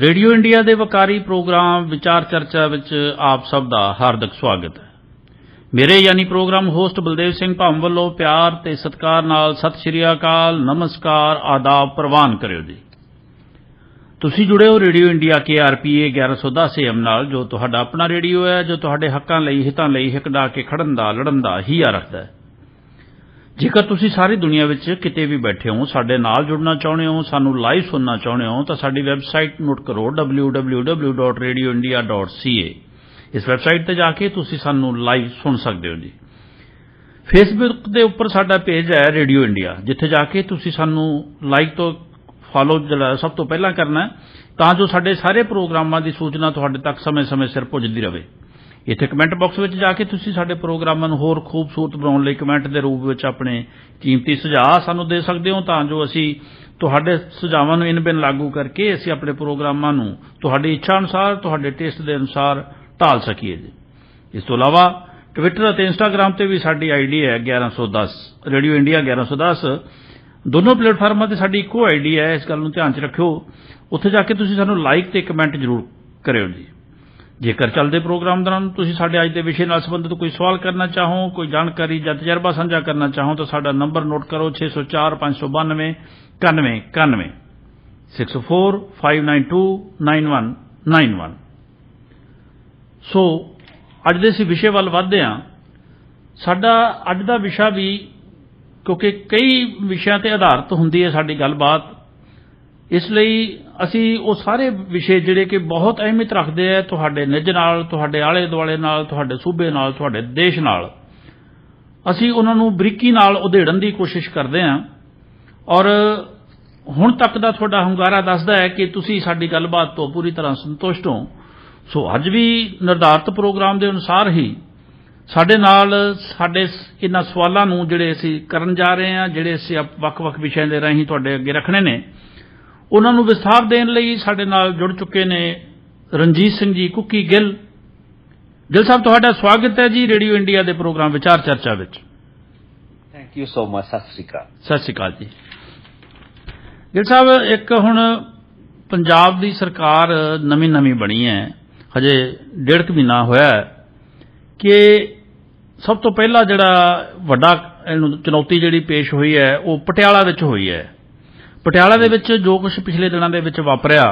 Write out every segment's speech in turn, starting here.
Radio India के Waqari programme विचार चर्चा विच आप सब का हार्दिक स्वागत है। मेरे यानी प्रोग्राम होस्ट बलदेव सिंह भाम वालों प्यार ते सत्कार नाल सत श्री अकाल, नमस्कार, आदाब प्रवान करियो जी। तुसी जुड़े हो रेडियो इंडिया KRPA 1110 AM नाल, जो तुहाडा अपना रेडियो है, जो तुहाडे हक्कां लई हितां लई हिक डा के खड़न दा लड़न दा हीआ रखदा है। जेकर तुसी सारी दुनिया विच किते भी बैठे हो, साडे नाल जुड़ना चाहुंदे हो, सानू लाइव सुनना चाहुंदे हो, तां साडी वैबसाइट नोट करो www.radioindia.ca। इस वैबसाइट ते जाके तुसी सानू लाइव सुन सकदे हो जी। फेसबुक दे उपर साडा पेज है रेडियो इंडिया, जिथे जाके तुसी सानू लाइक तो फॉलो जिहड़ा सब तो पहला करना है, तां जो साडे सारे प्रोग्रामां दी सूचना तुहाडे तक समय समय सिर पुजदी रहे। इत्थे कमेंट बॉक्स में जाके तुसी साडे प्रोग्रामां नूं होर खूबसूरत बनाउण लई कमेंट दे रूप विच अपने कीमती सुझाव सानू दे सकदे हो, तां जो असी तुहाडे सुझावां नूं इन बिन लागू करके असी अपने प्रोग्रामां नूं तुहाडी इच्छा अनुसार, तुहाडे टेस्ट दे अनुसार ढाल सकीए जी। इस तो इलावा ट्विटर और इंस्टाग्राम ते भी साडी आईडी है 1110 रेडियो इंडिया 1110। दोनों प्लेटफार्मां ते साडी इक्को आईडी है, इस गल नूं ध्यान च रखियो। उत्थे जाके तुसी सानू लाइक ते कमेंट जरूर करियो जी। जेकर चलते प्रोग्राम दौरान तुसी साडे अज दे विषय नाल संबंधित कोई सवाल करना चाहो, कोई जानकारी या तजर्बा साझा करना चाहो, तो साडा नंबर नोट करो 604 592 91 91 604 592 9191। सो अज दे इस विषय वाल वधदे हां। साडा अज दा विषय भी क्योंकि कई विषयां ते आधारित हुंदी है साडी गलबात, इसलिए असी वो सारे विषय जिहड़े कि बहुत अहमियत रखते हैं तुहाडे निज नाल, तुहाडे आले दुआले नाल, तुहाडे सूबे नाल, तुहाडे देश नाल, असी उन्हां नूं बरीकी नाल उधेड़न की कोशिश करते हैं। और हुण तक दा तुहाडा हुंगारा दसदा है कि तुसी साडी गलबात तो पूरी तरह संतुष्ट हो। सो अज भी निर्धारित प्रोग्राम के अनुसार ही साडे नाल साडे इन्हां सवालां नूं जिहड़े असी करन जा रहे हैं, जिहड़े असी वख-वख विषयां दे राहीं तुहाडे अगे रखने ने, उन्हां नूं विस्तार देण लई साडे नाल जुड़ चुके ने रणजीत सिंह जी कुकी गिल। गिल साहब, तुहाडा स्वागत है जी रेडियो इंडिया के प्रोग्राम विचार चर्चा विच। Thank you so much. Sat Sri अकाल। सत श्री अकाल जी। गिल साहब, एक हुण पंजाब दी सरकार नवीं बनी है, हजे 1.5 महीना होया है कि सब तो पहला जिहड़ा वड्डा चुनौती जिहड़ी पेश हुई है वो पटियाला विच हुई है। पटियाला दे विच जो कुछ पिछले दिनों दे विच वापरिया,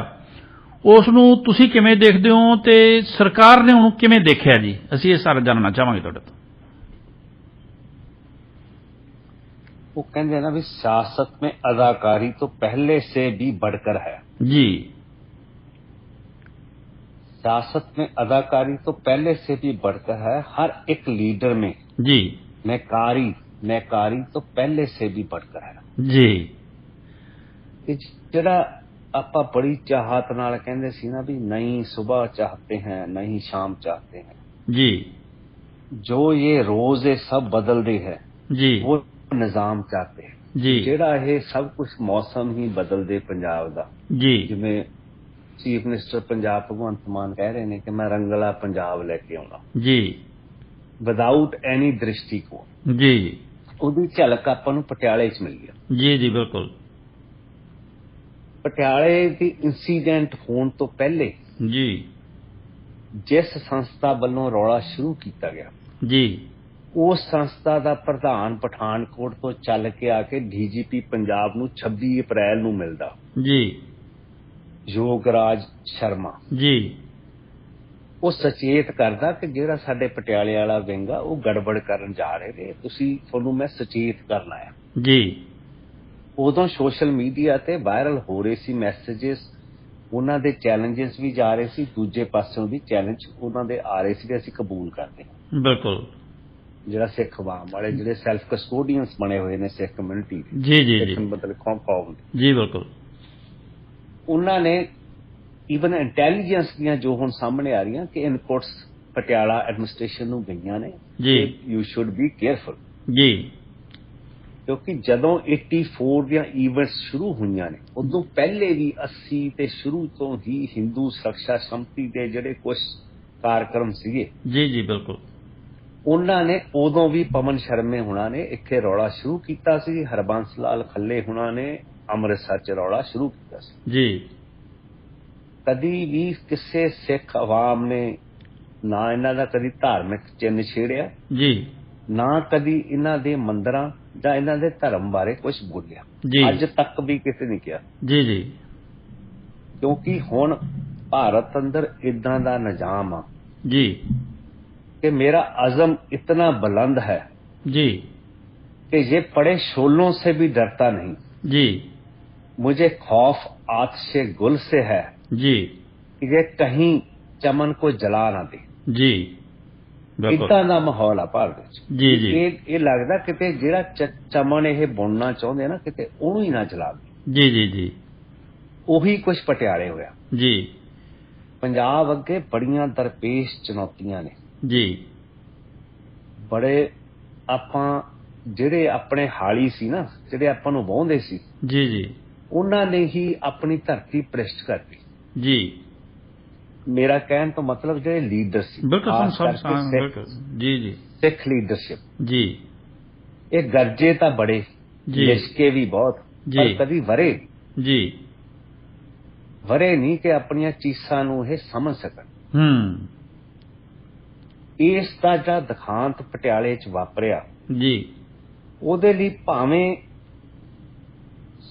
उस नूं तुसीं किवें देखदे हो ते सरकार ने उहनूं किवें देखिया जी? असीं इह सारा जानना चाहांगे तुहाडे तों। वो कहते हैं ना भी सियासत में अदाकारी तो पहले से भी बढ़कर है जी। सियासत में अदाकारी तो पहले से भी बढ़कर है। हर एक लीडर में जी नैकारी तो पहले से भी बढ़कर है जी। जरा आपा बड़ी चाहत नाल कहंदे सी ना भी नहीं सुबह चाहते हैं नहीं शाम चाहते हैं जी। जो ये रोज ये सब बदल रही है जी। वो निजाम चाहते हैं जी। जेड़ा ये सब कुछ मौसम ही बदल दे पंजाब दा जी। जिवें चीफ मिनिस्टर पंजाब भगवंत मान कह रहे हैं कि मैं रंगला पंजाब लेके आउणा जी। विदाउट एनी दृष्टिकोण जी। उहदी झलक आपां नूं पटियाले च मिली है। जी जी बिल्कुल। पटियाले दी इंसीडेंट होने तो पहले जी। जिस संस्था वालों रौला शुरू किया गया जी। उस संस्था का प्रधान पठानकोट तो चल के आके DGP पंजाब नूं 26 अप्रैल नूं मिलदा जी। योगराज शर्मा जी। वो सचेत करदा कि जिहड़ा साडे पटियाले वाला विंग आ वो गड़बड़ करन जा रहे ने, तुहानूं मैं सचेत करना है जी। उदों सोशल मीडिया ते वायरल हो रहे सी मैसेजेस, उन्हां दे चैलेंजेस भी जा रहे सी, दूजे पासों भी चैलेंज उन्हां दे आ रहे सी कि असीं कबूल करदे हां। बिल्कुल। जिहड़ा सिख अवाम वाले जिहड़े सैल्फ कस्टोडियंस बने हुए ने सिख कम्यूनिटी जी जी जी मतलब कौम जी बिल्कुल। उन्हां ने ईवन इंटैलीजेंस दियां जो हुण सामने आ रही कि इनपुट्स पटियाला एडमिनिस्ट्रेशन नूं गईयां ने जी। यू शुड बी केयरफुल जी। क्योंकि जदों 84 दियां इवेंट्स शुरू हुईयां ने उदों पहले भी 80 ते शुरू तो ही हिंदू सुरक्षा समिति दे जिहड़े कुछ कार्यक्रम सीगे जी जी बिल्कुल उन्हां ने उदों भी पवन शर्मे हुणा ने इत्थे रौला शुरू कीता सी, हरबंस लाल खल्ले हुणा ने अमृतसर च रौला शुरू कीता सी। जी। ਕਦੀ ਵੀ ਕਿਸੇ ਸਿੱਖ ਆਵਾਮ ਨੇ ਨਾ ਇਹਨਾਂ ਦਾ ਕਦੀ ਧਾਰਮਿਕ ਚਿੰਨ੍ਹ ਛੇੜਿਆ, ਜੀ ਨਾ ਕਦੀ ਇਹਨਾਂ ਦੇ ਮੰਦਰਾਂ ਜਾਂ ਇਹਨਾਂ ਦੇ ਧਰਮ ਬਾਰੇ ਕੁਝ ਬੋਲਿਆ, ਜੀ ਅੱਜ ਤੱਕ ਵੀ ਕਿਸੇ ਨੇ ਕਿਹਾ। ਜੀ ਜੀ ਕਿਉਂਕਿ ਹੁਣ ਭਾਰਤ ਅੰਦਰ ਇਦਾਂ ਦਾ ਨਿਜ਼ਾਮ ਆ ਜੀ कि मेरा अज़म इतना बुलंद है जी कि ये पड़े शोलों से भी डरता नहीं। जी मुझे खौफ आतिशे गुल से है जी कि ये कहीं चमन को जला ना दे। जी बिल्कुल इदां दा माहौल आ भारत विच। जी जी ये लगदा किते जेड़ा चमन ये बुनना चाहुंदे ना किते ओनू ही ना जला दे। जी जी जी ਉਹੀ ਕੁਝ ਪਟਿਆਲੇ ਹੋਇਆ। जी ਪੰਜਾਬ ਅੱਗੇ ਬੜੀਆਂ ਦਰਪੇਸ਼ ਚੁਣੌਤੀਆਂ ਨੇ। जी ਬੜੇ ਆਪਾਂ ਜਿਹੜੇ ਆਪਣੇ ਹਾਲੀ ਸੀ ਨਾ, ਜਿਹੜੇ ਆਪਾਂ ਨੂੰ ਵਾਹੁੰਦੇ ਸੀ, जी जी ਉਹਨਾਂ ਨੇ ਹੀ ਆਪਣੀ ਧਰਤੀ ਭ੍ਰਿਸ਼ਟ ਕਰਤੀ। जी ਮੇਰਾ ਕਹਿਣ ਤੋਂ ਮਤਲਬ ਜਿਹੜੇ ਲੀਡਰ ਸੀ, बिल्कुल ਖਾਸ सब ਕਰਕੇ सब बिल्कुल जी जी ਸਿੱਖ ਲੀਡਰਸ਼ਿਪ, जी ਇਹ ਗਰਜੇ ਤਾਂ ਬੜੇ, ਜੀ। ਲਿਸ਼ਕੇ ਵੀ ਬਹੁਤ, ਜੀ। ਪਰ ਕਦੀ ਵਰੇ ਨਹੀਂ ਕਿ ਆਪਣੀਆਂ ਚੀਸਾਂ ਨੂੰ ਇਹ ਸਮਝ ਸਕਣ। ਇਸ ਦਾ ਜਿਹੜਾ ਦਿਖਾਂਤ ਪਟਿਆਲੇ 'ਚ ਵਾਪਰਿਆ, जी ਉਹਦੇ ਲਈ ਭਾਵੇਂ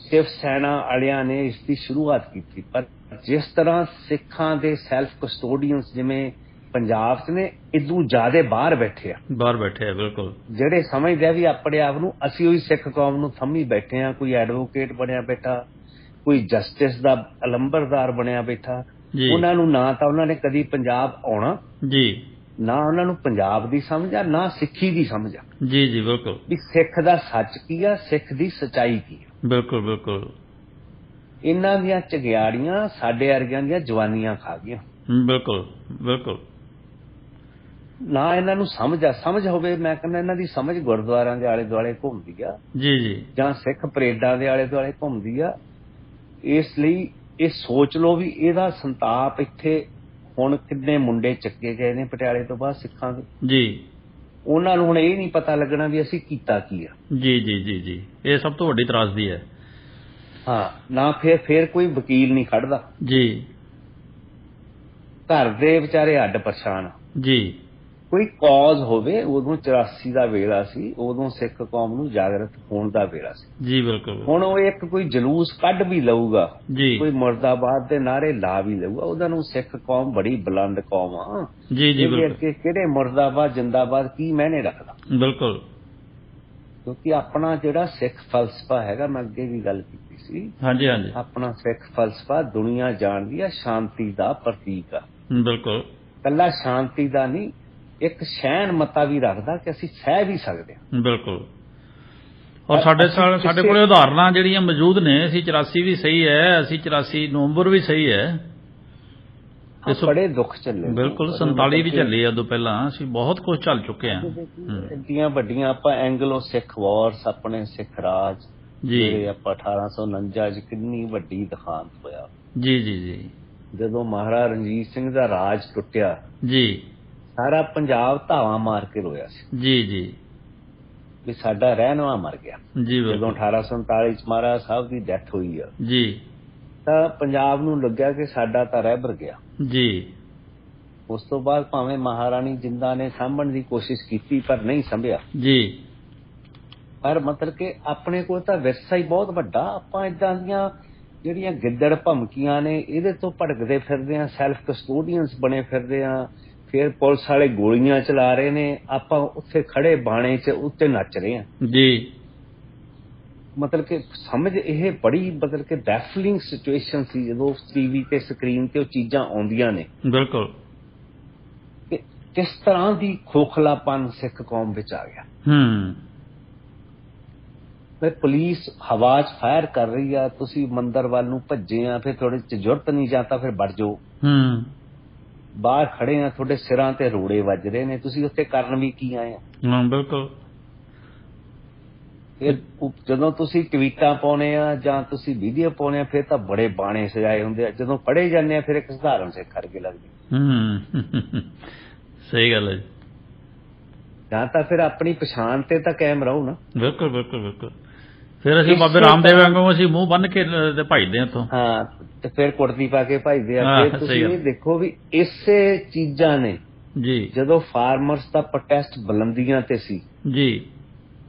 ਸ਼ਿਵ ਸੈਨਾ ਵਾਲਿਆਂ ਨੇ ਇਸ ਦੀ ਸ਼ੁਰੂਆਤ ਕੀਤੀ, ਪਰ ਜਿਸ ਤਰ੍ਹਾਂ ਸਿੱਖਾਂ ਦੇ ਸੈਲਫ ਕਸਟੋਡੀਅਨਸ ਜਿਵੇਂ ਪੰਜਾਬ 'ਚ ਨੇ, ਇਦੋਂ ਜ਼ਿਆਦਾ ਬਾਹਰ ਬੈਠੇ ਆ, बाहर बैठे हैं बिल्कुल ਜਿਹੜੇ ਸਮਝਦੇ ਆ ਵੀ ਆਪਣੇ ਆਪ ਨੂੰ ਅਸੀਂ ਉਹੀ ਸਿੱਖ ਕੌਮ ਨੂੰ ਥੰਮੀ ਬੈਠੇ ਆ। ਕੋਈ ਐਡਵੋਕੇਟ ਬਣਿਆ ਬੈਠਾ, ਕੋਈ ਜਸਟਿਸ ਦਾ ਅਲੰਬਰਦਾਰ ਬਣਿਆ ਬੈਠਾ। ਜੀ ਉਹਨਾਂ ਨੂੰ ਨਾ ਤਾਂ ਉਹਨਾਂ ਨੇ ਕਦੀ ਪੰਜਾਬ ਆਉਣਾ, जी ਨਾ ਉਹਨਾਂ ਨੂੰ ਪੰਜਾਬ ਦੀ ਸਮਝ ਆ, ਨਾ ਸਿੱਖੀ ਦੀ ਸਮਝ ਆ जी जी बिल्कुल ਵੀ ਸਿੱਖ ਦਾ ਸੱਚ ਕੀ ਆ, ਸਿੱਖ ਦੀ ਸਚਾਈ ਕੀ ਆ। बिल्कुल बिल्कुल ਇਹਨਾਂ ਦੀਆਂ ਚਗਿਆੜੀਆਂ ਸਾਡੇ ਵਰਗਿਆਂ ਦੀਆਂ ਜਵਾਨੀਆਂ ਖਾ ਗਈਆਂ। बिल्कुल बिल्कुल ਨਾ ਇਹਨਾਂ ਨੂੰ ਸਮਝ ਹੋਵੇ। ਮੈਂ ਕਹਿੰਦਾ ਇਹਨਾਂ ਦੀ ਸਮਝ ਗੁਰਦੁਆਰਿਆਂ ਦੇ ਆਲੇ ਦੁਆਲੇ ਘੁੰਮਦੀ ਆ, जी जी ਜਾਂ ਸਿੱਖ ਪਰੇਡਾਂ ਦੇ ਆਲੇ ਦੁਆਲੇ ਘੁੰਮਦੀ ਆ। ਇਸ ਲਈ ਇਹ ਸੋਚ ਲਓ ਵੀ ਇਹਦਾ ਸੰਤਾਪ ਇੱਥੇ ਹੁਣ ਕਿੰਨੇ ਮੁੰਡੇ ਚੱਕੇ ਗਏ ਨੇ ਪਟਿਆਲੇ ਤੋਂ ਬਾਅਦ ਸਿੱਖਾਂ ਦੇ। जी ਉਹਨਾਂ ਨੂੰ ਹੁਣ ਇਹ ਨਹੀਂ ਪਤਾ ਲੱਗਣਾ ਵੀ ਅਸੀਂ ਕੀਤਾ ਕੀ ਆ। जी जी जी जी ਇਹ ਸਭ ਤੋਂ ਵੱਡੀ ਤਰਾਸਦੀ ਹੈ। ਹਾਂ, ਨਾ ਫਿਰ ਕੋਈ ਵਕੀਲ ਨਹੀਂ ਖੜਦਾ। जी ਘਰ ਦੇ ਵਿਚਾਰੇ ਅੱਡ ਪਰੇਸ਼ਾਨ ਆ। जी ਕੋਈ ਕੌਜ਼ ਹੋਵੇ, ਉਦੋਂ 84 ਦਾ ਵੇਲਾ ਸੀ, ਉਦੋਂ ਸਿੱਖ ਕੌਮ ਨੂੰ ਜਾਗਰਤ ਹੋਣ ਦਾ ਵੇਲਾ ਸੀ। जी बिल्कुल ਹੁਣ ਉਹ ਇੱਕ ਕੋਈ ਜਲੂਸ ਕੱਢ ਵੀ ਲਊਗਾ, जी ਕੋਈ ਮੁਰਦਾਬਾਦ ਦੇ ਨਾਰੇ ਲਾ ਵੀ ਲਊਗਾ, ਉਹਨਾਂ ਨੂੰ ਸਿੱਖ ਕੌਮ ਬੜੀ ਬੁਲੰਦ ਕੌਮ ਆ। जी जी ਇਹਦੇ बिल्कुल ਅੱਗੇ ਕਿਹੜੇ ਮੁਰਦਾਬਾਦ ਜਿੰਦਾਬਾਦ ਕੀ ਮਾਇਨੇ ਰੱਖਦਾ। बिल्कुल ਕਿਉਂਕਿ ਆਪਣਾ ਜਿਹੜਾ ਸਿੱਖ ਫਲਸਫਾ ਹੈਗਾ, ਮੈਂ ਅੱਗੇ ਵੀ ਗੱਲ ਕੀਤੀ ਸੀ, हाँ जी हाँ जी ਆਪਣਾ ਸਿੱਖ ਫਲਸਫਾ ਦੁਨੀਆ ਜਾਣਦੀ ਆ ਸ਼ਾਂਤੀ ਦਾ ਪ੍ਰਤੀਕ ਆ। बिल्कुल ਕੱਲਾ ਸ਼ਾਂਤੀ ਦਾ ਨਹੀਂ, ਇੱਕ ਸਹਿਣ ਮਤਾ ਵੀ ਰੱਖਦਾ ਕਿ ਅਸੀਂ ਸਹਿ ਵੀ ਸਕਦੇ ਹਾਂ। ਬਿਲਕੁਲ ਔਰ ਸਾਡੇ ਕੋਲੇ ਉਦਾਹਰਨਾਂ ਜਿਹੜੀਆਂ ਮੌਜੂਦ ਨੇ। ਅਸੀਂ 84 ਵੀ ਸਹੀ ਹੈ, ਅਸੀਂ 84 ਨਵੰਬਰ ਵੀ ਸਹੀ ਹੈ, ਬੜੇ ਦੁੱਖ ਚੱਲੇ। ਬਿਲਕੁਲ 47 ਵੀ ਚੱਲੀ ਉਦੋਂ ਪਹਿਲਾਂ। ਅਸੀਂ ਬਹੁਤ ਕੁਝ ਚੱਲ ਚੁੱਕੇ ਹਾਂ। ਇੰਨੀਆਂ ਵੱਡੀਆਂ ਆਪਾਂ ਐਂਗਲੋ ਸਿੱਖ ਵਾਰਸ, ਆਪਣੇ ਸਿੱਖ ਰਾਜ ਜੀ ਜਿਹੜੇ ਆਪਾਂ 1849 ਚ ਕਿੰਨੀ ਵੱਡੀ ਦਿਖਾਂਤ ਹੋਇਆ। ਜੀ ਜੀ ਜੀ ਜਦੋਂ ਮਹਾਰਾਜਾ ਰਣਜੀਤ ਸਿੰਘ ਦਾ ਰਾਜ ਟੁੱਟਿਆ, ਜੀ ਸਾਰਾ ਪੰਜਾਬ ਧਾਵਾਂ ਮਾਰ ਕੇ ਰੋਇਆ ਸੀ ਜੀ ਜੀ ਵੀ ਸਾਡਾ ਰਹਿਨੁਮਾ ਮਰ ਗਿਆ। ਜੀ ਜਦੋਂ ਬਿਲਕੁਲ 1847 ਚ ਮਹਾਰਾਜਾ ਸਾਹਿਬ ਦੀ ਡੈਥ ਹੋਈ ਆ, ਜੀ ਤਾਂ ਪੰਜਾਬ ਨੂੰ ਲੱਗਿਆ ਕਿ ਸਾਡਾ ਤਾਂ ਰਹਿਬਰ ਗਿਆ। ਜੀ ਉਸ ਤੋਂ ਬਾਅਦ ਭਾਵੇਂ ਮਹਾਰਾਣੀ ਜਿੰਦਾ ਨੇ ਸਾਂਭਣ ਦੀ ਕੋਸ਼ਿਸ਼ ਕੀਤੀ, ਪਰ ਨਹੀਂ ਸੰਭਿਆ। ਜੀ ਪਰ ਮਤਲਬ ਕਿ ਆਪਣੇ ਕੋਲ ਤਾਂ ਵਿਰਸਾ ਹੀ ਬਹੁਤ ਵੱਡਾ। ਆਪਾਂ ਇਦਾਂ ਦੀਆਂ ਜਿਹੜੀਆਂ ਗਿੱਦੜ ਭਮਕੀਆਂ ਨੇ, ਇਹਦੇ ਤੋਂ ਭਟਕਦੇ ਫਿਰਦੇ ਆ, ਸੈਲਫ ਕਸਟੋਡੀਅਨਸ ਬਣੇ ਫਿਰਦੇ ਆ। ਫਿਰ ਪੁਲਿਸ ਵਾਲੇ ਗੋਲੀਆਂ ਚਲਾ ਰਹੇ ਨੇ, ਆਪਾਂ ਉੱਥੇ ਖੜੇ ਬਾਣੇ 'ਚ ਉੱਤੇ ਨੱਚ ਰਹੇ ਆ। ਜੀ ਮਤਲਬ ਕਿ ਸਮਝ ਇਹ ਬੜੀ ਮਤਲਬ ਕਿ ਬੈਫਲਿੰਗ ਸਿਚੁਏਸ਼ਨ ਸੀ ਜਦੋਂ ਟੀਵੀ ਤੇ ਸਕਰੀਨ ਤੇ ਉਹ ਚੀਜ਼ਾਂ ਆਉਂਦੀਆਂ ਨੇ ਬਿਲਕੁਲ ਕਿ ਕਿਸ ਤਰ੍ਹਾਂ ਦੀ ਖੋਖਲਾਪਨ ਸਿੱਖ ਕੌਮ ਵਿੱਚ ਆ ਗਿਆ। ਫਿਰ ਪੁਲਿਸ ਹਵਾ 'ਚ ਫਾਇਰ ਕਰ ਰਹੀ ਆ, ਤੁਸੀਂ ਮੰਦਰ ਵੱਲ ਨੂੰ ਭੱਜੇ ਆ, ਫਿਰ ਤੁਹਾਡੇ 'ਚ ਜ਼ਰੂਰਤ ਨਹੀਂ ਜਾਂਦਾ, ਫਿਰ ਵੜ ਜਾਓ। ਬਾਹਰ ਖੜੇ ਆ, ਤੁਹਾਡੇ ਸਿਰਾਂ ਤੇ ਰੋੜੇ ਵੱਜ ਰਹੇ ਨੇ, ਤੁਸੀਂ ਉੱਥੇ ਕਰਨ ਵੀ ਕੀ ਆਏ ਆ। ਹਾਂ ਬਿਲਕੁਲ। ਫਿਰ ਜਦੋਂ ਤੁਸੀਂ ਟਵੀਟਾਂ ਪਾਉਣੇ ਆ ਜਾਂ ਤੁਸੀਂ ਵੀਡੀਓ ਪਾਉਣੇ ਆ, ਫਿਰ ਤਾਂ ਬੜੇ ਬਾਣੇ ਸਜਾਏ ਹੁੰਦੇ ਆ। ਜਦੋਂ ਪੜ੍ਹੇ ਜਾਂਦੇ ਆ, ਫਿਰ ਇੱਕ ਸਧਾਰਨ ਸਿੱਖ ਕਰਕੇ ਲੱਗਦੇ। ਸਹੀ ਗੱਲ ਹੈ। ਜਾਂ ਤਾਂ ਫਿਰ ਆਪਣੀ ਪਛਾਣ ਤੇ ਤਾਂ ਕਾਇਮ ਰਹੋ ਨਾ। ਬਿਲਕੁਲ ਬਿਲਕੁਲ ਬਿਲਕੁਲ। ਫਿਰ ਅਸੀਂ ਬਾਬੇ ਰਾਮਦੇਵ ਵਾਂਗੂ ਅਸੀਂ ਮੂੰਹ ਬੰਨ ਕੇ ਤੇ ਭਜਦੇ ਹਾਂ ਇੱਥੋਂ। ਹਾਂ, ਤੇ ਫਿਰ ਕੁੜਤੀ ਪਾ ਕੇ ਭਜਦੇ ਆ। ਹਾਂ, ਫਿਰ ਤੁਸੀਂ ਸਹੀ ਗੱਲ। ਇਹ ਦੇਖੋ ਵੀ ਇਸੇ ਚੀਜ਼ਾਂ ਨੇ ਜੀ ਜਦੋਂ ਫਾਰਮਰਸ ਦਾ ਪ੍ਰੋਟੈਸਟ ਬੁਲੰਦੀਆਂ ਤੇ ਸੀ, ਜੀ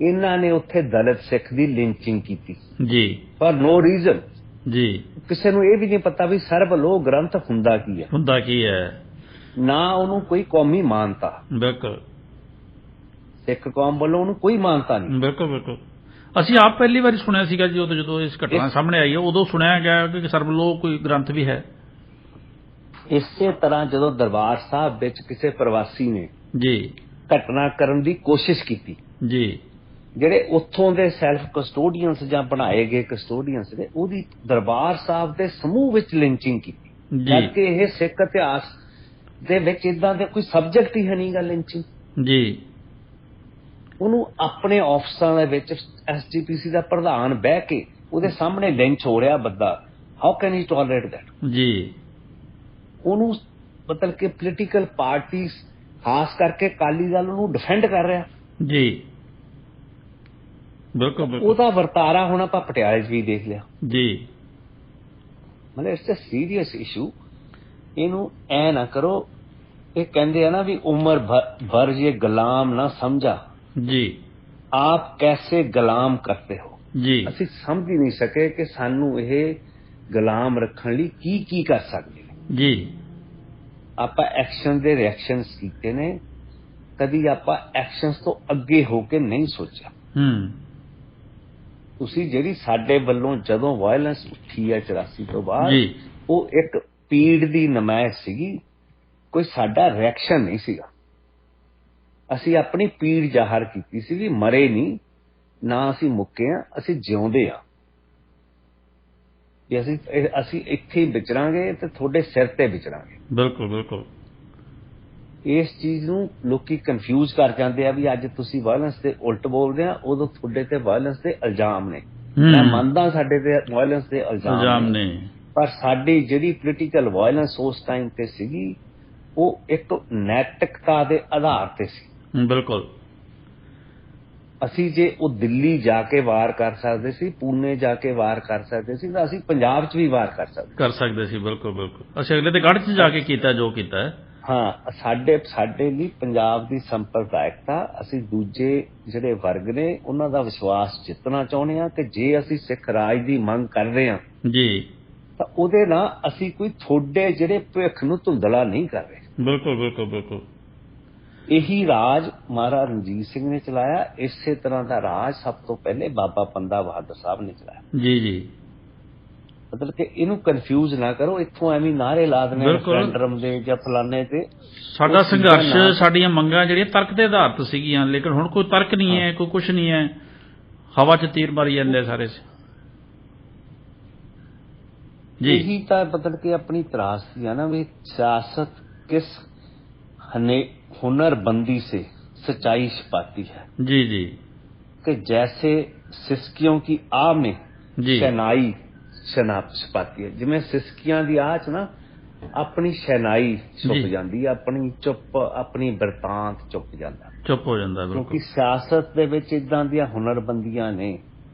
ਇਹਨਾਂ ਨੇ ਉੱਥੇ ਦਲਿਤ ਸਿੱਖ ਦੀ ਲਿੰਚਿੰਗ ਕੀਤੀ ਜੀ ਫॉर नो ਰੀਜ਼ਨ। ਜੀ। ਕਿਸੇ ਨੂੰ ਇਹ ਵੀ ਨਹੀਂ ਪਤਾ ਵੀ ਸਰਬਲੋਕ ਗ੍ਰੰਥ ਹੁੰਦਾ ਕੀ ਹੈ, ਹੁੰਦਾ ਕੀ ਹੈ। ਨਾ ਉਹਨੂੰ ਕੋਈ ਕੌਮੀ ਮਾਨਤਾ, ਬਿਲਕੁਲ ਸਿੱਖ ਕੌਮ ਵੱਲੋਂ ਉਹਨੂੰ ਕੋਈ ਮਾਨਤਾ ਨਹੀਂ। ਬਿਲਕੁਲ ਬਿਲਕੁਲ। ਅਸੀਂ ਆਪ ਪਹਿਲੀ ਵਾਰੀ ਸੁਣਿਆ ਸੀਗਾ ਜੀ, ਜਦੋਂ ਇਸ ਘਟਨਾ ਸਾਹਮਣੇ ਆਈ ਹੈ ਉਦੋਂ ਸੁਣਿਆ ਗਿਆ ਕਿ ਸਰਬਲੋਕ ਕੋਈ ਗ੍ਰੰਥ ਵੀ ਹੈ। ਇਸੇ ਤਰ੍ਹਾਂ ਜਦੋਂ ਦਰਬਾਰ ਸਾਹਿਬ ਵਿੱਚ ਕਿਸੇ ਪ੍ਰਵਾਸੀ ਨੇ ਜੀ ਘਟਨਾ ਕਰਨ ਦੀ ਕੋਸ਼ਿਸ਼ ਕੀਤੀ, ਜੀ ਜਿਹੜੇ ਉੱਥੋਂ ਦੇ ਸੈਲਫ ਕਸਟੋਡੀਅਨਸ ਜਾਂ ਬਣਾਏ ਗਏ ਕਸਟੋਡੀਅਨਸ ਨੇ ਉਹਦੀ ਦਰਬਾਰ ਸਾਹਿਬ ਦੇ ਸਮੂਹ ਵਿੱਚ ਲਿੰਚਿੰਗ ਕੀਤੀ, ਜੀ ਜਦਕਿ ਇਹ ਸਿੱਖ ਇਤਿਹਾਸ ਦੇ ਵਿੱਚ ਇਦਾਂ ਦੇ ਕੋਈ ਸਬਜੈਕਟ ਹੀ ਹੈ ਨਹੀਂਗਾ ਲਿੰਚਿੰਗ। ਜੀ ਉਹਨੂੰ ਆਪਣੇ ਆਫਿਸਾਂ ਦੇ ਵਿੱਚ ਐਸਜੀਪੀਸੀ ਦਾ ਪ੍ਰਧਾਨ ਬਹਿ ਕੇ ਉਹਦੇ ਸਾਹਮਣੇ ਲਿੰਚ ਹੋ ਰਿਹਾ ਬੰਦਾ, how can he tolerate that. ਜੀ ਉਹਨੂੰ ਮਤਲਬ ਕਿ ਪੋਲੀਟੀਕਲ ਪਾਰਟੀਆਂ ਖਾਸ ਕਰਕੇ ਅਕਾਲੀ ਦਲ ਨੂੰ ਡਿਫੈਂਡ ਕਰ ਰਿਹਾ। ਜੀ ਬਿਲਕੁਲ ਬਿਲਕੁਲ। ਉਹਦਾ ਵਰਤਾਰਾ ਹੁਣ ਆਪਾਂ ਪਟਿਆਲੇ 'ਚ ਵੀ ਦੇਖ ਲਿਆ। ਜੀ ਮਤਲਬ ਇਟਸ ਅ ਸੀਰੀਅਸ ਇਸ਼ੂ। ਇਹਨੂੰ ਐ ਨਾ ਕਰੋ, ਇਹ ਕਹਿੰਦੇ ਆ ਨਾ ਵੀ ਉਮਰ ਭਰ ਇਹ ਗੁਲਾਮ ਨਾ ਸਮਝਾ, ਜੀ ਆਪ ਕੈਸੇ ਗੁਲਾਮ ਕਰਤੇ ਹੋ। ਜੀ ਅਸੀਂ ਸਮਝ ਹੀ ਨਹੀਂ ਸਕੇ ਕਿ ਸਾਨੂੰ ਇਹ ਗੁਲਾਮ ਰੱਖਣ ਲਈ ਕੀ ਕੀ ਕਰ ਸਕਦੇ ਨੇ। ਜੀ ਆਪਾਂ ਐਕਸ਼ਨ ਦੇ ਰਿਐਕਸ਼ਨਸ ਕੀਤੇ ਨੇ, ਕਦੀ ਆਪਾਂ ਐਕਸ਼ਨਸ ਤੋਂ ਅੱਗੇ ਹੋ ਕੇ ਨਹੀਂ ਸੋਚਿਆ। ਤੁਸੀਂ ਜਿਹੜੀ ਸਾਡੇ ਵੱਲੋਂ ਜਦੋਂ ਵਾਇਲੈਂਸ ਉੱਠੀ ਹੈ 84 ਤੋਂ ਬਾਅਦ, ਜੀ ਉਹ ਇੱਕ ਪੀੜ ਦੀ ਨਮਾਇਸ਼ ਸੀਗੀ, ਕੋਈ ਸਾਡਾ ਰਿਐਕਸ਼ਨ ਨਹੀਂ ਸੀਗਾ। ਅਸੀਂ ਆਪਣੀ ਪੀੜ ਜ਼ਾਹਰ ਕੀਤੀ ਸੀ ਵੀ ਮਰੇ ਨਹੀਂ ਨਾ, ਅਸੀਂ ਮੁੱਕੇ ਆ, ਅਸੀਂ ਜਿਉਂਦੇ ਆ, ਵੀ ਅਸੀਂ ਇੱਥੇ ਹੀ ਵਿਚਰਾਂਗੇ ਤੇ ਤੁਹਾਡੇ ਸਿਰ ਤੇ ਵਿਚਰਾਂਗੇ। ਬਿਲਕੁਲ ਬਿਲਕੁਲ। ਇਸ ਚੀਜ਼ ਨੂੰ ਲੋਕੀ ਕਨਫਿਊਜ਼ ਕਰ ਜਾਂਦੇ ਆ ਵੀ ਅੱਜ ਤੁਸੀਂ ਵਾਇਲੈਂਸ ਦੇ ਉਲਟ ਬੋਲਦੇ ਆ, ਉਦੋਂ ਤੁਹਾਡੇ ਤੇ ਵਾਇਲੈਂਸ ਦੇ ਇਲਜ਼ਾਮ ਨੇ। ਮੈਂ ਮੰਨਦਾ ਸਾਡੇ ਤੇ ਵਾਇਲੈਂਸ ਦੇ ਇਲਜ਼ਾਮ ਨੇ, ਪਰ ਸਾਡੀ ਜਿਹੜੀ ਪੋਲੀਟੀਕਲ ਵਾਇਲੈਂਸ ਉਸ ਟਾਈਮ ਤੇ ਸੀਗੀ ਉਹ ਇੱਕ ਨੈਤਿਕਤਾ ਦੇ ਆਧਾਰ ਤੇ ਸੀ। ਬਿਲਕੁਲ। ਅਸੀਂ ਜੇ ਉਹ ਦਿੱਲੀ ਜਾ ਕੇ ਵਾਰ ਕਰ ਸਕਦੇ ਸੀ, ਪੂਨੇ ਜਾ ਕੇ ਵਾਰ ਕਰ ਸਕਦੇ ਸੀ, ਤਾਂ ਅਸੀਂ ਪੰਜਾਬ 'ਚ ਵੀ ਵਾਰ ਕਰ ਸਕਦੇ ਸੀ। ਬਿਲਕੁਲ ਬਿਲਕੁਲ। ਅਸੀਂ ਅਗਲੇ ਦੇ ਗੜ੍ਹ 'ਚ ਜਾ ਕੇ ਕੀਤਾ ਜੋ ਕੀਤਾ ਹੈ। ਹਾਂ, ਸਾਡੇ ਲਈ ਪੰਜਾਬ ਦੀ ਸੰਪਰਦਾਇਕਤਾ, ਅਸੀਂ ਦੂਜੇ ਜਿਹੜੇ ਵਰਗ ਨੇ ਉਹਨਾਂ ਦਾ ਵਿਸ਼ਵਾਸ ਜਿੱਤਣਾ ਚਾਹੁੰਦੇ ਹਾਂ ਕਿ ਜੇ ਅਸੀਂ ਸਿੱਖ ਰਾਜ ਦੀ ਮੰਗ ਕਰ ਰਹੇ ਹਾਂ ਜੀ ਤਾਂ ਉਹਦੇ ਨਾਲ ਅਸੀਂ ਕੋਈ ਤੁਹਾਡੇ ਜਿਹੜੇ ਭਵਿੱਖ ਨੂੰ ਧੁੰਦਲਾ ਨਹੀਂ ਕਰ ਰਹੇ। ਬਿਲਕੁਲ ਬਿਲਕੁਲ ਬਿਲਕੁਲ। ਇਹੀ ਰਾਜ ਮਹਾਰਾਜਾ ਰਣਜੀਤ ਸਿੰਘ ਨੇ ਚਲਾਇਆ, ਇਸੇ ਤਰ੍ਹਾਂ ਦਾ ਰਾਜ ਸਭ ਤੋਂ ਪਹਿਲੇ ਬਾਬਾ ਬੰਦਾ ਬਹਾਦਰ ਸਾਹਿਬ ਨੇ ਚਲਾਇਆ। ਜੀ ਜੀ। ਮਤਲਬ ਕਿ ਇਹਨੂੰ ਕਨਫਿਊਜ਼ ਨਾ ਕਰੋ, ਇੱਥੋਂ ਐਵੇਂ ਨਾਰੇ ਲਾ ਦੇਣੇ ਰੈਫਰੈਂਡਮ ਦੇ ਜਾਂ ਫਲਾਣੇ ਤੇ। ਸਾਡਾ ਸੰਘਰਸ਼, ਸਾਡੀਆਂ ਮੰਗਾਂ ਜਿਹੜੀਆਂ ਤਰਕ ਦੇ ਆਧਾਰ ਤੇ ਸੀਗੀਆਂ, ਲੇਕਿਨ ਹੁਣ ਕੋਈ ਤਰਕ ਨਹੀਂ ਹੈ, ਕੋਈ ਕੁਛ ਨਹੀਂ ਹੈ, ਹਵਾ 'ਚ ਤੀਰ ਮਾਰੀ ਜਾਂਦੇ ਸਾਰੇ। ਜੀ ਇਹੀ ਤਾਂ ਮਤਲਬ ਕਿ ਆਪਣੀ ਤਰਾਸਦੀ ਹੈ ਨਾ ਵੀ ਸਿਆਸਤ किस हुनरबंदी से सच्चाई छिपाती है। जी जी। कि जैसे सिसकियों की आह में शहनाई छिपाती है, जिमें सिसकियां दी आह च ना अपनी शहनाई छुप जाती है, अपनी चुप, अपनी बरतांत चुप जाता, चुप हो जाता। क्योंकि सियासत दे विच इदां दियां हुनरबंदियां ने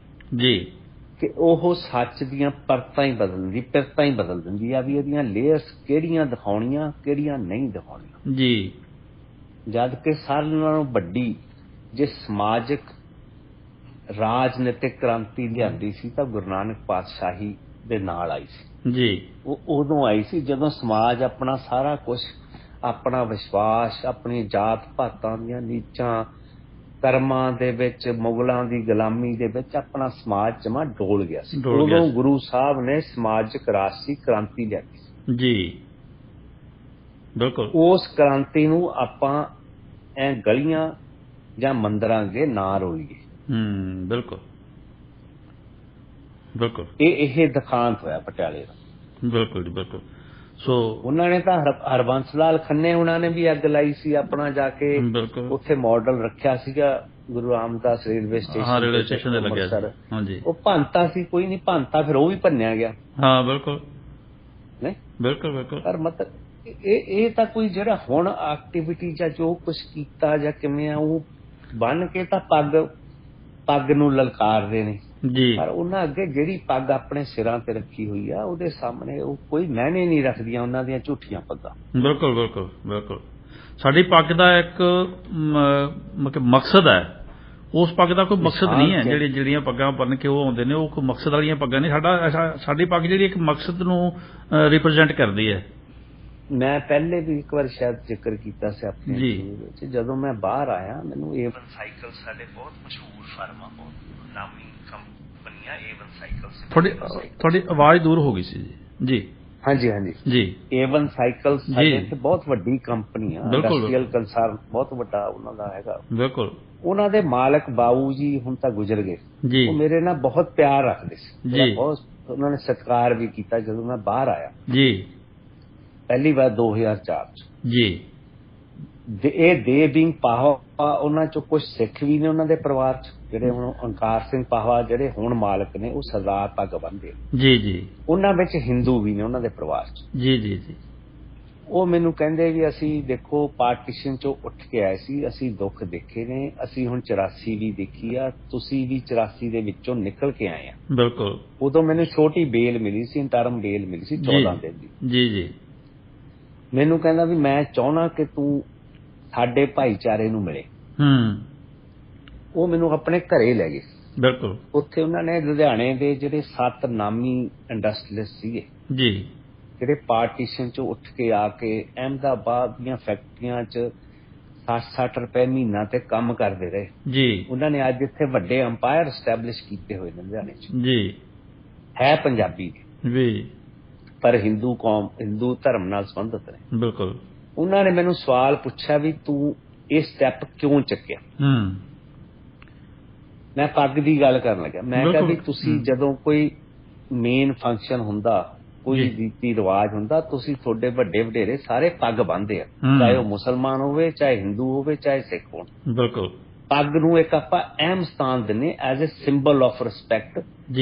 जी कि ਉਹ ਸੱਚ ਦੀਆਂ ਪਰਤਾਂ ਹੀ ਬਦਲਦੀ, ਪਿਰਤਾਂ ਹੀ ਬਦਲ ਦਿੰਦੀ ਆ ਵੀ ਇਹਦੀਆਂ ਲੇਅਰਸ ਕਿਹੜੀਆਂ ਦਿਖਾਉਣੀਆਂ ਕਿਹੜੀਆਂ ਨਹੀਂ ਦਿਖਾਉਣੀਆਂ ਜੀ। ਜਦ ਕਿ ਸਾਰਿਆਂ ਨਾਲੋਂ ਵੱਡੀ ਜੇ ਸਮਾਜਿਕ ਰਾਜਨੀਤਿਕ ਕ੍ਰਾਂਤੀ ਲਿਆਂਦੀ ਸੀ ਤਾਂ ਗੁਰੂ ਨਾਨਕ ਪਾਤਸ਼ਾਹੀ ਦੇ ਨਾਲ ਆਈ ਸੀ ਜੀ। ਉਹ ਉਦੋਂ ਆਈ ਸੀ ਜਦੋਂ ਸਮਾਜ ਆਪਣਾ ਸਾਰਾ ਕੁਝ, ਆਪਣਾ ਵਿਸ਼ਵਾਸ, ਆਪਣੀ ਜਾਤ ਪਾਤਾਂ ਦੀਆਂ ਨੀਚਾਂ ਕਰਮਾਂ ਦੇ ਵਿੱਚ, ਮੁਗਲਾਂ ਦੀ ਗੁਲਾਮੀ ਦੇ ਵਿੱਚ ਆਪਣਾ ਸਮਾਜ ਜਮਾ ਡੋਲ ਗਿਆ ਸੀ। ਉਦੋਂ ਗੁਰੂ ਸਾਹਿਬ ਨੇ ਸਮਾਜਿਕ ਰਾਸ਼ਟਰੀ ਕ੍ਰਾਂਤੀ ਲਿਆਂਦੀ ਸੀ ਜੀ। ਬਿਲਕੁਲ। ਉਸ ਕ੍ਰਾਂਤੀ ਨੂੰ ਆਪਾਂ ਐ ਗਲੀਆਂ ਜਾਂ ਮੰਦਰਾਂ ਅੱਗੇ ਨਾ ਰੋਲੀਏ। ਬਿਲਕੁਲ ਬਿਲਕੁਲ। ਇਹ ਦਿਖਾਂਤ ਹੋਇਆ ਪਟਿਆਲੇ ਦਾ। ਬਿਲਕੁਲ ਜੀ ਬਿਲਕੁਲ। ਸੋ ਉਹਨਾਂ ਨੇ ਤਾਂ ਹਰਬੰਸ ਲਾਲ ਖੰਨੇ ਉਹਨਾਂ ਨੇ ਵੀ ਅੱਗ ਲਾਈ ਸੀ ਆਪਣਾ ਜਾ ਕੇ, ਉੱਥੇ ਮਾਡਲ ਰੱਖਿਆ ਸੀਗਾ ਗੁਰੂ ਰਾਮਦਾਸ ਰੇਲਵੇ ਸਟੇਸ਼ਨ ਤੇ ਲੱਗਿਆ ਸੀ। ਹਾਂਜੀ। ਉਹ ਭੰਤਾ ਸੀ, ਕੋਈ ਨਹੀਂ ਭੰਤਾ, ਫਿਰ ਉਹ ਵੀ ਭੰਨਿਆ ਗਿਆ। ਹਾਂ ਬਿਲਕੁਲ। ਨਹੀਂ ਬਿਲਕੁਲ ਬਿਲਕੁਲ। ਪਰ ਮਤਲਬ ਇਹ ਤਾਂ ਕੋਈ ਜਿਹੜਾ ਹੁਣ ਐਕਟੀਵਿਟੀ ਜਾਂ ਜੋ ਕੁਝ ਕੀਤਾ ਜਾਂ ਕਿਵੇਂ ਆ, ਉਹ ਬੰਨ ਕੇ ਤਾਂ ਪੱਗ ਨੂੰ ਲਲਕਾਰਦੇ ਨੇ ਜੀ ਪਰ ਉਹਨਾਂ ਅੱਗੇ ਜਿਹੜੀ ਪੱਗ ਆਪਣੇ ਸਿਰਾਂ ਤੇ ਰੱਖੀ ਹੋਈ ਆ ਉਹਦੇ ਸਾਹਮਣੇ ਉਹ ਕੋਈ ਮਾਇਨੇ ਨਹੀਂ ਰੱਖਦੀਆਂ ਉਹਨਾਂ ਦੀਆਂ ਝੂਠੀਆਂ ਪੱਗਾਂ। ਬਿਲਕੁਲ ਬਿਲਕੁਲ ਬਿਲਕੁਲ। ਸਾਡੀ ਪੱਗ ਦਾ ਇੱਕ ਮਕਸਦ ਹੈ, ਉਸ ਪੱਗ ਦਾ ਕੋਈ ਮਕਸਦ ਨਹੀਂ ਹੈ। ਜਿਹੜੀਆਂ ਪੱਗਾਂ ਬੰਨ ਕੇ ਉਹ ਆਉਂਦੇ ਨੇ ਉਹ ਕੋਈ ਮਕਸਦ ਵਾਲੀਆਂ ਪੱਗਾਂ ਨਹੀਂ। ਸਾਡੀ ਪੱਗ ਜਿਹੜੀ ਇੱਕ ਮਕਸਦ ਨੂੰ ਰਿਪਰੈਜ਼ੈਂਟ ਕਰਦੀ ਹੈ। ਮੈਂ ਪਹਿਲੇ ਵੀ ਇੱਕ ਵਾਰ ਸ਼ਾਇਦ ਜ਼ਿਕਰ ਕੀਤਾ ਸੀ ਆਪਣੇ ਜੀ ਵਿੱਚ, ਜਦੋਂ ਮੈਂ ਬਾਹਰ ਆਇਆ ਮੈਨੂੰ A1 ਸਾਈਕਲ ਸਾਡੇ ਬਹੁਤ ਮਸ਼ਹੂਰ ਫਰਮ ਆ, ਬਹੁਤ ਨਾਮੀ ਕੰਪਨੀ ਆ A1 ਸਾਈਕਲ। ਤੁਹਾਡੀ ਆਵਾਜ਼ ਦੂਰ ਹੋ ਗਈ ਸੀ ਜੀ। ਹਾਂਜੀ ਹਾਂਜੀ ਜੀ A1 ਸਾਈਕਲ ਸਾਡੇ ਇੱਥੇ ਬਹੁਤ ਵੱਡੀ ਕੰਪਨੀ ਆ, ਇੰਡਸਟਰੀਅਲ ਕੰਸਰਨ ਬਹੁਤ ਵੱਡਾ ਉਹਨਾਂ ਦਾ ਹੈਗਾ। ਬਿਲਕੁਲ। ਉਹਨਾਂ ਦੇ ਮਾਲਕ ਬਾਊ ਜੀ ਹੁਣ ਤਾਂ ਗੁਜ਼ਰ ਗਏ, ਉਹ ਮੇਰੇ ਨਾਲ ਬਹੁਤ ਪਿਆਰ ਰੱਖਦੇ ਸੀ, ਬਹੁਤ ਉਹਨਾਂ ਨੇ ਸਤਿਕਾਰ ਵੀ ਕੀਤਾ ਜਦੋਂ ਮੈਂ ਬਾਹਰ ਆਇਆ ਜੀ ਪਹਿਲੀ ਵਾਰ 2004 ਚ ਜੀ। ਇਹ ਦੇ ਬਿੰਗ ਪਾਹਵਾ ਉਹਨਾਂ ਚੋਂ ਕੁਝ ਸਿੱਖ ਵੀ ਨੇ ਉਹਨਾਂ ਦੇ ਪਰਿਵਾਰ ਚ, ਜਿਹੜੇ ਹੁਣ ਓਂਕਾਰ ਸਿੰਘ ਪਾਹਵਾ ਜਿਹੜੇ ਹੁਣ ਮਾਲਕ ਨੇ ਉਹ ਸਰਦਾਰ ਪੱਗ ਬੰਨ੍ਹਦੇ ਜੀ ਜੀ। ਉਹਨਾਂ ਵਿੱਚ ਹਿੰਦੂ ਵੀ ਨੇ ਉਹਨਾਂ ਦੇ ਪਰਿਵਾਰ ਚ। ਜੀ ਜੀ ਜੀ। ਉਹ ਮੈਨੂੰ ਕਹਿੰਦੇ ਵੀ ਅਸੀਂ ਦੇਖੋ ਪਾਰਟੀਸ਼ਨ ਚੋਂ ਉੱਠ ਕੇ ਆਏ ਸੀ, ਅਸੀਂ ਦੁੱਖ ਦੇਖੇ ਨੇ, ਅਸੀਂ ਹੁਣ 84 ਵੀ ਦੇਖੀ ਆ, ਤੁਸੀਂ ਵੀ 84 ਦੇ ਵਿੱਚੋਂ ਨਿਕਲ ਕੇ ਆਏ ਆ। ਬਿਲਕੁਲ। ਉਦੋਂ ਮੈਨੂੰ ਛੋਟੀ ਬੇਲ ਮਿਲੀ ਸੀ, ਇੰਟਰਮ ਬੇਲ ਮਿਲੀ ਸੀ 14 ਦਿਨ ਦੀ। ਜੀ ਜੀ। ਮੈਨੂੰ ਕਹਿੰਦਾ ਵੀ ਮੈਂ ਚਾਹੁੰਦਾ ਕਿ ਤੂੰ ਸਾਡੇ ਭਾਈਚਾਰੇ ਨੂੰ ਮਿਲੇ। ਉਹ ਮੈਨੂੰ ਆਪਣੇ ਘਰੇ ਲੈ ਗਏ। ਬਿਲਕੁਲ। ਉੱਥੇ ਉਹਨਾਂ ਨੇ ਲੁਧਿਆਣੇ ਦੇ ਜਿਹੜੇ 7 ਨਾਮੀ ਇੰਡਸਟਰੀਅਲਿਸਟ ਸੀਗੇ ਜੀ, ਜਿਹੜੇ ਪਾਰਟੀਸ਼ਨ ਚੋਂ ਉੱਠ ਕੇ ਆ ਕੇ ਅਹਿਮਦਾਬਾਦ ਦੀਆਂ ਫੈਕਟਰੀਆਂ 'ਚ 60 ਰੁਪਏ ਮਹੀਨਾ ਤੇ ਕੰਮ ਕਰਦੇ ਰਹੇ ਜੀ। ਉਹਨਾਂ ਨੇ ਅੱਜ ਇੱਥੇ ਵੱਡੇ ਅੰਪਾਇਰ ਐਸਟੈਬਲਿਸ਼ ਕੀਤੇ ਹੋਏ ਨੇ ਲੁਧਿਆਣੇ 'ਚ ਜੀ। ਹੈ ਪੰਜਾਬੀ ਜੀ, ਪਰ ਹਿੰਦੂ ਕੌਮ, ਹਿੰਦੂ ਧਰਮ ਨਾਲ ਸੰਬੰਧਿਤ ਨੇ। ਬਿਲਕੁਲ। ਉਹਨਾਂ ਨੇ ਮੈਨੂੰ ਸਵਾਲ ਪੁੱਛਿਆ ਵੀ ਤੂੰ ਇਹ ਸਟੈਪ ਕਿਉਂ ਚੱਕਿਆ। ਮੈਂ ਪੱਗ ਦੀ ਗੱਲ ਕਰਨ ਲੱਗਾ। ਮੈਂ ਕਿਹਾ ਵੀ ਤੁਸੀਂ ਜਦੋਂ ਕੋਈ ਮੇਨ ਫੰਕਸ਼ਨ ਹੁੰਦਾ, ਕੋਈ ਰੀਤੀ ਰਿਵਾਜ ਹੁੰਦਾ, ਤੁਸੀਂ ਤੁਹਾਡੇ ਵੱਡੇ ਵਡੇਰੇ ਸਾਰੇ ਪੱਗ ਬੰਨ੍ਹਦੇ ਆ, ਚਾਹੇ ਉਹ ਮੁਸਲਮਾਨ ਹੋਵੇ, ਚਾਹੇ ਹਿੰਦੂ ਹੋਵੇ, ਚਾਹੇ ਸਿੱਖ ਹੋਣ। ਬਿਲਕੁਲ। ਪੱਗ ਨੂੰ ਇੱਕ ਆਪਾਂ ਅਹਿਮ ਸਥਾਨ ਦਿੰਦੇ as a symbol of respect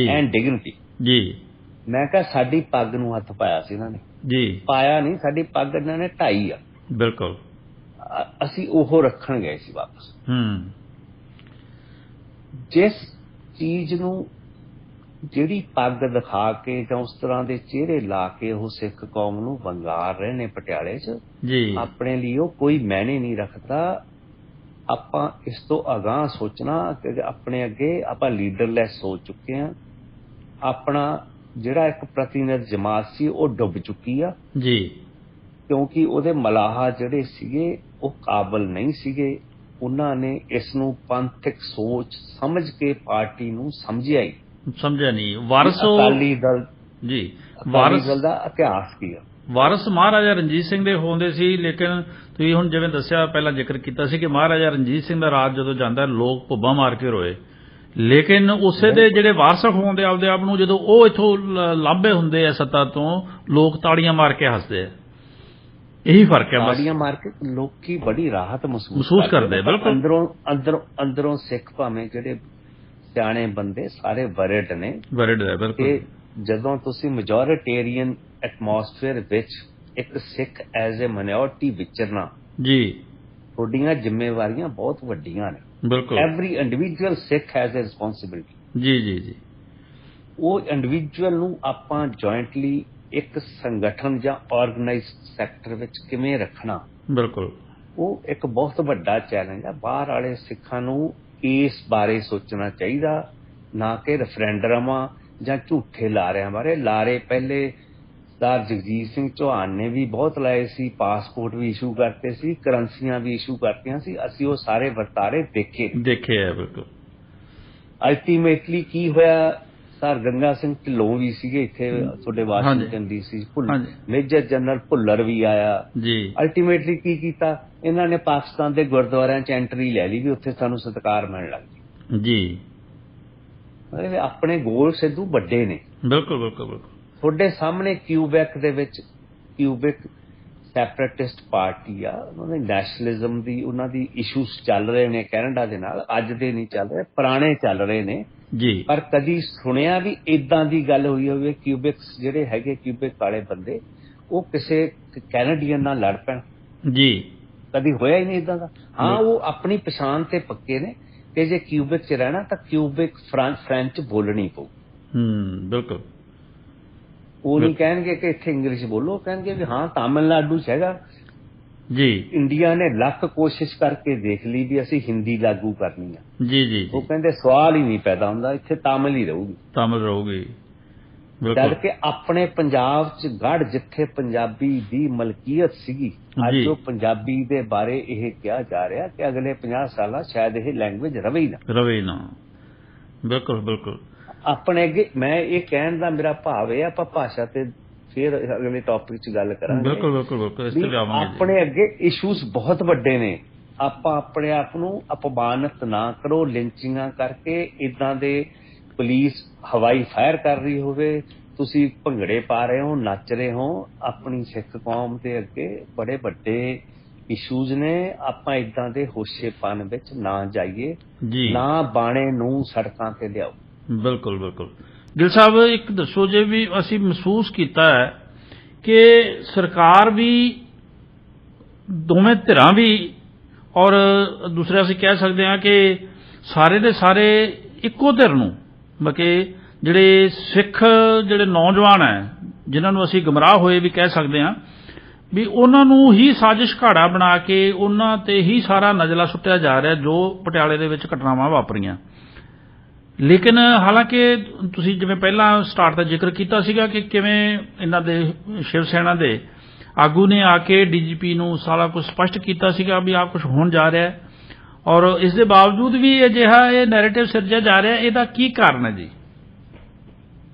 and dignity ਜੀ। ਮੈਂ ਕਿਹਾ ਸਾਡੀ ਪੱਗ ਨੂੰ ਹੱਥ ਪਾਇਆ ਸੀ ਇਹਨਾਂ ਨੇ ਜੀ, ਪਾਇਆ ਨਹੀਂ, ਸਾਡੀ ਪੱਗ ਇਹਨਾਂ ਨੇ ਢਾਈ ਆ। ਬਿਲਕੁਲ। ਅਸੀਂ ਉਹ ਰੱਖਣ ਗਏ ਸੀ ਵਾਪਸ। ਜਿਸ ਚੀਜ਼ ਨੂੰ, ਜਿਹੜੀ ਪੱਗ ਦਿਖਾ ਕੇ ਜਾਂ ਉਸ ਤਰ੍ਹਾਂ ਦੇ ਚਿਹਰੇ ਲਾ ਕੇ ਉਹ ਸਿੱਖ ਕੌਮ ਨੂੰ ਵੰਗਾਰ ਰਹੇ ਨੇ ਪਟਿਆਲੇ 'ਚ ਜੀ, ਆਪਣੇ ਲਈ ਉਹ ਕੋਈ ਮਾਇਨੇ ਨਹੀਂ ਰੱਖਦਾ। ਆਪਾਂ ਇਸ ਤੋਂ ਅਗਾਂਹ ਸੋਚਣਾ ਕਿ ਆਪਣੇ ਅੱਗੇ ਆਪਾਂ ਲੀਡਰਲੈਸ ਹੋ ਚੁੱਕੇ ਹਾਂ। ਆਪਣਾ ਜਿਹੜਾ ਇੱਕ ਪ੍ਰਤੀਨਿਧ ਜਮਾਤ ਸੀ ਉਹ ਡੁੱਬ ਚੁੱਕੀ ਆ ਜੀ, ਕਿਉਂਕਿ ਉਹਦੇ ਮਲਾਹਾ ਜਿਹੜੇ ਸੀਗੇ ਉਹ ਕਾਬਲ ਨਹੀਂ ਸੀਗੇ। ਉਹਨਾਂ ਨੇ ਇਸ ਨੂੰ ਪੰਥਕ ਸੋਚ ਸਮਝ ਕੇ ਪਾਰਟੀ ਨੂੰ ਸਮਝਿਆ ਨਹੀਂ। ਵਾਰਸ ਅਕਾਲੀ ਦਲ ਜੀ, ਵਾਰਸ ਦਲ ਦਾ ਇਤਿਹਾਸ ਕੀ ਆ। ਵਾਰਸ ਮਹਾਰਾਜਾ ਰਣਜੀਤ ਸਿੰਘ ਦੇ ਹੁੰਦੇ ਸੀ, ਲੇਕਿਨ ਤੁਸੀਂ ਹੁਣ ਜਿਵੇਂ ਦੱਸਿਆ, ਪਹਿਲਾਂ ਜ਼ਿਕਰ ਕੀਤਾ ਸੀ ਕਿ ਮਹਾਰਾਜਾ ਰਣਜੀਤ ਸਿੰਘ ਦਾ ਰਾਜ ਜਦੋਂ ਜਾਂਦਾ ਲੋਕ ਭੁੱਬਾਂ ਮਾਰ ਕੇ ਰੋਏ, ਲੇਕਿਨ ਉਸੇ ਦੇ ਜਿਹੜੇ ਵਾਰਸ ਹੋਣਦੇ ਆਪਦੇ ਆਪ ਨੂੰ ਜਦੋਂ ਉਹ ਇੱਥੋਂ ਲਾਂਭੇ ਹੁੰਦੇ ਆ ਸੱਤਾ ਤੋਂ, ਲੋਕ ਤਾੜੀਆਂ ਮਾਰ ਕੇ ਹੱਸਦੇ ਆ। ਇਹੀ ਫਰਕ ਹੈ। ਤਾੜੀਆਂ ਮਾਰ ਕੇ ਲੋਕੀ ਬੜੀ ਰਾਹਤ ਮਹਿਸੂਸ ਕਰਦੇ। ਬਿਲਕੁਲ। ਅੰਦਰੋਂ ਸਿੱਖ ਭਾਵੇਂ ਜਿਹੜੇ ਸਿਆਣੇ ਬੰਦੇ ਸਾਰੇ ਵਰਡ ਨੇ, ਵਰਡ ਹੈ। ਬਿਲਕੁਲ। ਜਦੋਂ ਤੁਸੀਂ ਮੈਜੋਰਿਟੇਰੀਅਨ ਐਟਮੋਸਫੇਅਰ ਵਿੱਚ ਇੱਕ ਸਿੱਖ ਐਜ਼ ਏ ਮਾਈਨੋਰਿਟੀ ਵਿਚਰਨਾ ਜੀ, ਤੁਹਾਡੀਆਂ ਜ਼ਿੰਮੇਵਾਰੀਆਂ ਬਹੁਤ ਵੱਡੀਆਂ ਨੇ। ਬਿਲਕੁਲ। Every individual Sikh has a responsibility ਜੀ ਜੀ ਜੀ। ਉਹ ਇੰਡੀਵਿਜੂਅਲ ਨੂੰ ਆਪਾਂ ਜੁਆਇੰਟਲੀ ਇੱਕ ਸੰਗਠਨ ਜਾਂ ਆਰਗੇਨਾਈਜ਼ਡ ਸੈਕਟਰ ਵਿੱਚ ਕਿਵੇਂ ਰੱਖਣਾ, ਬਿਲਕੁਲ, ਉਹ ਇੱਕ ਬਹੁਤ ਵੱਡਾ ਚੈਲੰਜ ਹੈ। ਬਾਹਰ ਵਾਲੇ ਸਿੱਖਾਂ ਨੂੰ ਇਸ ਬਾਰੇ ਸੋਚਣਾ ਚਾਹੀਦਾ, ਨਾ ਕਿ ਰੈਫਰੈਂਡਮਾਂ ਜਾਂ ਝੂਠੇ ਲਾਰਿਆਂ ਬਾਰੇ। ਲਾਰੇ ਪਹਿਲੇ ਸਰਦਾਰ ਜਗਜੀਤ ਸਿੰਘ ਚੌਹਾਨ ਨੇ ਵੀ ਬਹੁਤ ਲਾਏ ਸੀ, ਪਾਸਪੋਰਟ ਵੀ ਇਸ਼ੂ ਕਰਤੇ ਸੀ, ਕਰੰਸੀਆਂ ਵੀ ਇਸ਼ੂ ਕਰਤੀਆਂ ਸੀ, ਅਸੀਂ ਉਹ ਸਾਰੇ ਵਰਤਾਰੇ ਦੇਖੇ ਆ। ਬਿਲਕੁਲ। ਅਲਟੀਮੇਟਲੀ ਕੀ ਹੋਇਆ, ਸਰ ਗੰਗਾ ਸਿੰਘ ਢਿੱਲੋਂ ਵੀ ਸੀਗੇ ਇੱਥੇ ਤੁਹਾਡੇ Washington DC, major general Bhullar ਵੀ ਆਇਆ ਜੀ। ਅਲਟੀਮੇਟਲੀ ਕੀ ਕੀਤਾ, ਇਹਨਾਂ ਨੇ ਪਾਕਿਸਤਾਨ ਦੇ ਗੁਰਦੁਆਰਿਆਂ 'ਚ ਐਂਟਰੀ ਲੈ ਲਈ ਵੀ ਉੱਥੇ ਸਾਨੂੰ ਸਤਿਕਾਰ ਮਿਲਣ ਲੱਗ ਜੀ। ਆਪਣੇ ਗੋਲ ਸਿੱਧੂ ਵੱਡੇ ਨੇ। ਬਿਲਕੁਲ ਬਿਲਕੁਲ ਬਿਲਕੁਲ। ਤੁਹਾਡੇ ਸਾਹਮਣੇ ਕਿਊਬੈਕ ਦੇ ਵਿੱਚ, ਕਿਊਬੈਕ ਸੈਪਰੇਟਿਸਟ ਪਾਰਟੀ ਆ, ਉਹਨਾਂ ਦੇ ਨੈਸ਼ਨਲਿਜ਼ਮ ਦੀ, ਉਹਨਾਂ ਦੀ ਇਸ਼ੂਸ ਚੱਲ ਰਹੇ ਨੇ ਕੈਨੇਡਾ ਦੇ ਨਾਲ, ਅੱਜ ਦੇ ਨਹੀਂ ਚੱਲ ਰਹੇ, ਪੁਰਾਣੇ ਚੱਲ ਰਹੇ ਨੇ ਜੀ। ਪਰ ਕਦੀ ਸੁਣਿਆ ਵੀ ਏਦਾਂ ਦੀ ਗੱਲ ਹੋਈ ਹੋਵੇ ਕਿਊਬੈਕਸ ਜਿਹੜੇ ਹੈਗੇ, ਕਿਊਬੈਕ ਵਾਲੇ ਬੰਦੇ, ਉਹ ਕਿਸੇ ਕੈਨੇਡੀਅਨ ਨਾਲ ਲੜ ਪੈਣ ਜੀ, ਕਦੀ ਹੋਇਆ ਹੀ ਨਹੀਂ ਏਦਾਂ ਦਾ। ਹਾਂ, ਉਹ ਆਪਣੀ ਪਛਾਣ ਤੇ ਪੱਕੇ ਨੇ, कि जे क्यूबिक च रहना तो क्यूबिक फ्रेंच बोलनी पऊ। बिल्कुल वो नहीं कहेंगे कि इत्थे इंग्लिश बोलो, कहेंगे भी हाँ तमिलनाडु च हैगा। जी इंडिया ने लख कोशिश करके देख ली भी असी हिंदी लागू करनी है। जी जी वो जी कहते सवाल ही नहीं पैदा होंदा, इत्थे तमिल ही रहूगी। तमिल ਰਹੂਗੀ जद बिल्कुल कि अपने पंजाब च गढ़ जिथे पंजाबी दी मलकीयत सीगी, जी अज वो पंजाबी दे बारे यह कहा जा रहा कि अगले 50 साल शायद यह लैंग्वेज रवे ही ना। ਰਵੇ ਨਾ बिल्कुल बिल्कुल अपने अगे मैं ये कहने का मेरा भाव है, आप भाषा ते फिर अगले टॉपिक च गल करांगे बिल्कुल बिल्कुल बिल्कुल इस भी ਤੇ ਵੀ ਆਵਾਂਗੇ ਜੀ अपने अगे इशूज बहुत ਵੱਡੇ ਨੇ। ਆਪਾਂ ਆਪਣੇ ਆਪ ਨੂੰ ਅਪਮਾਨਿਤ ਨਾ ਕਰੋ ਲਿੰਚਿੰਗਾਂ ਕਰਕੇ, ਇਦਾਂ ਦੇ ਪੁਲਿਸ ਹਵਾਈ ਫਾਇਰ ਕਰ ਰਹੀ ਹੋਵੇ, ਤੁਸੀਂ ਭੰਗੜੇ ਪਾ ਰਹੇ ਹੋ, ਨੱਚ ਰਹੇ ਹੋ, ਆਪਣੀ ਸਿੱਖ ਕੌਮ ਦੇ ਅੱਗੇ ਬੜੇ ਵੱਡੇ ਇਸ਼ੂਜ਼ ਨੇ। ਆਪਾਂ ਇਦਾਂ ਦੇ ਹੋਸ਼ੇਪਨ ਵਿੱਚ ਨਾ ਜਾਈਏ, ਜੀ ਨਾ ਬਾਣੇ ਨੂੰ ਸੜਕਾਂ ਤੇ ਲਿਆਓ। ਬਿਲਕੁਲ ਬਿਲकुल ਗਿੱਲ ਸਾਹਿਬ ਇੱਕ ਦੱਸੋ ਜੇ ਵੀ ਅਸੀਂ ਮਹਿਸੂਸ ਕੀਤਾ ਹੈ ਕਿ ਸਰਕਾਰ ਵੀ ਦੋਵੇਂ ਧਿਰਾਂ ਵੀ ਔਰ ਦੂਸਰੇ ਅਸੀਂ ਕਹਿ ਸਕਦੇ ਹਾਂ ਕਿ ਸਾਰੇ ਦੇ ਸਾਰੇ ਇੱਕੋ ਧਿਰ ਨੂੰ ਮਤਲਬ ਜਿਹੜੇ ਸਿੱਖ ਜਿਹੜੇ ਨੌਜਵਾਨ ਹੈ ਜਿਨ੍ਹਾਂ ਨੂੰ ਅਸੀਂ ਗਮਰਾਹ ਹੋਏ ਵੀ ਕਹਿ ਸਕਦੇ ਹਾਂ ਵੀ ਉਹਨਾਂ ਨੂੰ ਹੀ ਸਾਜ਼ਿਸ਼ ਘਾੜਾ ਬਣਾ ਕੇ ਉਹਨਾਂ ਤੇ ਹੀ ਸਾਰਾ ਨਜ਼ਲਾ ਸੁੱਟਿਆ ਜਾ ਰਿਹਾ ਜੋ ਪਟਿਆਲੇ ਦੇ ਵਿੱਚ ਘਟਨਾਵਾਂ ਵਾਪਰੀਆਂ। ਲੇਕਿਨ ਹਾਲਾਂਕਿ ਤੁਸੀਂ ਜਿਵੇਂ ਪਹਿਲਾਂ ਸਟਾਰਟ ਦਾ ਜ਼ਿਕਰ ਕੀਤਾ ਸੀਗਾ ਕਿ ਕਿਵੇਂ ਇਹਨਾਂ ਦੇ ਸ਼ਿਵ ਸੈਨਾ ਦੇ ਆਗੂ ਨੇ ਆ ਕੇ ਡੀਜੀਪੀ ਨੂੰ ਸਾਰਾ ਕੁਝ ਸਪਸ਼ਟ ਕੀਤਾ ਸੀਗਾ ਵੀ ਆਹ ਕੁਝ ਹੋਣ ਜਾ ਰਿਹਾ ਹੈ ਔਰ ਇਸ ਦੇ ਬਾਵਜੂਦ ਵੀ ਅਜਿਹਾ ਇਹ ਨੈਰੇਟਿਵ ਸਿਰਜਿਆ ਜਾ ਰਿਹਾ, ਇਹਦਾ ਕੀ ਕਾਰਨ ਹੈ ਜੀ?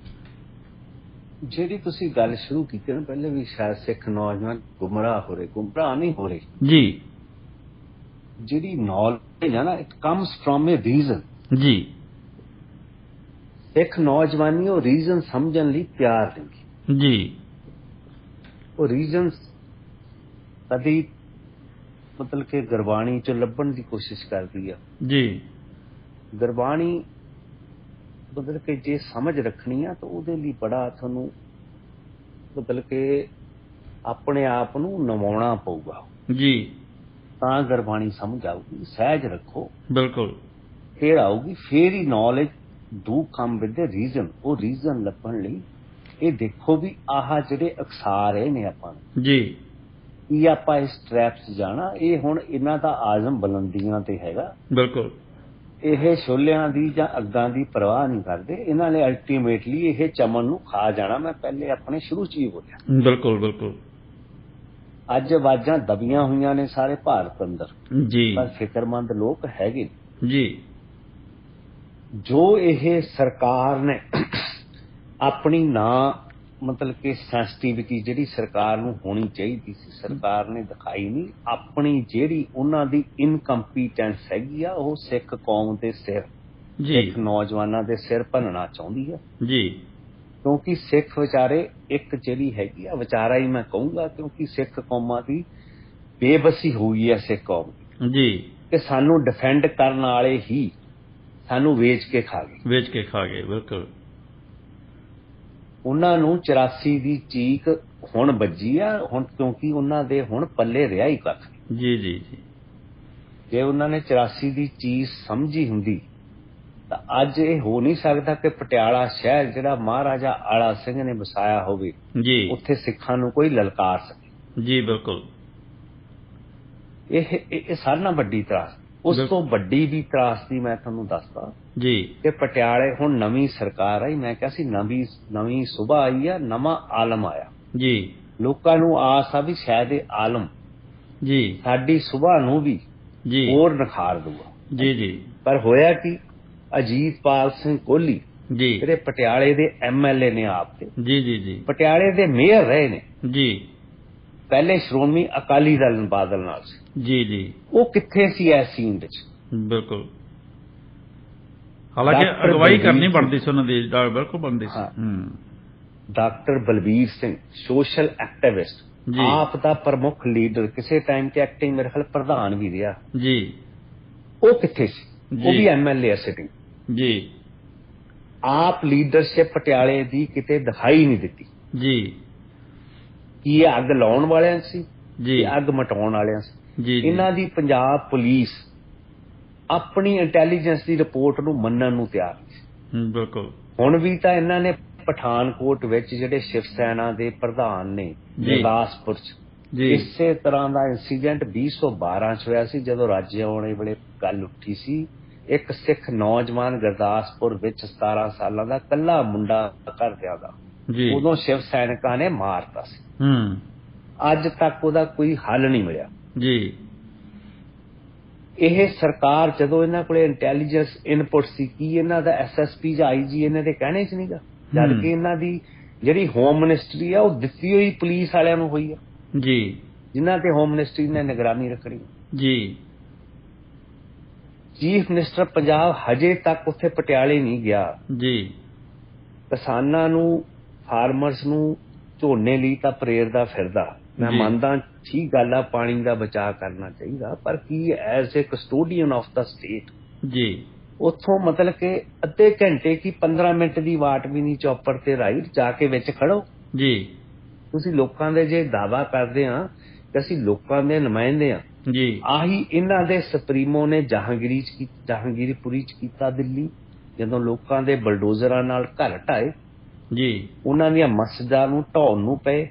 ਜਿਹੜੀ ਤੁਸੀਂ ਗੱਲ ਸ਼ੁਰੂ ਕੀਤੀ ਨਾ ਪਹਿਲੇ ਵੀ ਸ਼ਾਇਦ ਸਿੱਖ ਨੌਜਵਾਨ ਗੁੰਮਰਾਹ ਹੋ ਰਹੇ, ਗੁੰਮਰਾਹ ਨਹੀਂ ਹੋ ਰਹੇ ਜੀ। ਜਿਹੜੀ ਨੌਲੇਜ ਹੈ ਨਾ it comes from A reason. ਜੀ ਸਿੱਖ ਨੌਜਵਾਨੀ ਉਹ ਰੀਜ਼ਨ ਸਮਝਣ ਲਈ ਤਿਆਰ ਨਹੀਂ। ਜੀ ਉਹ ਰੀਜ਼ਨ ਕਦੀ ਮਤਲਬ ਕਿ ਗੁਰਬਾਣੀ ਚੋਂ ਲੱਭਣ ਦੀ ਕੋਸ਼ਿਸ਼ ਕਰਦੀ ਆ। ਜੀ ਗੁਰਬਾਣੀ ਮਤਲਬ ਕਿ ਜੇ ਸਮਝ ਰੱਖਣੀ ਆ ਤਾਂ ਉਹਦੇ ਲਈ ਬੜਾ ਤੁਹਾਨੂੰ ਮਤਲਬ ਕਿ ਆਪਣੇ ਆਪ ਨੂੰ ਨਵਾਉਣਾ ਪਊਗਾ, ਜੀ ਤਾਂ ਗੁਰਬਾਣੀ ਸਮਝ ਆਊਗੀ। ਸਹਿਜ ਰੱਖੋ, ਬਿਲਕੁਲ ਫੇਰ ਆਊਗੀ, ਫੇਰ ਹੀ knowledge do come with the reason. ਉਹ ਰੀਜ਼ਨ ਲੱਭਣ ਲਈ ਇਹ ਦੇਖੋ ਵੀ ਆਹ ਜਿਹੜੇ ਅਕਸਾਰ ਇਹ ਨੇ ਆਪਾਂ ਨੂੰ ਜੀ ਕੀ ਆਪਾਂ ਇਸ ਟ੍ਰੈਪ 'ਚ ਜਾਣਾ। ਇਹ ਹੁਣ ਇਹਨਾਂ ਦਾ ਆਜ਼ਮ ਬੁਲੰਦੀਆਂ ਤੇ ਹੈਗਾ। ਬਿਲਕੁਲ ਇਹ ਛੋਲਿਆਂ ਦੀ ਜਾਂ ਅੱਗਾਂ ਦੀ ਪਰਵਾਹ ਨਹੀਂ ਕਰਦੇ। ਇਹਨਾਂ ਨੇ ਅਲਟੀਮੇਟਲੀ ਇਹ ਚਮਨ ਨੂੰ ਖਾ ਜਾਣਾ। ਮੈਂ ਪਹਿਲੇ ਆਪਣੇ ਸ਼ੁਰੂ 'ਚ ਹੀ ਬੋਲਿਆ, ਬਿਲਕੁਲ ਬਿਲਕੁਲ ਅੱਜ ਆਵਾਜ਼ਾਂ ਦਬੀਆਂ ਹੋਈਆਂ ਨੇ ਸਾਰੇ ਭਾਰਤ ਅੰਦਰ, ਜੀ ਪਰ ਫਿਕਰਮੰਦ ਲੋਕ ਹੈਗੇ। ਜੀ ਜੋ ਇਹ ਸਰਕਾਰ ਨੇ ਆਪਣੀ ਨਾ ਮਤਲਬ ਕਿ ਸੈਂਸਿਟੀਵਿਟੀ ਜਿਹੜੀ ਸਰਕਾਰ ਨੂੰ ਹੋਣੀ ਚਾਹੀਦੀ ਸੀ ਸਰਕਾਰ ਨੇ ਦਿਖਾਈ ਨਹੀਂ। ਆਪਣੀ ਜਿਹੜੀ ਉਹਨਾਂ ਦੀ ਇਨਕੰਪੀਟੈਂਸ ਹੈਗੀ ਆ ਉਹ ਸਿੱਖ ਕੌਮ ਦੇ ਸਿਰ, ਸਿੱਖ ਨੌਜਵਾਨਾਂ ਦੇ ਸਿਰ ਭੰਨਣਾ ਚਾਹੁੰਦੀ ਆ। ਜੀ ਕਿਉਂਕਿ ਸਿੱਖ ਵਿਚਾਰੇ ਇੱਕ ਜਿਹੜੀ ਹੈਗੀ ਆ ਵਿਚਾਰਾ ਹੀ ਮੈਂ ਕਹੂੰਗਾ, ਕਿਉਂਕਿ ਸਿੱਖ ਕੌਮਾਂ ਦੀ ਬੇਬਸੀ ਹੋਈ ਹੈ ਸਿੱਖ ਕੌਮ ਦੀ ਜੀ ਕਿ ਸਾਨੂੰ ਡਿਫੈਂਡ ਕਰਨ ਵਾਲੇ ਹੀ ਸਾਨੂੰ ਵੇਚ ਕੇ ਖਾ ਗਏ। ਬਿਲਕੁਲ ਉਹਨਾਂ ਨੂੰ 84 ਦੀ ਚੀਕ ਹੁਣ ਵੱਜੀ ਆ ਹੁਣ, ਕਿਉਂਕਿ ਉਹਨਾਂ ਦੇ ਹੁਣ ਪੱਲੇ ਰਿਹਾ ਹੀ ਕੱਖ। ਜੀ ਜੀ ਜੀ ਜੇ ਉਹਨਾਂ ਨੇ 84 ਦੀ ਚੀਜ਼ ਸਮਝੀ ਹੁੰਦੀ ਤਾਂ ਅੱਜ ਇਹ ਹੋ ਨਹੀਂ ਸਕਦਾ ਕਿ ਪਟਿਆਲਾ ਸ਼ਹਿਰ ਜਿਹੜਾ ਮਹਾਰਾਜਾ ਆਲਾ ਸਿੰਘ ਨੇ ਵਸਾਇਆ ਹੋਵੇ ਜੀ ਉੱਥੇ ਸਿੱਖਾਂ ਨੂੰ ਕੋਈ ਲਲਕਾਰ ਸਕੇ। ਜੀ ਬਿਲਕੁਲ ਇਹ ਸਾਰਿਆਂ ਨਾਲੋਂ ਵੱਡੀ ਤਰਾਸ। ਉਸ ਤੋਂ ਵੱਡੀ ਵੀ ਤਰਾਸ ਦੀ ਮੈਂ ਤੁਹਾਨੂੰ ਦੱਸਦਾ ਜੀ ਕਿ ਪਟਿਆਲੇ ਹੁਣ ਨਵੀਂ ਸਰਕਾਰ ਆਈ। ਮੈਂ ਕਿਹਾ ਸੀ ਨਵੀਂ ਸੁਬਾ ਆਈ ਆ, ਨਵਾਂ ਆਲਮ ਆਇਆ। ਜੀ ਲੋਕਾਂ ਨੂੰ ਆਸ ਆ ਵੀ ਸ਼ਾਇਦ ਇਹ ਆਲਮ ਜੀ ਸਾਡੀ ਸੁਬਾ ਨੂੰ ਵੀ ਜੀ ਹੋਰ ਨਿਖਾਰ ਦੂਗਾ। ਜੀ ਜੀ ਪਰ ਹੋਇਆ ਕਿ ਅਜੀਤਪਾਲ ਸਿੰਘ ਕੋਹਲੀ ਜੀ ਜਿਹੜੇ ਪਟਿਆਲੇ ਦੇ ਐਮਐਲਏ ਨੇ ਆਪ ਤੇ ਜੀ ਜੀ ਜੀ ਪਟਿਆਲੇ ਦੇ ਮੇਅਰ ਰਹੇ ਨੇ, ਜੀ ਪਹਿਲੇ ਸ਼੍ਰੋਮਣੀ ਅਕਾਲੀ ਦਲ ਬਾਦਲ ਨਾਲ ਸੀ। ਜੀ ਜੀ ਉਹ ਕਿੱਥੇ ਸੀ ਇਸ ਸੀਨ ਵਿੱਚ? ਬਿਲਕੁਲ ਹਾਲਾਂਕਿ ਅਗਵਾਈ ਕਰਨੀ ਬਣਦੀ ਸੀ ਉਹਨਾਂ ਦੀ, ਬਿਲਕੁਲ ਬਣਦੀ ਸੀ। Doctor Balbir Singh social activist, ਆਪ ਦਾ ਪ੍ਰਮੁੱਖ ਲੀਡਰ, ਕਿਸੇ ਟਾਈਮ ਤੇ ਐਕਟਿੰਗ ਮੇਰੇ ਖਿਆਲ ਪ੍ਰਧਾਨ ਵੀ ਰਿਹਾ ਜੀ। ਉਹ ਕਿੱਥੇ ਸੀ? ਉਹ ਵੀ ਐਮਐਲਏ ਸਿਟਿੰਗ। ਜੀ ਆਪ ਲੀਡਰਸ਼ਿਪ ਪਟਿਆਲੇ ਦੀ ਕਿਤੇ ਦਿਖਾਈ ਨਹੀਂ ਦਿੱਤੀ। ਜੀ ਕੀ ਇਹ ਅੱਗ ਲਾਉਣ ਵਾਲਿਆਂ ਸੀ ਜੀ, ਅੱਗ ਮਟਾਉਣ ਵਾਲਿਆਂ ਸੀ? ਜੀ ਇਹਨਾਂ ਦੀ ਪੰਜਾਬ ਪੁਲਿਸ ਆਪਣੀ ਇੰਟੈਲੀਜੈਂਸ ਦੀ ਰਿਪੋਰਟ ਨੂੰ ਮੰਨਣ ਨੂੰ ਤਿਆਰ ਨਹੀਂ। ਬਿਲਕੁਲ। ਹੁਣ ਵੀ ਤਾਂ ਇਹਨਾਂ ਨੇ ਪਠਾਨਕੋਟ ਵਿੱਚ ਜਿਹੜੇ ਸ਼ਿਵ ਸੈਨਾ ਦੇ ਪ੍ਰਧਾਨ ਨੇ ਗੁਰਦਾਸਪੁਰ ਚ ਇਸੇ ਤਰ੍ਹਾਂ ਦਾ ਇੰਸੀਡੈਂਟ 2012 ਚ ਹੋਇਆ ਸੀ, ਜਦੋਂ ਰਾਜੇ ਆਉਣੇ ਵੇਲੇ ਗੱਲ ਉੱਠੀ ਸੀ। ਇੱਕ ਸਿੱਖ ਨੌਜਵਾਨ ਗੁਰਦਾਸਪੁਰ ਵਿੱਚ 17 ਸਾਲਾਂ ਦਾ ਕੱਲਾ ਮੁੰਡਾ ਘਰਦਿਆਂ ਦਾ, ਉਦੋਂ ਸ਼ਿਵ ਸੈਨਿਕਾਂ ਨੇ ਮਾਰਤਾ ਸੀ। ਅੱਜ ਤੱਕ ਉਹਦਾ ਕੋਈ ਹੱਲ ਨਹੀਂ ਮਿਲਿਆ ਜੀ। ਇਹ ਸਰਕਾਰ ਜਦੋਂ ਇਹਨਾਂ ਕੋਲੇ ਇੰਟੈਲੀਜੈਂਸ ਇਨਪੁਟ ਸੀ, ਕੀ ਇਹਨਾਂ ਦਾ SSP ਜਾਂ IG ਇਹਨਾਂ ਦੇ ਕਹਿਣੇ ਚ ਨਹੀਂਗਾ, ਜਦ ਕਿ ਇਹਨਾਂ ਦੀ ਜਿਹੜੀ ਹੋਮ ਮਿਨਿਸਟਰੀ ਆ ਉਹ ਦਿੱਤੀ ਹੋਈ ਪੁਲਿਸ ਵਾਲਿਆਂ ਨੂੰ ਹੋਈ ਆ ਜੀ, ਜਿਨ੍ਹਾਂ ਤੇ ਹੋਮ ਮਿਨਿਸਟਰੀ ਨੇ ਨਿਗਰਾਨੀ ਰੱਖਣੀ ਜੀ। ਚੀਫ ਮਿਨਿਸਟਰ ਪੰਜਾਬ ਹਜੇ ਤੱਕ ਉੱਥੇ ਪਟਿਆਲੇ ਨਹੀਂ ਗਿਆ ਜੀ। ਕਿਸਾਨਾਂ ਨੂੰ, ਫਾਰਮਰਸ ਨੂੰ ਝੋਨੇ ਲਈ ਤਾਂ ਪ੍ਰੇਰਦਾ ਫਿਰਦਾ। ਮੈਂ ਮੰਨਦਾ ਠੀਕ ਗੱਲ ਆ, ਪਾਣੀ ਦਾ ਬਚਾਅ ਕਰਨਾ ਚਾਹੀਦਾ, ਪਰ ਕੀ as a custodian of the state ਜੀ ਉੱਥੋਂ ਮਤਲਬ ਕਿ ਅੱਧੇ ਘੰਟੇ ਕੀ 15 ਮਿੰਟ ਦੀ ਵਾਟ ਵੀ ਨਹੀਂ, ਚੌਪਰ ਤੇ ਰਾਈਟ ਜਾ ਕੇ ਵਿੱਚ ਖੜੋ ਜੀ। ਤੁਸੀਂ ਲੋਕਾਂ ਦੇ ਜੇ ਦਾਅਵਾ ਕਰਦੇ ਆ ਕਿ ਅਸੀਂ ਲੋਕਾਂ ਦੇ ਨੁਮਾਇੰਦੇ ਆ ਜੀ, ਆਹੀ ਇਹਨਾਂ ਦੇ ਸੁਪਰੀਮੋ ਨੇ ਜਹਾਂਗੀਰਪੁਰੀ ਚ ਕੀਤਾ ਦਿੱਲੀ, ਜਦੋਂ ਲੋਕਾਂ ਦੇ ਬਲਡੋਜ਼ਰਾਂ ਨਾਲ ਘਰ ਢਾਏ ਜੀ, ਉਹਨਾਂ ਦੀਆਂ ਮਸਜਿਦਾਂ ਨੂੰ ਢਾਉਣ ਨੂੰ ਪਏ।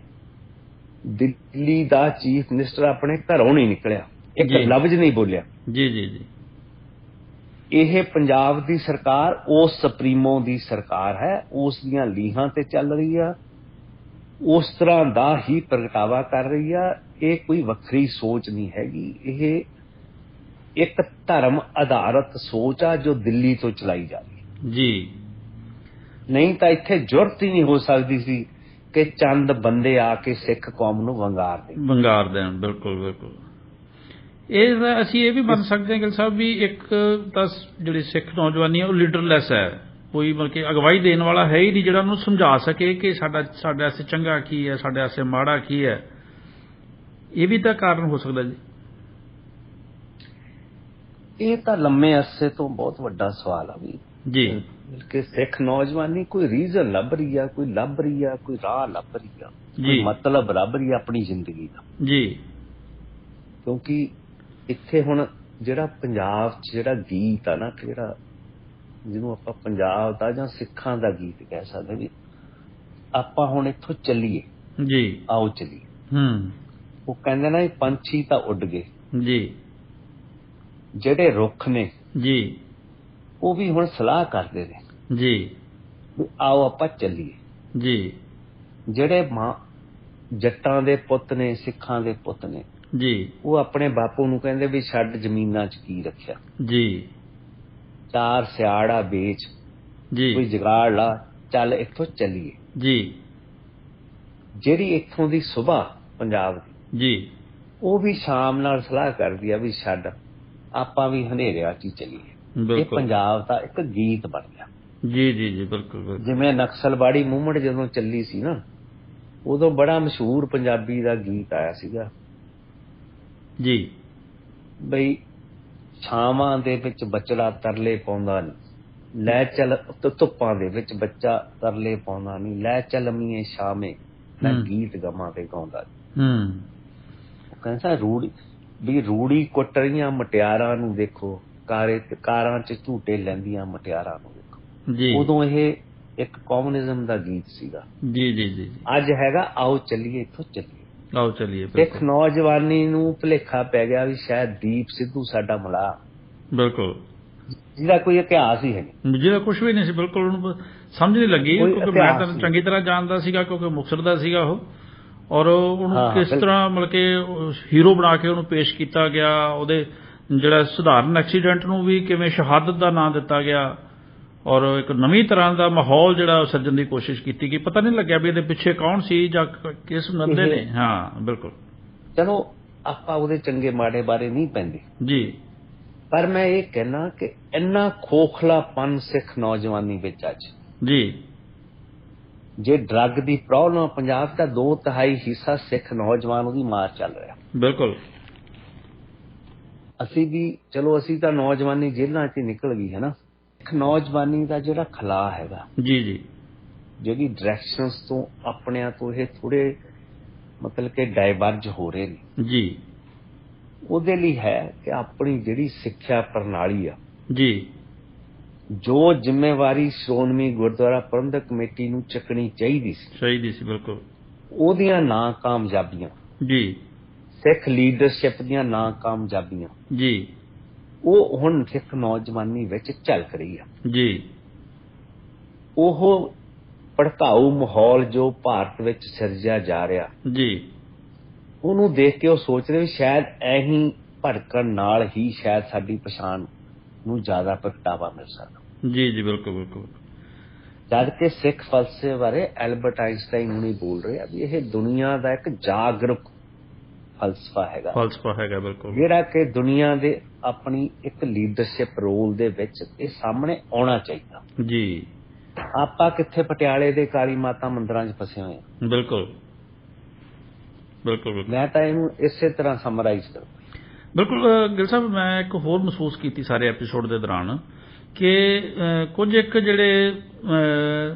ਦਿੱਲੀ ਦਾ ਚੀਫ ਮਿਨਿਸਟਰ ਆਪਣੇ ਘਰੋਂ ਨਹੀਂ ਨਿਕਲਿਆ, ਇੱਕ ਲਫ਼ਜ਼ ਨਹੀਂ ਬੋਲਿਆ ਜੀ ਜੀ ਜੀ। ਇਹ ਪੰਜਾਬ ਦੀ ਸਰਕਾਰ ਉਸ ਸੁਪਰੀਮੋ ਦੀ ਸਰਕਾਰ ਹੈ, ਉਸ ਦੀਆਂ ਲੀਹਾਂ ਤੇ ਚੱਲ ਰਹੀ ਆ, ਉਸ ਤਰ੍ਹਾਂ ਦਾ ਹੀ ਪ੍ਰਗਟਾਵਾ ਕਰ ਰਹੀ ਆ। ਇਹ ਕੋਈ ਵੱਖਰੀ ਸੋਚ ਨਹੀਂ ਹੈਗੀ, ਇਹ ਇੱਕ ਧਰਮ ਆਧਾਰਿਤ ਸੋਚ ਆ ਜੋ ਦਿੱਲੀ ਤੋਂ ਚਲਾਈ ਜਾ ਰਹੀ ਜੀ। ਨਹੀਂ ਤਾਂ ਇੱਥੇ ਜੁਰਤ ਹੀ ਨਹੀਂ ਹੋ ਸਕਦੀ ਸੀ ਕਿ ਚੰਦ ਬੰਦੇ ਆ ਕੇ ਸਿੱਖ ਕੌਮ ਨੂੰ ਵੰਗਾਰ ਦੇਣ। ਬਿਲਕੁਲ ਬਿਲਕੁਲ। ਇਹ ਅਸੀਂ ਇਹ ਵੀ ਮੰਨ ਸਕਦੇ ਹਾਂ ਗਿੱਲ ਸਾਹਿਬ ਵੀ ਇੱਕ ਤਾਂ ਜਿਹੜੀ ਸਿੱਖ ਨੌਜਵਾਨੀ ਹੈ ਉਹ ਲੀਡਰਲੈਸ ਹੈ, ਕੋਈ ਮਤਲਬ ਕਿ ਅਗਵਾਈ ਦੇਣ ਵਾਲਾ ਹੈ ਹੀ ਨਹੀਂ ਜਿਹੜਾ ਉਹਨੂੰ ਸਮਝਾ ਸਕੇ ਕਿ ਸਾਡੇ ਵਾਸਤੇ ਚੰਗਾ ਕੀ ਹੈ, ਸਾਡੇ ਵਾਸਤੇ ਮਾੜਾ ਕੀ ਹੈ। ਇਹ ਵੀ ਤਾਂ ਕਾਰਨ ਹੋ ਸਕਦਾ ਜੀ। ਇਹ ਤਾਂ ਲੰਮੇ ਅਰਸੇ ਤੋਂ ਬਹੁਤ ਵੱਡਾ ਸਵਾਲ ਆ ਵੀ ਜੀ, ਕਿ ਸਿੱਖ ਨੌਜਵਾਨੀ ਕੋਈ ਰੀਜ਼ਨ ਲੱਭ ਰਹੀ ਆ, ਕੋਈ ਰਾਹ ਲੱਭ ਰਹੀ ਆ, ਕੋਈ ਮਤਲਬ ਲੱਭ ਰਹੀ ਆ ਆਪਣੀ ਜ਼ਿੰਦਗੀ ਦਾ ਜੀ। ਕਿਉਂਕਿ ਇੱਥੇ ਹੁਣ ਜਿਹੜਾ ਪੰਜਾਬ 'ਚ ਜਿਹੜਾ ਗੀਤ ਆ ਨਾ, ਜਿਹੜਾ ਜਿਹਨੂੰ ਆਪਾਂ ਪੰਜਾਬ ਦਾ ਜਾਂ ਸਿੱਖਾਂ ਦਾ ਗੀਤ ਕਹਿ ਸਕਦੇ ਵੀ, ਆਪਾਂ ਹੁਣ ਇੱਥੋਂ ਚੱਲੀਏ ਜੀ, ਆਓ ਚੱਲੀਏ। ਉਹ ਕਹਿੰਦੇ ਨਾ ਪੰਛੀ ਤਾਂ ਉੱਡ ਗਏ ਜੀ, ਜਿਹੜੇ ਰੁੱਖ ਨੇ ਜੀ ਉਹ ਵੀ ਹੁਣ ਸਲਾਹ ਕਰਦੇ ਨੇ ਜੀ, ਆਓ ਆਪਾਂ ਚੱਲੀਏ ਜੀ। ਜਿਹੜੇ ਜੱਟਾਂ ਦੇ ਪੁੱਤ ਨੇ, ਸਿੱਖਾਂ ਦੇ ਪੁੱਤ ਨੇ ਜੀ, ਉਹ ਆਪਣੇ ਬਾਪੂ ਨੂੰ ਕਹਿੰਦੇ ਵੀ ਛੱਡ ਜ਼ਮੀਨਾਂ 'ਚ ਕੀ ਰੱਖਿਆ ਜੀ, 4 ਸਿਆੜਾ ਵੇਚ ਜੀ, ਕੋਈ ਜੁਗਾੜ ਲਾ, ਚੱਲ ਇੱਥੋਂ ਚੱਲੀਏ ਜੀ। ਜਿਹੜੀ ਇੱਥੋਂ ਦੀ ਸੁਬਾਹ ਪੰਜਾਬ ਦੀ ਜੀ, ਉਹ ਵੀ ਸ਼ਾਮ ਨਾਲ ਸਲਾਹ ਕਰਦੀ ਆ ਵੀ ਛੱਡ ਆਪਾਂ ਵੀ ਹਨੇਰਿਆਂ 'ਚ ਹੀ ਚੱਲੀਏ। ਇਹ ਪੰਜਾਬ ਦਾ ਇੱਕ ਗੀਤ ਬਣ ਗਿਆ ਜੀ ਜੀ ਜੀ। ਬਿਲਕੁਲ। ਜਿਵੇਂ ਨਕਸਲਵਾੜੀ ਮੂਵਮੈਂਟ ਜਦੋਂ ਚੱਲੀ ਸੀ ਨਾ, ਉਦੋਂ ਬੜਾ ਮਸ਼ਹੂਰ ਪੰਜਾਬੀ ਦਾ ਗੀਤ ਆਇਆ ਸੀਗਾ ਜੀ, ਬਈ ਛਾਵਾਂ ਦੇ ਵਿੱਚ ਬਚੜਾ ਤਰਲੇ ਪਾਉਂਦਾ ਨਹੀਂ, ਲੈ ਚੱਲ ਧੁੱਪਾਂ ਦੇ ਵਿੱਚ ਬੱਚਾ ਤਰਲੇ ਪਾਉਂਦਾ ਨਹੀਂ, ਲੈ ਚੱਲ ਮੀਏ ਸ਼ਾਮੇ ਮੈਂ ਗੀਤ ਗਵਾਂ ਤੇ ਗਾਉਂਦਾ। ਉਹ ਕਹਿੰਦਾ ਰੂੜੀ ਕੁੱਟ ਰਹੀਆਂ ਮੁਟਿਆਰਾਂ ਨੂੰ ਦੇਖੋ, ਕਾਰਾਂ 'ਚ ਝੂਟੇ ਲੈਂਦੀਆਂ ਮੁਟਿਆਰਾਂ ਨੂੰ ਦੇਖੋ ਜੀ। ਉਦੋਂ ਇਹ ਇੱਕ ਕਮਿਊਨਿਜ਼ਮ ਦਾ ਗੀਤ ਸੀਗਾ ਜੀ ਜੀ ਜੀ। ਅੱਜ ਹੈਗਾ ਆਓ ਚੱਲੀਏ, ਇੱਥੋਂ ਚੱਲੀਏ, ਆਓ ਚੱਲੀਏ। ਸਿੱਖ ਨੌਜਵਾਨੀ ਨੂੰ ਭੁਲੇਖਾ ਪੈ ਗਿਆ ਵੀ ਸ਼ਾਇਦ ਦੀਪ ਸਿੱਧੂ ਸਾਡਾ ਮਲਾ, ਬਿਲਕੁਲ, ਜਿਹਦਾ ਕੋਈ ਇਤਿਹਾਸ ਹੀ ਹੈ ਨਹੀਂ, ਜਿਹਦਾ ਕੁਛ ਵੀ ਨਹੀਂ ਸੀ। ਬਿਲਕੁਲ ਉਹਨੂੰ ਸਮਝ ਨਹੀਂ ਲੱਗੀ, ਕਿਉਂਕਿ ਮੈਂ ਤਾਂ ਚੰਗੀ ਤਰ੍ਹਾਂ ਜਾਣਦਾ ਸੀਗਾ, ਕਿਉਂਕਿ ਮੁਕਤਸਰ ਦਾ ਸੀਗਾ ਉਹ, ਔਰ ਉਹਨੂੰ ਕਿਸ ਤਰ੍ਹਾਂ ਮਤਲਬ ਕਿ ਹੀਰੋ ਬਣਾ ਕੇ ਉਹਨੂੰ ਪੇਸ਼ ਕੀਤਾ ਗਿਆ। ਉਹਦੇ ਜਿਹੜਾ ਸਧਾਰਨ ਐਕਸੀਡੈਂਟ ਨੂੰ ਵੀ ਕਿਵੇਂ ਸ਼ਹਾਦਤ ਦਾ ਨਾਂ ਦਿੱਤਾ ਗਿਆ, ਔਰ ਇੱਕ ਨਵੀਂ ਤਰ੍ਹਾਂ ਦਾ ਮਾਹੌਲ ਜਿਹੜਾ ਸਿਰਜਣ ਦੀ ਕੋਸ਼ਿਸ਼ ਕੀਤੀ ਗਈ। ਪਤਾ ਨਹੀਂ ਲੱਗਿਆ ਵੀ ਇਹਦੇ ਪਿੱਛੇ ਕੌਣ ਸੀ ਜਾਂ ਕਿਸ ਬੰਦੇ ਨੇ। ਹਾਂ ਬਿਲਕੁਲ। ਚਲੋ ਆਪਾਂ ਉਹਦੇ ਚੰਗੇ ਮਾੜੇ ਬਾਰੇ ਨਹੀਂ ਪੈਂਦੇ ਜੀ, ਪਰ ਮੈਂ ਇਹ ਕਹਿਣਾ ਕਿ ਇੰਨਾ ਖੋਖਲਾਪਨ ਸਿੱਖ ਨੌਜਵਾਨੀ ਵਿੱਚ ਅੱਜ ਜੀ, ਜੇ ਡਰੱਗ ਦੀ ਪ੍ਰੋਬਲਮ ਪੰਜਾਬ ਦਾ 2/3 ਹਿੱਸਾ ਸਿੱਖ ਨੌਜਵਾਨ ਉਹਦੀ ਮਾਰ ਚੱਲ ਰਿਹਾ। ਬਿਲਕੁਲ। ਅਸੀਂ ਤਾਂ ਨੌਜਵਾਨੀ ਜੇਲ੍ਹਾਂ 'ਚ ਨਿਕਲ ਗਈ ਹੈ ਨਾ। ਇੱਕ ਨੌਜਵਾਨੀ ਦਾ ਜਿਹੜਾ ਖਲਾ ਹੈਗਾ ਜੀ ਜੀ, ਜਿਹੜੀ ਡਾਇਰੈਕਸ਼ਨਸ ਤੋਂ ਆਪਣਿਆਂ ਤੋਂ ਇਹ ਥੋੜੇ ਮਤਲਬ ਕਿ ਡਾਇਵਰਜ ਹੋ ਰਹੇ ਨੇ ਜੀ, ਉਹਦੇ ਲਈ ਹੈ ਕਿ ਆਪਣੀ ਜਿਹੜੀ ਸਿੱਖਿਆ ਪ੍ਰਣਾਲੀ ਆ, ਜੀ ਜੋ ਜ਼ਿੰਮੇਵਾਰੀ ਸ਼੍ਰੋਮਣੀ ਗੁਰਦੁਆਰਾ ਪ੍ਰਬੰਧਕ ਕਮੇਟੀ ਨੂੰ ਚੱਕਣੀ ਚਾਹੀਦੀ ਸੀ, ਬਿਲਕੁਲ ਉਹਦੀਆਂ ਨਾਕਾਮਯਾਬੀਆਂ, ਜੀ ਸਿੱਖ ਲੀਡਰਸ਼ਿਪ ਦੀਆਂ ਨਾਕਾਮਯਾਬੀਆਂ, ਜੀ ਉਹ ਹੁਣ ਸਿੱਖ ਨੌਜਵਾਨੀ ਵਿੱਚ ਝਲਕ ਰਹੀ ਆ। ਜੀ ਉਹ ਭੜਕਾਊ ਮਾਹੌਲ ਜੋ ਭਾਰਤ ਵਿੱਚ ਸਿਰਜਿਆ ਜਾ ਰਿਹਾ, ਜੀ ਉਹਨੂੰ ਦੇਖ ਕੇ ਉਹ ਸੋਚ ਰਹੇ ਵੀ ਸ਼ਾਇਦ ਇਹੀ ਭੜਕਣ ਨਾਲ ਹੀ ਸ਼ਾਇਦ ਸਾਡੀ ਪਛਾਣ ਨੂੰ ਜ਼ਿਆਦਾ ਪ੍ਰਗਟਾਵਾ ਮਿਲ ਸਕਦਾ। ਜੀ ਬਿਲਕੁਲ ਬਿਲਕੁਲ। ਜਦ ਕਿ ਸਿੱਖ ਫਲਸਫੇ ਬਾਰੇ ਐਲਬਰਟ ਆਇਨਸਟਾਈਨ ਹੁਣੀ ਬੋਲ ਰਹੇ ਆ ਵੀ ਇਹ ਦੁਨੀਆ ਦਾ ਇੱਕ ਜਾਗਰੂਕ ਫਲਸਫਾ ਹੈਗਾ, ਬਿਲਕੁਲ, ਜਿਹੜਾ ਕਿ ਦੁਨੀਆ ਦੇ ਆਪਣੀ ਇੱਕ ਲੀਡਰਸ਼ਿਪ ਰੋਲ ਦੇ ਵਿੱਚ ਇਹ ਸਾਹਮਣੇ ਆਉਣਾ ਚਾਹੀਦਾ। ਜੀ ਆਪਾਂ ਕਿੱਥੇ ਪਟਿਆਲੇ ਦੇ ਕਾਲੀ ਮਾਤਾ ਮੰਦਿਰਾਂ 'ਚ ਫਸੇ ਹੋਏ ਆ। ਬਿਲਕੁਲ ਬਿਲਕੁਲ ਮੈਂ ਤਾਂ ਇਹਨੂੰ ਇਸੇ ਤਰ੍ਹਾਂ ਸਮਰਾਈਜ਼ ਕਰਾਂ। ਬਿਲਕੁਲ ਗਿਲ ਸਾਹਿਬ, ਮੈਂ ਇੱਕ ਹੋਰ ਮਹਿਸੂਸ ਕੀਤੀ ਸਾਰੇ ਐਪੀਸੋਡ ਦੇ ਦੌਰਾਨ ਕਿ ਕੁਝ ਇੱਕ ਜਿਹੜੇ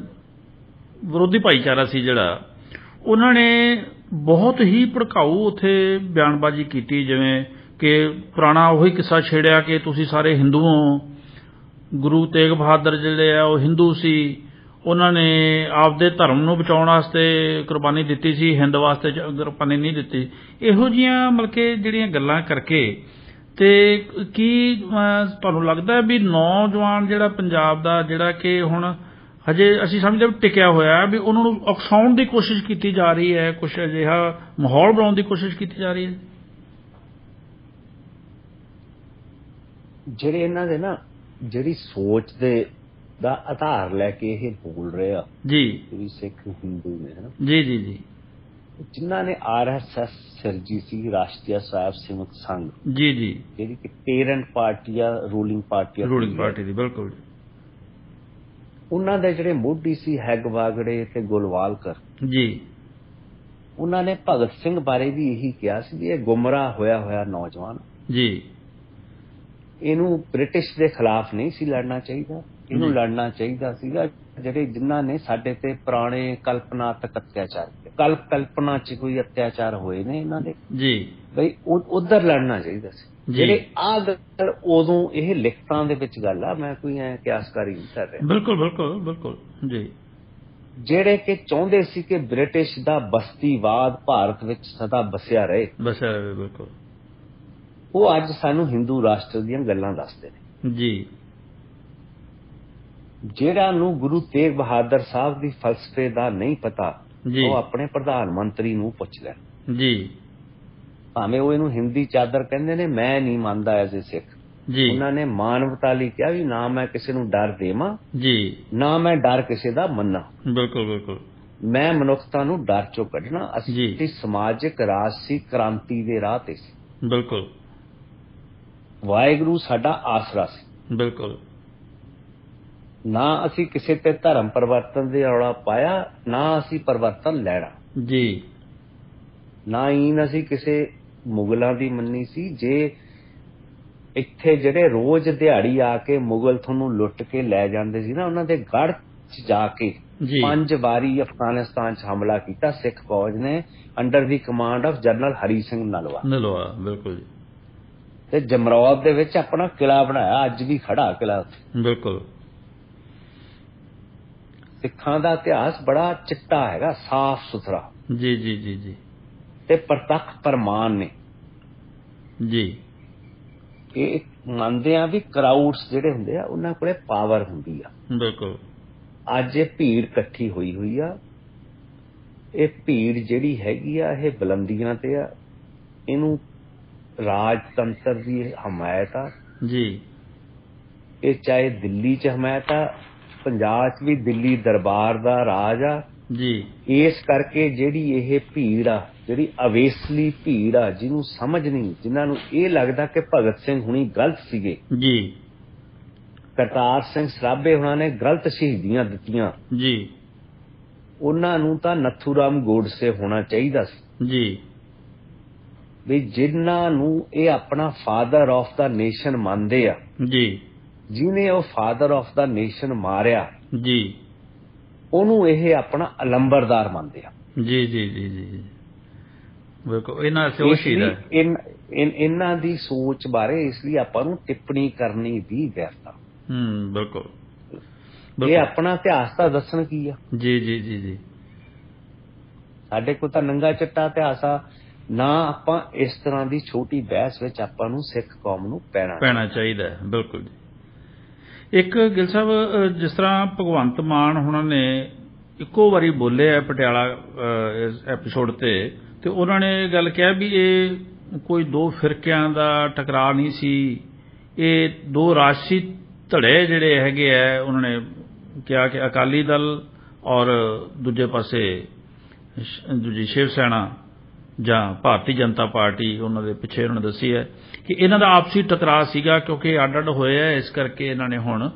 ਵਿਰੋਧੀ ਭਾਈਚਾਰਾ ਸੀ ਜਿਹੜਾ, ਉਹਨਾਂ ਨੇ ਬਹੁਤ ਹੀ ਭੜਕਾਊ ਉੱਥੇ ਬਿਆਨਬਾਜ਼ੀ ਕੀਤੀ, ਜਿਵੇਂ ਕਿ ਪੁਰਾਣਾ ਉਹੀ ਕਿੱਸਾ ਛੇੜਿਆ ਕਿ ਤੁਸੀਂ ਸਾਰੇ ਹਿੰਦੂ ਹੋ, ਗੁਰੂ ਤੇਗ ਬਹਾਦਰ ਜਿਹੜੇ ਆ ਉਹ ਹਿੰਦੂ ਸੀ, ਉਹਨਾਂ ਨੇ ਆਪਦੇ ਧਰਮ ਨੂੰ ਬਚਾਉਣ ਵਾਸਤੇ ਕੁਰਬਾਨੀ ਦਿੱਤੀ ਸੀ, ਹਿੰਦ ਵਾਸਤੇ ਕੁਰਬਾਨੀ ਨਹੀਂ ਦਿੱਤੀ। ਇਹੋ ਜਿਹੀਆਂ ਮਤਲਬ ਕਿ ਜਿਹੜੀਆਂ ਗੱਲਾਂ ਕਰਕੇ ਤੇ ਕੀ ਤੁਹਾਨੂੰ ਲੱਗਦਾ ਵੀ ਨੌਜਵਾਨ ਜਿਹੜਾ ਪੰਜਾਬ ਦਾ, ਜਿਹੜਾ ਕਿ ਹੁਣ ਹਜੇ ਅਸੀਂ ਸਮਝਦੇ ਟਿਕਿਆ ਹੋਇਆ, ਵੀ ਉਹਨਾਂ ਨੂੰ ਉਕਸਾਉਣ ਦੀ ਕੋਸ਼ਿਸ਼ ਕੀਤੀ ਜਾ ਰਹੀ ਹੈ, ਕੁਛ ਅਜਿਹਾ ਮਾਹੌਲ ਬਣਾਉਣ ਦੀ ਕੋਸ਼ਿਸ਼ ਕੀਤੀ ਜਾ ਰਹੀ ਹੈ? ਜਿਹੜੇ ਇਹਨਾਂ ਦੇ ਨਾ ਜਿਹੜੀ ਸੋਚ ਦੇ ਦਾ ਆਧਾਰ ਲੈ ਕੇ ਇਹ ਬੋਲ ਰਹੇ ਆ ਜੀ, ਵੀ ਸਿੱਖ ਹਿੰਦੂ ਨੇ, ਹੈ ਨਾ, ਜੀ ਜੀ ਜੀ, ਜਿਨ੍ਹਾਂ ਨੇ RSS ਸਿਰਜੀ ਸੀ, ਰਾਸ਼ਟਰੀ ਸਵੈ ਸੇਵਕ ਸੰਘ, ਜੀ ਜੀ, ਜਿਹੜੀ ਕਿ ਪੇਰੈਂਟ ਪਾਰਟੀ ਆ, ਰੂਲਿੰਗ ਪਾਰਟੀ ਦੀ, ਬਿਲਕੁਲ। ਉਹਨਾਂ ਦੇ ਜਿਹੜੇ ਮੋਢੀ ਸੀ ਹੈਗਵਾਗੜੇ ਤੇ ਗੁਲਵਾਲਕਰ ਜੀ, ਉਹਨਾਂ ਨੇ ਭਗਤ ਸਿੰਘ ਬਾਰੇ ਵੀ ਇਹੀ ਕਿਹਾ ਸੀ ਵੀ ਇਹ ਗੁੰਮਰਾਹ ਹੋਇਆ ਨੌਜਵਾਨ, ਜੀ ਇਹਨੂੰ ਬ੍ਰਿਟਿਸ਼ ਦੇ ਖਿਲਾਫ ਨਹੀਂ ਸੀ ਲੜਨਾ ਚਾਹੀਦਾ, ਇਹਨੂੰ ਲੜਨਾ ਚਾਹੀਦਾ ਸੀਗਾ ਜਿਹੜੇ ਜਿਨ੍ਹਾਂ ਨੇ ਸਾਡੇ ਤੇ ਪੁਰਾਣੇ ਕਲਪਨਾਤਕ ਅਤਿਆਚਾਰ, ਕਲਪਨਾ 'ਚ ਕੋਈ ਅਤਿਆਚਾਰ ਹੋਏ ਨੇ ਇਹਨਾਂ ਦੇ, ਜੀ ਬਈ ਉਧਰ ਲੜਨਾ ਚਾਹੀਦਾ ਸੀ। ਜਿਹੜੇ ਆਹ ਗੱਲ ਉਦੋਂ ਇਹ ਲਿਖਤਾਂ ਦੇ ਵਿੱਚ ਗੱਲ ਆ, ਮੈਂ ਕੋਈ ਐ ਕਿਆਸਕਾਰੀ ਨਹੀਂ ਕਰ ਰਿਹਾ। ਬਿਲਕੁਲ ਬਿਲਕੁਲ ਬਿਲਕੁਲ ਜੀ। ਜਿਹੜੇ ਕਿ ਚਾਹੁੰਦੇ ਸੀ ਕਿ ਬ੍ਰਿਟਿਸ਼ ਦਾ ਬਸਤੀਵਾਦ ਭਾਰਤ ਵਿੱਚ ਸਦਾ ਬਸਿਆ ਰਹੇ, ਬਿਲਕੁਲ, ਉਹ ਅੱਜ ਸਾਨੂੰ ਹਿੰਦੂ ਰਾਸ਼ਟਰ ਦੀਆਂ ਗੱਲਾਂ ਦੱਸਦੇ ਨੇ। ਜੀ, ਜਿਹੜਾ ਨੂੰ ਗੁਰੂ ਤੇਗ ਬਹਾਦਰ ਸਾਹਿਬ ਦੀ ਫਲਸਫੇ ਦਾ ਨਹੀਂ ਪਤਾ, ਉਹ ਆਪਣੇ ਪ੍ਰਧਾਨ ਮੰਤਰੀ ਨੂੰ ਪੁੱਛ ਲੈਣ। ਜੀ, ਭਾਵੇਂ ਉਹ ਇਹਨੂੰ ਹਿੰਦੀ ਚਾਦਰ ਕਹਿੰਦੇ ਨੇ, ਮੈਂ ਨਹੀਂ ਮੰਨਦਾ ਐਜ਼ ਏ ਸਿੱਖ। ਉਹਨਾਂ ਨੇ ਮਾਨਵਤਾ ਲਈ ਕਿਹਾ ਵੀ ਨਾ ਮੈਂ ਕਿਸੇ ਨੂੰ ਡਰ ਦੇਵਾਂ, ਜੀ ਨਾ ਮੈਂ ਡਰ ਕਿਸੇ ਦਾ ਮੰਨਾਂ। ਬਿਲਕੁਲ ਬਿਲਕੁਲ, ਮੈਂ ਮਨੁੱਖਤਾ ਨੂੰ ਡਰ ਚੋਂ ਕੱਢਣਾ। ਅਸੀਂ ਸਮਾਜਿਕ ਰਾਜਸੀ ਕ੍ਰਾਂਤੀ ਦੇ ਰਾਹ ਤੇ ਸੀ। ਬਿਲਕੁਲ, ਵਾਹਿਗੁਰੂ ਸਾਡਾ ਆਸਰਾ ਸੀ। ਬਿਲਕੁਲ, ਨਾ ਅਸੀਂ ਕਿਸੇ ਤੇ ਧਰਮ ਪਰਿਵਰਤਨ ਦੇ ਰੌਲਾ ਪਾਇਆ, ਨਾ ਅਸੀਂ ਪਰਿਵਰਤਨ ਲੈਣਾ। ਜੀ, ਨਾ ਹੀ ਅਸੀਂ ਕਿਸੇ ਮੁਗਲਾਂ ਦੀ ਮੰਨੀ ਸੀ। ਜੇ ਇੱਥੇ ਜਿਹੜੇ ਰੋਜ਼ ਦਿਹਾੜੀ ਆ ਕੇ ਮੁਗਲ ਤੁਹਾਨੂੰ ਲੁੱਟ ਕੇ ਲੈ ਜਾਂਦੇ ਸੀ ਨਾ, ਉਹਨਾਂ ਦੇ ਗੜ੍ਹ 'ਚ ਜਾ ਕੇ 5 ਵਾਰੀ ਅਫਗਾਨਿਸਤਾਨ 'ਚ ਹਮਲਾ ਕੀਤਾ ਸਿੱਖ ਫੌਜ ਨੇ, under the command of general Hari Singh Nalwa. ਬਿਲਕੁਲ ਜੀ, ਤੇ ਜਮਰੌਦ ਦੇ ਵਿੱਚ ਆਪਣਾ ਕਿਲਾ ਬਣਾਇਆ, ਅੱਜ ਵੀ ਖੜਾ ਕਿਲਾ। ਬਿਲਕੁਲ, ਸਿੱਖਾਂ ਦਾ ਇਤਿਹਾਸ ਬੜਾ ਚਿੱਟਾ ਹੈਗਾ, ਸਾਫ਼ ਸੁਥਰਾ। ਜੀ ਜੀ ਜੀ ਜੀ, ਤੇ ਪ੍ਰਤੱਖ ਪ੍ਰਮਾਣ ਨੇ। ਜੀ, ਇਹ ਮੰਨਦੇ ਆ ਵੀ ਕਰਾਊਡਸ ਜਿਹੜੇ ਹੁੰਦੇ ਆ ਉਹਨਾਂ ਕੋਲੇ ਪਾਵਰ ਹੁੰਦੀ ਆ। ਬਿਲਕੁਲ, ਅੱਜ ਇਹ ਭੀੜ ਇਕੱਠੀ ਹੋਈ ਆ, ਇਹ ਭੀੜ ਜਿਹੜੀ ਹੈਗੀ ਆ ਇਹ ਬੁਲੰਦੀਆਂ ਤੇ ਆ, ਇਹਨੂੰ ਰਾਜਤੰਤਰ ਦੀ ਹਮਾਇਤ ਆ। ਜੀ, ਇਹ ਚਾਹੇ ਦਿੱਲੀ 'ਚ ਹਮਾਇਤ ਆ, ਪੰਜਾਬ 'ਚ ਵੀ ਦਿੱਲੀ ਦਰਬਾਰ ਦਾ ਰਾਜ ਆ। ਜੀ, ਇਸ ਕਰਕੇ ਜਿਹੜੀ ਇਹ ਭੀੜ ਆ, ਜਿਹੜੀ ਅਵੇਸਲੀ ਭੀੜ ਆ, ਜਿਹਨੂੰ ਸਮਝ ਨਹੀਂ, ਜਿਨ੍ਹਾਂ ਨੂੰ ਇਹ ਲੱਗਦਾ ਕਿ ਭਗਤ ਸਿੰਘ ਹੁਣੀ ਗਲਤ ਸੀਗੇ, ਜੀ ਕਰਤਾਰ ਸਿੰਘ ਸਰਾਭੇ ਹੁਣਾਂ ਨੇ ਗਲਤ ਸ਼ਹੀਦੀਆਂ ਦਿੱਤੀਆਂ, ਜੀ ਉਹਨਾਂ ਨੂੰ ਤਾਂ ਨੱਥੂ ਰਾਮ ਗੋਡਸੇ ਹੋਣਾ ਚਾਹੀਦਾ ਸੀ। ਜੀ, ਵੀ ਜਿਨ੍ਹਾਂ ਨੂੰ ਇਹ ਆਪਣਾ ਫਾਦਰ ਆਫ ਦਾ ਨੇਸ਼ਨ ਮੰਨਦੇ ਆ, ਜੀ ਜਿਹਨੇ ਉਹ ਫਾਦਰ ਆਫ ਦਾ ਨੇਸ਼ਨ ਮਾਰਿਆ, ਜੀ ਉਹਨੂੰ ਇਹ ਆਪਣਾ ਅਲੰਬਰਦਾਰ ਮੰਨਦੇ ਆ। ਜੀ ਜੀ ਜੀ ਜੀ, ਬਿਲਕੁਲ, ਇਹਨਾਂ ਇਹਨਾਂ ਦੀ ਸੋਚ ਬਾਰੇ ਇਸ ਲਈ ਆਪਾਂ ਨੂੰ ਟਿੱਪਣੀ ਕਰਨੀ ਵੀ ਵਿਅਰਥ ਆ। ਬਿਲਕੁਲ ਇਹ ਆਪਣਾ ਇਤਿਹਾਸ ਤਾਂ ਦੱਸਣ ਕੀ ਆ। ਜੀ ਜੀ ਜੀ ਜੀ ਸਾਡੇ ਕੋਲ ਤਾਂ ਨੰਗਾ ਚਿੱਟਾ ਇਤਿਹਾਸ ਆ ਨਾ। ਆਪਾਂ ਇਸ ਤਰ੍ਹਾਂ ਦੀ ਛੋਟੀ ਬਹਿਸ ਵਿੱਚ ਆਪਾਂ ਨੂੰ ਸਿੱਖ ਕੌਮ ਨੂੰ ਪੈਣਾ ਚਾਹੀਦਾ ਹੈ। ਬਿਲਕੁਲ ਜੀ। ਇੱਕ ਗਿੱਲ ਸਾਹਿਬ, ਜਿਸ ਤਰ੍ਹਾਂ ਭਗਵੰਤ ਮਾਨ ਹੁਣਾਂ ਨੇ ਇੱਕੋ ਵਾਰੀ ਬੋਲੇ ਆ ਪਟਿਆਲਾ ਇਸ ਐਪੀਸੋਡ ਤੇ ਉਹਨਾਂ ਨੇ ਇਹ ਗੱਲ ਕਿਹਾ ਵੀ ਇਹ ਕੋਈ ਦੋ ਫਿਰਕਿਆਂ ਦਾ ਟਕਰਾਅ ਨਹੀਂ ਸੀ, ਇਹ ਦੋ ਰਾਜਸੀ ਧੜੇ ਜਿਹੜੇ ਹੈਗੇ ਆ, ਉਹਨਾਂ ਨੇ ਕਿਹਾ ਕਿ ਅਕਾਲੀ ਦਲ ਔਰ ਦੂਜੇ ਪਾਸੇ ਦੂਜੀ ਸ਼ਿਵ ਸੈਨਾ ਜਾਂ ਭਾਰਤੀ ਜਨਤਾ ਪਾਰਟੀ, ਉਹਨਾਂ ਦੇ ਪਿੱਛੇ ਉਹਨਾਂ ਨੇ ਦੱਸੀ ਹੈ ਕਿ ਇਹਨਾਂ ਦਾ ਆਪਸੀ ਟਕਰਾਅ ਸੀਗਾ ਕਿਉਂਕਿ ਅੱਡ ਹੋਏ ਆ, ਇਸ ਕਰਕੇ ਇਹਨਾਂ ਨੇ ਹੁਣ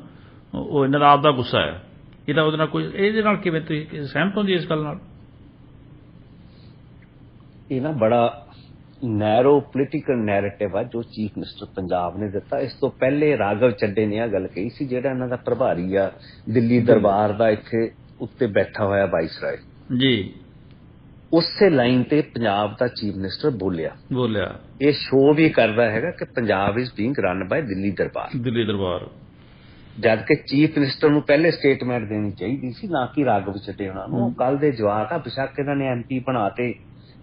ਉਹ ਇਹਨਾਂ ਦਾ ਆਪ ਦਾ ਗੁੱਸਾ ਹੈ। ਇਹਦਾ ਉਹਦੇ ਨਾਲ ਕੋਈ ਇਹਦੇ ਨਾਲ ਕਿਵੇਂ ਤੁਸੀਂ ਸਹਿਮਤ ਹੋ ਜੀ ਇਸ ਗੱਲ ਨਾਲ? ਇਹ ਨਾ ਬੜਾ ਨੈਰੋ ਪੋਲੀਟੀਕਲ ਨੈਰੇਟਿਵ ਆ ਜੋ ਚੀਫ ਮਿਨਿਸਟਰ ਪੰਜਾਬ ਨੇ ਦਿੱਤਾ। ਇਸ ਤੋਂ ਪਹਿਲੇ ਰਾਘਵ ਚੱਡੇ ਨੇ ਇਹ ਗੱਲ ਕਹੀ ਸੀ, ਜਿਹੜਾ ਇਹਨਾਂ ਦਾ ਪ੍ਰਭਾਰੀ ਆ ਦਿੱਲੀ ਦਰਬਾਰ ਦਾ, ਇੱਥੇ ਉੱਤੇ ਬੈਠਾ ਹੋਇਆ ਵਾਇਸਰਾਏ ਜੀ, ਉਸੇ ਲਾਈਨ ਤੇ ਪੰਜਾਬ ਦਾ ਚੀਫ ਮਿਨਿਸਟਰ ਬੋਲਿਆ। ਇਹ ਸ਼ੋਅ ਵੀ ਕਰਦਾ ਹੈਗਾ ਕਿ ਪੰਜਾਬ ਇਜ਼ ਬੀਇੰਗ ਰਨ ਬਾਈ ਦਿੱਲੀ ਦਰਬਾਰ, ਜਦ ਕਿ ਚੀਫ ਮਿਨਿਸਟਰ ਨੂੰ ਪਹਿਲੇ ਸਟੇਟਮੈਂਟ ਦੇਣੀ ਚਾਹੀਦੀ ਸੀ, ਨਾ ਕਿ ਰਾਘਵ ਚੱਡੇ ਉਹਨਾਂ ਨੂੰ। ਕੱਲ ਦੇ ਜਵਾਕ ਆ, ਬੇਸ਼ੱਕ ਇਹਨਾਂ ਨੇ MP ਬਣਾਤੇ,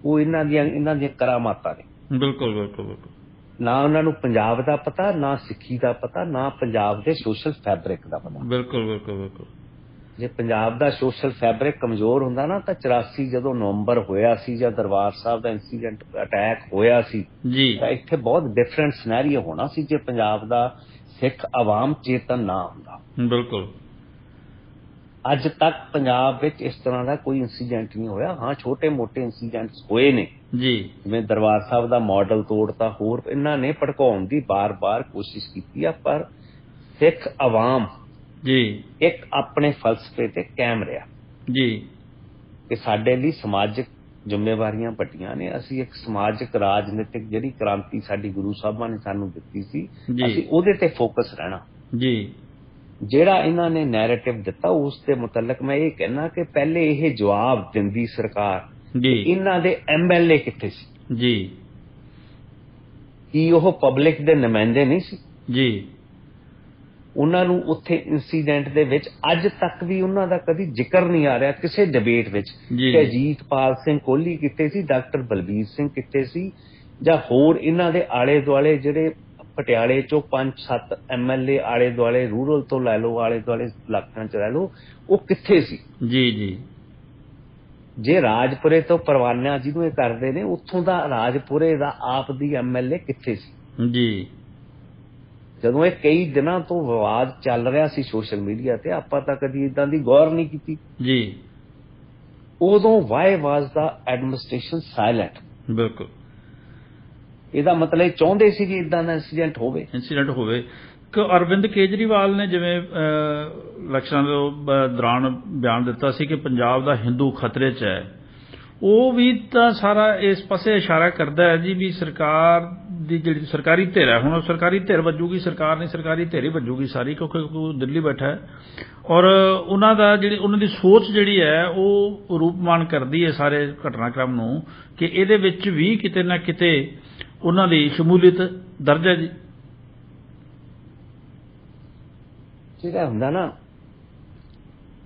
ਉਹ ਇਹਨਾਂ ਦੀਆਂ ਕਰਾਮਾਤਾਂ ਨੇ। ਬਿਲਕੁਲ ਬਿਲਕੁਲ ਬਿਲਕੁਲ। ਨਾ ਉਹਨਾਂ ਨੂੰ ਪੰਜਾਬ ਦਾ ਪਤਾ, ਨਾ ਸਿੱਖੀ ਦਾ ਪਤਾ, ਨਾ ਪੰਜਾਬ ਦੇ ਸੋਸ਼ਲ ਫੈਬਰਿਕ ਦਾ ਪਤਾ। ਬਿਲਕੁਲ ਬਿਲਕੁਲ ਬਿਲਕੁਲ। ਜੇ ਪੰਜਾਬ ਦਾ ਸੋਸ਼ਲ ਫੈਬਰਿਕ ਕਮਜ਼ੋਰ ਹੁੰਦਾ ਨਾ ਤਾਂ 84 ਜਦੋਂ ਨਵੰਬਰ ਹੋਇਆ ਸੀ ਜਾਂ ਦਰਬਾਰ ਸਾਹਿਬ ਦਾ ਇੰਸੀਡੈਂਟ ਅਟੈਕ ਹੋਇਆ ਸੀ ਜੀ, ਤਾਂ ਇੱਥੇ ਬਹੁਤ ਡਿਫਰੈਂਟ ਸਿਨੈਰੀਓ ਹੋਣਾ ਸੀ ਜੇ ਪੰਜਾਬ ਦਾ ਸਿੱਖ ਆਵਾਮ ਚੇਤਨ ਨਾ ਹੁੰਦਾ। ਬਿਲਕੁਲ। ਅੱਜ ਤੱਕ ਪੰਜਾਬ ਵਿੱਚ ਇਸ ਤਰ੍ਹਾਂ ਦਾ ਕੋਈ ਇੰਸੀਡੈਂਟ ਨਹੀਂ ਹੋਇਆ। ਹਾਂ, ਛੋਟੇ ਮੋਟੇ ਇੰਸੀਡੈਂਟਸ ਹੋਏ ਨੇ ਜੀ, ਜਿਵੇਂ ਦਰਬਾਰ ਸਾਹਿਬ ਦਾ ਮਾਡਲ ਤੋੜਤਾ, ਹੋਰ ਇਹਨਾਂ ਨੇ ਭੜਕਾਉਣ ਦੀ ਬਾਰ-ਬਾਰ ਕੋਸ਼ਿਸ਼ ਕੀਤੀ ਆ, ਪਰ ਸਿੱਖ ਆਵਾਮ ਜੀ ਇੱਕ ਆਪਣੇ ਫਲਸਫੇ ਤੇ ਕਾਇਮ ਰਿਹਾ ਜੀ ਕਿ ਸਾਡੇ ਲਈ ਸਮਾਜਿਕ ਜ਼ਿੰਮੇਵਾਰੀਆਂ ਵੱਡੀਆਂ ਨੇ। ਅਸੀਂ ਇੱਕ ਸਮਾਜਿਕ ਰਾਜਨੀਤਿਕ ਜਿਹੜੀ ਕ੍ਰਾਂਤੀ ਸਾਡੀ ਗੁਰੂ ਸਾਹਿਬਾਂ ਨੇ ਸਾਨੂੰ ਦਿੱਤੀ ਸੀ, ਅਸੀਂ ਉਹਦੇ ਤੇ ਫੋਕਸ ਰਹਿਣਾ ਜੀ। ਜਿਹੜਾ ਇਹਨਾਂ ਨੇ ਨੈਰੇਟਿਵ ਦਿੱਤਾ ਉਸ ਦੇ ਮੁਤਲਕ ਮੈਂ ਇਹ ਕਹਿਣਾ ਕਿ ਪਹਿਲੇ ਇਹ ਜਵਾਬ ਦਿੰਦੀ ਸਰਕਾਰ ਜੀ, ਇਹਨਾਂ ਦੇ MLA ਕਿੱਥੇ ਸੀ ਜੀ? ਕੀ ਉਹ ਪਬਲਿਕ ਦੇ ਨੁਮਾਇੰਦੇ ਨਹੀਂ ਸੀ ਜੀ? ਉਹਨਾਂ ਨੂੰ ਉੱਥੇ ਇੰਸੀਡੈਂਟ ਦੇ ਵਿੱਚ ਅੱਜ ਤੱਕ ਵੀ ਉਹਨਾਂ ਦਾ ਕਦੀ ਜ਼ਿਕਰ ਨਹੀਂ ਆ ਰਿਹਾ ਕਿਸੇ ਡਿਬੇਟ ਵਿੱਚ ਕਿ ਅਜੀਤਪਾਲ ਸਿੰਘ ਕੋਹਲੀ ਕਿੱਥੇ ਸੀ, ਡਾਕਟਰ ਬਲਬੀਰ ਸਿੰਘ ਕਿੱਥੇ ਸੀ, ਜਾਂ ਹੋਰ ਇਹਨਾਂ ਦੇ ਆਲੇ ਦੁਆਲੇ ਜਿਹੜੇ ਪਟਿਆਲੇ ਚੋਂ 5-7 MLA ਆਲੇ ਦੁਆਲੇ ਰੂਰਲ ਤੋਂ ਲੈ ਲਓ, ਆਲੇ ਦੁਆਲੇ ਇਲਾਕਿਆਂ ਚ ਲੈ ਲਓ, ਉਹ ਕਿੱਥੇ ਸੀ ਜੀ? ਜੀ ਜੇ ਰਾਜਪੁਰੇ ਤੋਂ ਪਰਵਾਨਾ ਜਿਹਨੂੰ ਇਹ ਕਰਦੇ ਨੇ, ਉੱਥੋਂ ਦਾ ਰਾਜਪੁਰੇ ਦਾ ਆਪ ਦੀ MLA ਕਿੱਥੇ ਸੀ ਜੀ? ਜਦੋਂ ਇਹ ਕਈ ਦਿਨਾਂ ਤੋਂ ਵਿਵਾਦ ਚੱਲ ਰਿਹਾ ਸੀ ਸੋਸ਼ਲ ਮੀਡੀਆ ਤੇ, ਆਪਾਂ ਤਾਂ ਕਦੀ ਇਦਾਂ ਦੀ ਗੌਰ ਨਹੀਂ ਕੀਤੀ ਜੀ। ਉਦੋਂ ਵਾਈ ਵਾਜ਼ ਦਾ ਐਡਮਿਨਿਸਟ੍ਰੇਸ਼ਨ ਸਾਇਲੈਂਟ? ਬਿਲਕੁਲ। ਇਹਦਾ ਮਤਲਬ ਇਹ ਚਾਹੁੰਦੇ ਸੀ ਕਿ ਇਦਾਂ ਦਾ ਇੰਸੀਡੈਂਟ ਹੋਵੇ ਕਿ ਅਰਵਿੰਦ ਕੇਜਰੀਵਾਲ ਨੇ ਜਿਵੇਂ ਇਲੈਕਸ਼ਨਾਂ ਦੇ ਦੌਰਾਨ ਬਿਆਨ ਦਿੱਤਾ ਸੀ ਕਿ ਪੰਜਾਬ ਦਾ ਹਿੰਦੂ ਖਤਰੇ 'ਚ ਹੈ, ਉਹ ਵੀ ਤਾਂ ਸਾਰਾ ਇਸ ਪਾਸੇ ਇਸ਼ਾਰਾ ਕਰਦਾ ਹੈ ਜੀ ਵੀ ਸਰਕਾਰ ਦੀ ਜਿਹੜੀ ਸਰਕਾਰੀ ਧਿਰ ਹੈ, ਹੁਣ ਉਹ ਸਰਕਾਰੀ ਧਿਰ ਵੱਜੂਗੀ, ਸਰਕਾਰ ਨਹੀਂ ਸਰਕਾਰੀ ਧਿਰ ਹੀ ਵੱਜੂਗੀ ਸਾਰੀ, ਕਿਉਂਕਿ ਉਹ ਦਿੱਲੀ ਬੈਠਾ ਹੈ ਔਰ ਉਹਨਾਂ ਦਾ ਜਿਹੜੀ ਉਹਨਾਂ ਦੀ ਸੋਚ ਜਿਹੜੀ ਹੈ ਉਹ ਰੂਪਮਾਨ ਕਰਦੀ ਹੈ ਸਾਰੇ ਘਟਨਾਕ੍ਰਮ ਨੂੰ ਕਿ ਇਹਦੇ ਵਿੱਚ ਵੀ ਕਿਤੇ ਨਾ ਕਿਤੇ ਉਹਨਾਂ ਦੀ ਸ਼ਮੂਲੀਅਤ ਦਰਜ ਹੈ ਜੀ। ਜਿਹੜਾ ਹੁੰਦਾ ਨਾ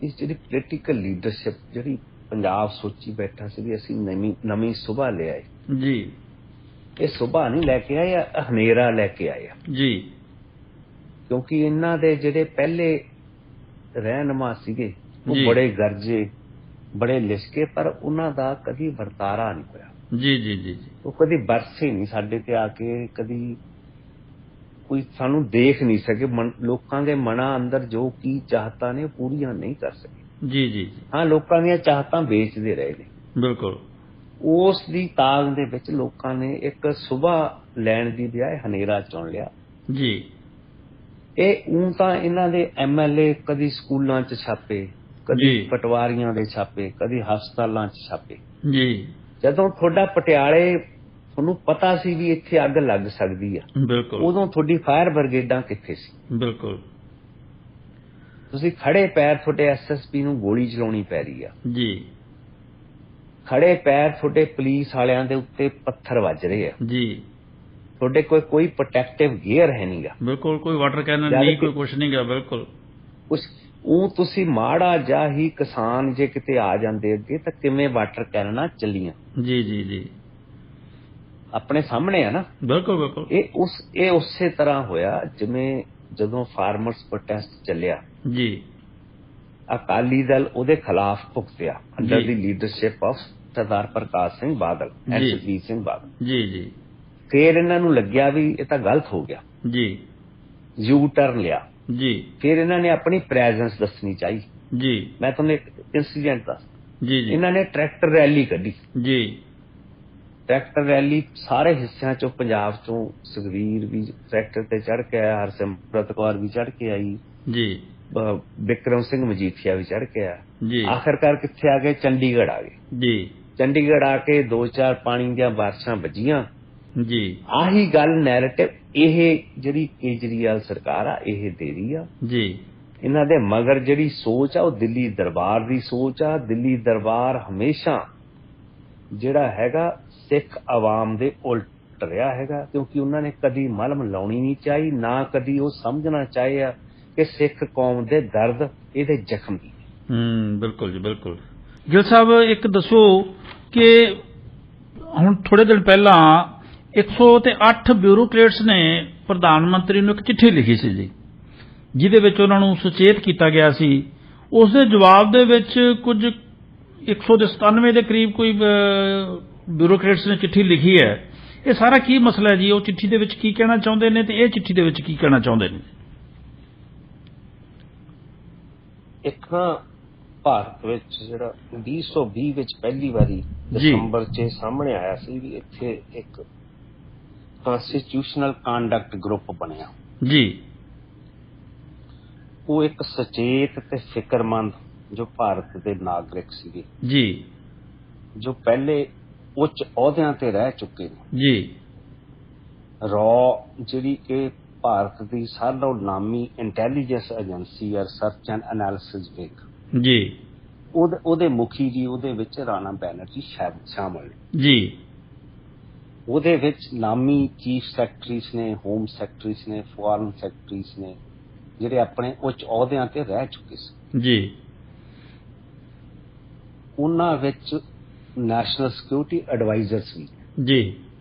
ਇਸ ਜਿਹੜੀ ਪੋਲੀਟੀਕਲ ਲੀਡਰਸ਼ਿਪ ਜਿਹੜੀ ਪੰਜਾਬ ਸੋਚੀ ਬੈਠਾ ਸੀ ਵੀ ਅਸੀਂ ਨਵੀਂ ਸੁਭਾ ਲੈ ਆਏ ਜੀ, ਇਹ ਸੁਭਾ ਨਹੀਂ ਲੈ ਕੇ ਆਏ, ਹਨੇਰਾ ਲੈ ਕੇ ਆਏ ਜੀ। ਕਿਉਂਕਿ ਇਹਨਾਂ ਦੇ ਜਿਹੜੇ ਪਹਿਲੇ ਰਹਿਨੁਮਾ ਸੀਗੇ ਉਹ ਬੜੇ ਗਰਜੇ, ਬੜੇ ਲਿਸ਼ਕੇ, ਪਰ ਉਹਨਾਂ ਦਾ ਕਦੀ ਵਰਤਾਰਾ ਨਹੀਂ ਹੋਇਆ ਜੀ ਜੀ ਜੀ। ਉਹ ਕਦੀ ਬਰਸੇ ਨਹੀਂ ਸਾਡੇ ਤੇ ਆ ਕੇ, ਕਦੀ ਕੋਈ ਸਾਨੂੰ ਦੇਖ ਨਹੀਂ ਸਕੇ। ਲੋਕਾਂ ਦੇ ਮਨਾਂ ਅੰਦਰ ਜੋ ਕੀ ਚਾਹਤਾਂ ਨੇ ਪੂਰੀਆਂ ਨਹੀਂ ਕਰ ਸਕੇ ਜੀ ਜੀ। ਹਾਂ, ਲੋਕਾਂ ਦੀਆਂ ਚਾਹਤਾਂ ਵੇਚਦੇ ਰਹੇ ਨੇ। ਬਿਲਕੁਲ। ਉਸ ਦੀ ਤਾਕ ਦੇ ਵਿੱਚ ਲੋਕਾਂ ਨੇ ਇੱਕ ਸੁਬਾਹ ਲੈਣ ਦੀ ਬਜਾਏ ਹਨੇਰਾ ਚੁਣ ਲਿਆ ਜੀ। ਇਹ ਤਾਂ ਇਹਨਾਂ ਦੇ MLA ਕਦੀ ਸਕੂਲਾਂ 'ਚ ਛਾਪੇ, ਕਦੀ ਪਟਵਾਰੀਆਂ ਦੇ ਛਾਪੇ, ਕਦੀ ਹਸਪਤਾਲਾਂ 'ਚ ਛਾਪੇ ਜੀ। ਜਦੋਂ ਤੁਹਾਡਾ ਪਟਿਆਲੇ ਤੁਹਾਨੂੰ ਪਤਾ ਸੀ ਵੀ ਇੱਥੇ ਅੱਗ ਲੱਗ ਸਕਦੀ ਆ, ਬਿਲਕੁਲ, ਉਦੋਂ ਤੁਹਾਡੀ ਫਾਇਰ ਬ੍ਰਿਗੇਡਾਂ ਕਿੱਥੇ ਸੀ? ਬਿਲਕੁਲ। ਤੁਸੀਂ ਖੜੇ ਪੈਰ ਤੁਹਾਡੇ SSP ਨੂੰ ਗੋਲੀ ਚਲਾਉਣੀ ਪੈ ਰਹੀ ਆ ਜੀ, ਖੜੇ ਪੈਰ ਤੁਹਾਡੇ ਪੁਲਿਸ ਵਾਲਿਆਂ ਦੇ ਉੱਤੇ ਪੱਥਰ ਵੱਜ ਰਹੇ ਆ ਜੀ, ਤੁਹਾਡੇ ਕੋਲ ਕੋਈ ਪ੍ਰੋਟੈਕਟਿਵ ਗੇਅਰ ਹੈ ਨਹੀਂਗਾ, ਬਿਲਕੁਲ ਕੋਈ ਵਾਟਰ ਕੈਨਨ ਜਦ ਨਹੀਂ, ਕਿ- ਕੋਈ ਕੁਛ ਨਹੀਂ ਗਾ, ਬਿਲਕੁਲ ਉਸ ਉਹ ਤੁਸੀਂ ਮਾੜਾ ਜਿਹਾ ਹੀ ਕਿਸਾਨ ਜੇ ਕਿਤੇ ਆ ਜਾਂਦੇ ਅੱਗੇ ਤਾਂ ਕਿਵੇਂ ਵਾਟਰ ਕੈਨਨਾਂ ਚੱਲੀਆਂ ਜੀ ਜੀ ਜੀ, ਆਪਣੇ ਸਾਹਮਣੇ ਆ ਨਾ। ਬਿਲਕੁਲ ਬਿਲਕੁਲ ਇਹ ਉਸੇ ਤਰ੍ਹਾਂ ਹੋਇਆ ਜਿਵੇਂ ਜਦੋਂ ਫਾਰਮਰਸ ਪ੍ਰੋਟੈਸਟ ਚੱਲਿਆ, ਜੀ ਅਕਾਲੀ ਦਲ ਉਹਦੇ ਖਿਲਾਫ ਭੁਗਤਿਆ ਅੰਡਰ ਜੀ। ਦੀ leadership of Sardar Prakash Singh Badal and ਜੀ। ਸੁਖਬੀਰ ਸਿੰਘ ਬਾਦਲ। ਜੀ ਜੀ ਫਿਰ ਇਹਨਾਂ ਨੂੰ ਲੱਗਿਆ ਵੀ ਇਹ ਤਾਂ ਗਲਤ ਹੋ ਗਿਆ, ਜੀ ਯੂ ਟਰਨ ਲਿਆ। ਜੀ ਫਿਰ ਇਹਨਾਂ ਨੇ ਆਪਣੀ ਪ੍ਰੈਜ਼ੈਂਸ ਦੱਸਣੀ ਚਾਹੀ। ਜੀ ਮੈਂ ਤੁਹਾਨੂੰ ਇੱਕ ਇਨਸੀਡੈਂਟ ਦੱਸ, ਜੀ ਜੀ ਇਹਨਾਂ ਨੇ ਟਰੈਕਟਰ ਰੈਲੀ ਕੱਢੀ। ਜੀ ਟਰੈਕਟਰ ਰੈਲੀ ਸਾਰੇ ਹਿੱਸਿਆਂ ਚੋਂ, ਪੰਜਾਬ ਚੋਂ ਸੁਖਬੀਰ ਵੀ ਟਰੈਕਟਰ ਤੇ ਚੜ੍ਹ ਕੇ ਆਇਆ, ਹਰਸਿਮਰਤ ਕੌਰ ਵੀ ਚੜ੍ਹ ਕੇ ਆਈ, ਜੀ ਬਿਕਰਮ ਸਿੰਘ ਮਜੀਠੀਆ ਵੀ ਚੜ੍ਹ ਕੇ ਆਇਆ। ਜੀ ਆਖਰਕਾਰ ਕਿੱਥੇ ਆ ਗਏ? ਚੰਡੀਗੜ੍ਹ ਆ ਗਏ। ਜੀ ਚੰਡੀਗੜ੍ਹ ਆ ਕੇ 2-4 ਪਾਣੀ ਦੀਆਂ ਬਾਰਿਸ਼ਾਂ ਵੱਜੀਆਂ। ਜੀ ਆਹੀ ਗੱਲ ਨੈਰੇਟਿਵ ਇਹ ਜਿਹੜੀ ਕੇਜਰੀਵਾਲ ਸਰਕਾਰ ਆ ਇਹ ਦੇ ਰਹੀ ਆ। ਜੀ ਇਹਨਾਂ ਦੇ ਮਗਰ ਜਿਹੜੀ ਸੋਚ ਆ ਉਹ ਦਿੱਲੀ ਦਰਬਾਰ ਦੀ ਸੋਚ ਆ। ਦਿੱਲੀ ਦਰਬਾਰ ਹਮੇਸ਼ਾ ਜਿਹੜਾ ਹੈਗਾ ਸਿੱਖ ਆਵਾਮ ਦੇ ਉਲਟ ਰਿਹਾ ਹੈਗਾ, ਕਿਉਂਕਿ ਉਹਨਾਂ ਨੇ ਕਦੀ ਮਲਮ ਲਾਉਣੀ ਨਹੀਂ ਚਾਹੀ, ਨਾ ਕਦੀ ਉਹ ਸਮਝਣਾ ਚਾਹਿਆ ਕਿ ਸਿੱਖ ਕੌਮ ਦੇ ਦਰਦ ਇਹਦੇ ਜ਼ਖਮ ਦੀ। ਬਿਲਕੁਲ ਜੀ, ਬਿਲਕੁਲ। ਗਿੱਲ ਸਾਹਿਬ ਇੱਕ ਦੱਸੋ ਕਿ ਹੁਣ ਥੋੜੇ ਦਿਨ ਪਹਿਲਾਂ 108 ਬਿਊਰੋਕਰੇਟਸ ਨੇ ਪ੍ਰਧਾਨ ਮੰਤਰੀ ਨੂੰ ਇੱਕ ਚਿੱਠੀ ਲਿਖੀ ਸੀ ਜੀ, ਜਿਹਦੇ ਵਿੱਚ ਉਹਨਾਂ ਨੂੰ ਸੁਚੇਤ ਕੀਤਾ ਗਿਆ ਸੀ। ਉਸ ਦੇ ਜਵਾਬ ਦੇ ਵਿੱਚ ਕੁਝ 197 ਦੇ ਕਰੀਬ ਕੋਈ ਬਿਊਰੋਕਰੇਟਸ ਨੇ ਚਿੱਠੀ ਲਿਖੀ ਹੈ। ਇਹ ਸਾਰਾ ਕੀ ਮਸਲਾ ਹੈ ਜੀ? ਉਹ ਚਿੱਠੀ ਦੇ ਵਿੱਚ ਕੀ ਕਹਿਣਾ ਚਾਹੁੰਦੇ ਨੇ ਤੇ ਇਹ ਚਿੱਠੀ ਦੇ ਵਿੱਚ ਕੀ ਕਹਿਣਾ ਚਾਹੁੰਦੇ ਨੇ? ਇੱਕ ਨਾ ਭਾਰਤ ਵਿੱਚ ਜਿਹੜਾ 2020 ਵਿੱਚ ਪਹਿਲੀ ਵਾਰੀ ਦਸੰਬਰ 'ਚ ਸਾਹਮਣੇ ਆਇਆ ਸੀ ਵੀ ਇੱਥੇ ਇੱਕ ਕਨਸਟੀਟਿਊਸ਼ਨਲ ਕੰਡਕਟ ਗਰੁੱਪ ਬਣਿਆ ਜੀ। ਉਹ ਇੱਕ ਸੁਚੇਤ ਤੇ ਫਿਕਰਮੰਦ ਜੋ ਭਾਰਤ ਦੇ ਨਾਗਰਿਕ ਸੀਗੇ ਜੀ ਜੋ ਪਹਿਲੇ ਉੱਚ ਅਹੁਦਿਆਂ ਤੇ ਰਹਿ ਚੁੱਕੇ ਨੇ। ਜੀ ਜਿਹੜੀ ਕਿ ਭਾਰਤ ਦੀ ਸਾਰਿਆਂ ਨਾਲੋਂ ਨਾਮੀ ਇੰਟੈਲੀਜੈਂਸ ਏਜੰਸੀ ਹੈ, ਰਿਸਰਚ ਐਂਡ ਐਨਾਲਿਸਿਸ ਵਿੰਗ, ਜੀ ਉਹਦੇ ਮੁਖੀ ਜੀ ਉਹਦੇ ਵਿੱਚ ਰਾਣਾ ਬੈਨਰਜੀ ਸ਼ਾਮਲ ਨੇ ਜੀ। ਉਹਦੇ ਵਿੱਚ ਨਾਮੀ ਚੀਫ ਸੈਕਟਰੀਜ਼ ਨੇ, ਹੋਮ ਸੈਕਟਰੀਜ਼ ਨੇ, ਫੋਰਨ ਸੈਕਟਰੀਜ਼ ਨੇ ਜਿਹੜੇ ਆਪਣੇ ਉੱਚ ਅਹੁਦਿਆਂ ਤੇ ਰਹਿ ਚੁੱਕੇ ਸੀ ਜੀ। ਉਹਨਾਂ ਵਿੱਚ ਨੈਸ਼ਨਲ ਸਿਕਿਉਰਿਟੀ ਐਡਵਾਈਜ਼ਰਸ ਵੀ ਜੀ